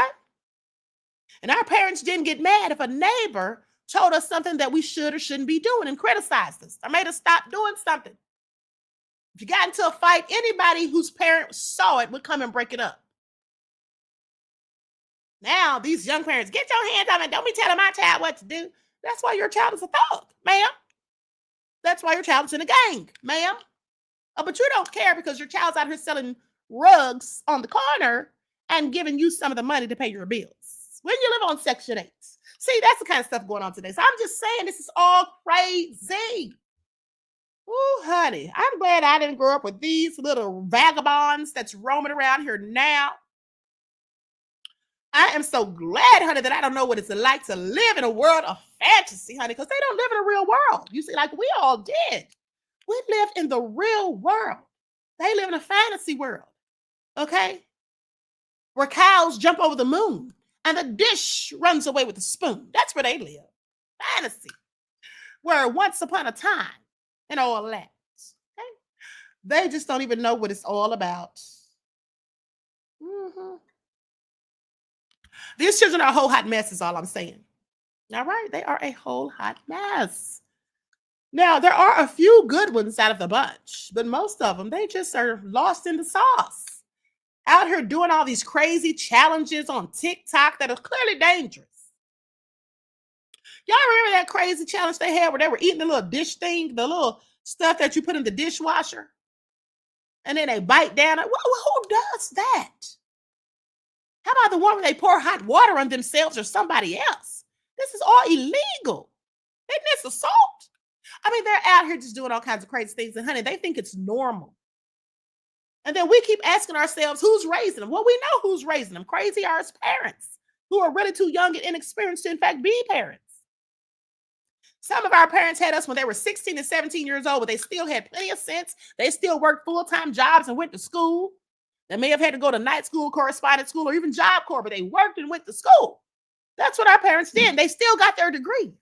And our parents didn't get mad if a neighbor told us something that we should or shouldn't be doing and criticized us or made us stop doing something. If you got into a fight, anybody whose parents saw it would come and break it up. Now, these young parents, get your hands on it. Don't be telling my child what to do. That's why your child is a thug, ma'am. That's why your child is in a gang, ma'am. Oh, but you don't care because your child's out here selling rugs on the corner and giving you some of the money to pay your bills. When you live on Section 8. See, that's the kind of stuff going on today. So I'm just saying this is all crazy. Ooh, honey, I'm glad I didn't grow up with these little vagabonds that's roaming around here now. I am so glad, honey, that I don't know what it's like to live in a world of fantasy, honey, because they don't live in a real world. You see, like we all did. We lived in the real world. They live in a fantasy world, okay? Where cows jump over the moon and the dish runs away with the spoon. That's where they live. Fantasy. Where once upon a time and all that. Okay? They just don't even know what it's all about. Mm-hmm. These children are a whole hot mess is all I'm saying. All right? They are a whole hot mess. Now, there are a few good ones out of the bunch, but most of them, they just are lost in the sauce. Out here doing all these crazy challenges on TikTok that are clearly dangerous. Y'all remember that crazy challenge they had where they were eating the little dish thing, the little stuff that you put in the dishwasher? And then they bite down. Who does that? How about the one where they pour hot water on themselves or somebody else? This is all illegal. Isn't this assault? I mean, they're out here just doing all kinds of crazy things. And honey, they think it's normal. And then we keep asking ourselves, who's raising them? Well, we know who's raising them. Crazy are his parents, who are really too young and inexperienced to, in fact, be parents. Some of our parents had us when they were 16 and 17 years old, but they still had plenty of sense. They still worked full-time jobs and went to school. They may have had to go to night school, correspondence school, or even Job Corps, but they worked and went to school. That's what our parents did. They still got their degrees.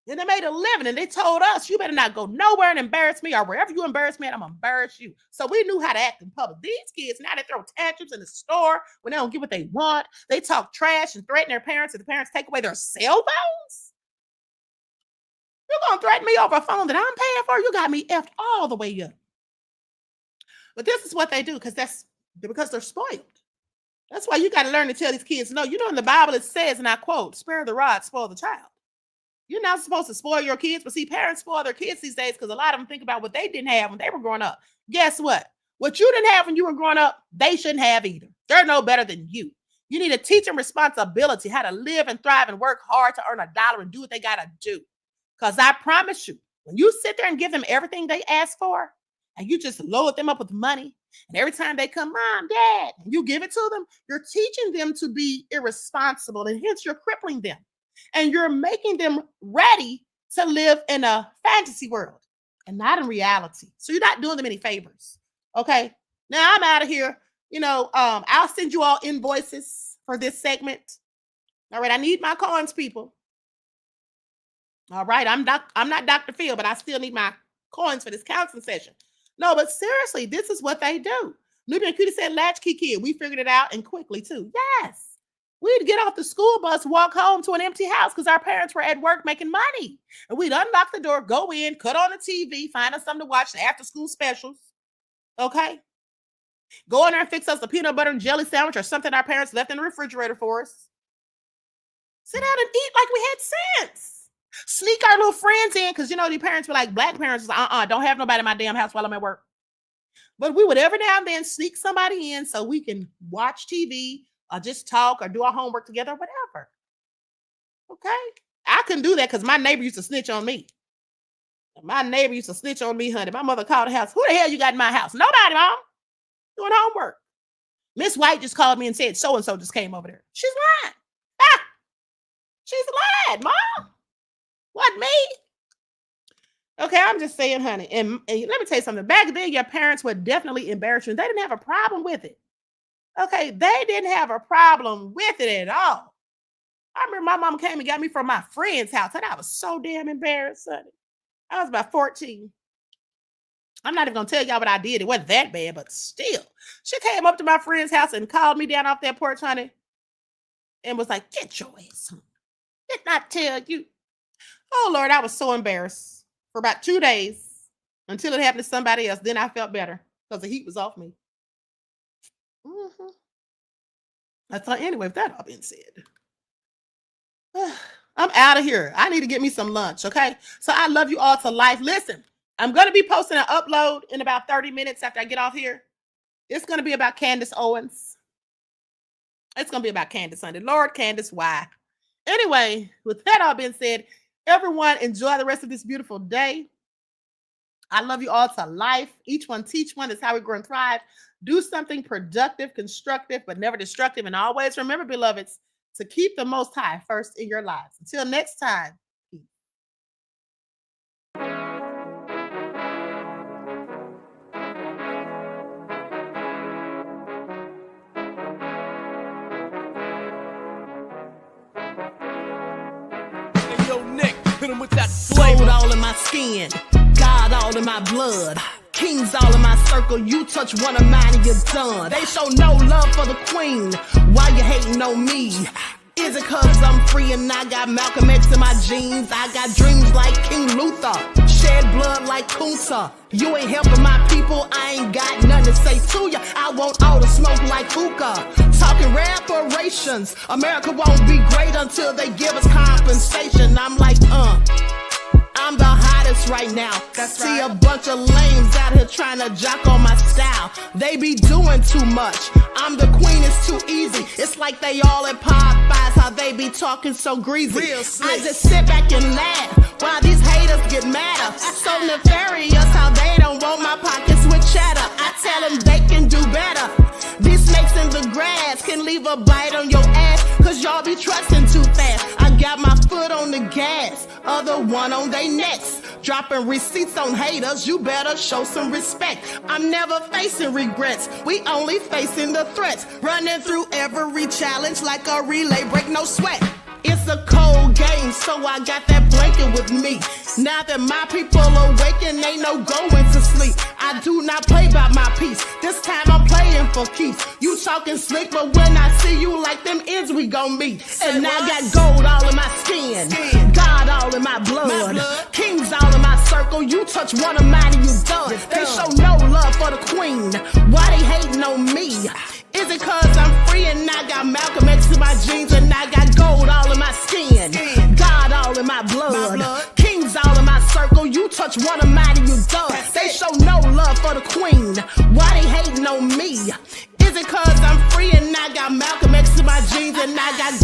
And they made a living, and they told us, you better not go nowhere and embarrass me, or wherever you embarrass me, I'm going to embarrass you. So we knew how to act in public. These kids, now they throw tantrums in the store when they don't get what they want. They talk trash and threaten their parents, and the parents take away their cell phones. You're going to threaten me over a phone that I'm paying for? You got me effed all the way up. But this is what they do because they're spoiled. That's why you got to learn to tell these kids, no, you know, in the Bible it says, and I quote, spare the rod, spoil the child. You're not supposed to spoil your kids, but see, parents spoil their kids these days because a lot of them think about what they didn't have when they were growing up. Guess what? What you didn't have when you were growing up, they shouldn't have either. They're no better than you. You need to teach them responsibility, how to live and thrive and work hard to earn a dollar and do what they got to do. Because I promise you, when you sit there and give them everything they ask for, and you just load them up with money, and every time they come, Mom, Dad, and you give it to them, you're teaching them to be irresponsible, and hence you're crippling them. And you're making them ready to live in a fantasy world and not in reality. So you're not doing them any favors. Okay. Now I'm out of here. You know, I'll send you all invoices for this segment. All right. I need my coins, people. All right. I'm not Dr. Phil, but I still need my coins for this counseling session. No, but seriously, this is what they do. Nubian Cutie said latchkey kid. We figured it out and quickly too. Yes. We'd get off the school bus, walk home to an empty house because our parents were at work making money. And we'd unlock the door, go in, cut on the TV, find us something to watch, the after school specials. Okay? Go in there and fix us a peanut butter and jelly sandwich or something our parents left in the refrigerator for us. Sit down and eat like we had sense. Sneak our little friends in, because you know the parents were like, black parents was like, don't have nobody in my damn house while I'm at work. But we would every now and then sneak somebody in so we can watch TV or just talk or do our homework together or whatever. Okay? I couldn't do that because my neighbor used to snitch on me. My neighbor used to snitch on me, honey. My mother called the house. Who the hell you got in my house? Nobody, Mom. Doing homework. Miss White just called me and said so-and-so just came over there. She's lying. She's lying, Mom. What, me? Okay, I'm just saying, honey. And let me tell you something. Back then, your parents were definitely embarrassed you. They didn't have a problem with it. Okay, they didn't have a problem with it at all. I remember my mom came and got me from my friend's house, and I was so damn embarrassed, honey. I was about 14. I'm not even going to tell y'all what I did. It wasn't that bad, but still. She came up to my friend's house and called me down off that porch, honey, and was like, get your ass home. Did not tell you. Oh, Lord, I was so embarrassed for about 2 days until it happened to somebody else. Then I felt better because the heat was off me. I thought, anyway, with that all being said, I'm out of here. I need to get me some lunch, okay? So I love you all to life. Listen, I'm going to be posting an upload in about 30 minutes after I get off here. It's going to be about Candace Owens. It's going to be about Candace Sunday. Lord, Candace, why? Anyway, with that all being said, everyone enjoy the rest of this beautiful day. I love you all to life. Each one teach one. That's how we grow and thrive. Do something productive, constructive, but never destructive. And always remember, beloveds, to keep the Most High first in your lives. Until next time. With that gold all in my skin, God all in my blood, kings all in my circle. You touch one of mine and you're done. They show no love for the queen. Why you hating on me? Is it cause I'm free and I got Malcolm X in my jeans? I got dreams like King Luther, shed blood like Kunta. You ain't helping my people, I ain't got nothing to say to ya. I want all the smoke like hookah. Talking reparations, America won't be great until they give us compensation. I'm like, I'm the hottest right now. See a bunch of lames out here trying to jock on my style. They be doing too much. I'm the queen, it's too easy. It's like they all at Popeyes, how they be talking so greasy. I just sit back and laugh while these haters get madder. So nefarious how they don't want my pockets with cheddar. I tell them they can do better. These snakes in the grass can leave a bite on your ass, cause y'all be trusting too fast. I got my foot on the gas, other one on they necks. Dropping receipts on haters, you better show some respect. I'm never facing regrets, we only facing the threats. Running through every challenge like a relay, break no sweat. It's a cold game, so I got that blanket with me. Now that my people awaken, ain't no going to sleep. I do not play by my piece. This time I'm playing for keeps. You talking slick, but when I see you like them ends, we gon' meet. And I got gold all in my skin, God all in my blood, kings all in my circle. You touch one of mine and you done. They show no love for the queen. Why they hating on me? Is it cause I'm free and I got Malcolm X in my jeans and I got gold all in my skin, God all in my blood, kings all in my circle. You touch one of mine and you done. They show no love for the queen. Why they hating on me? Is it cause I'm free and I got Malcolm X in my jeans and I got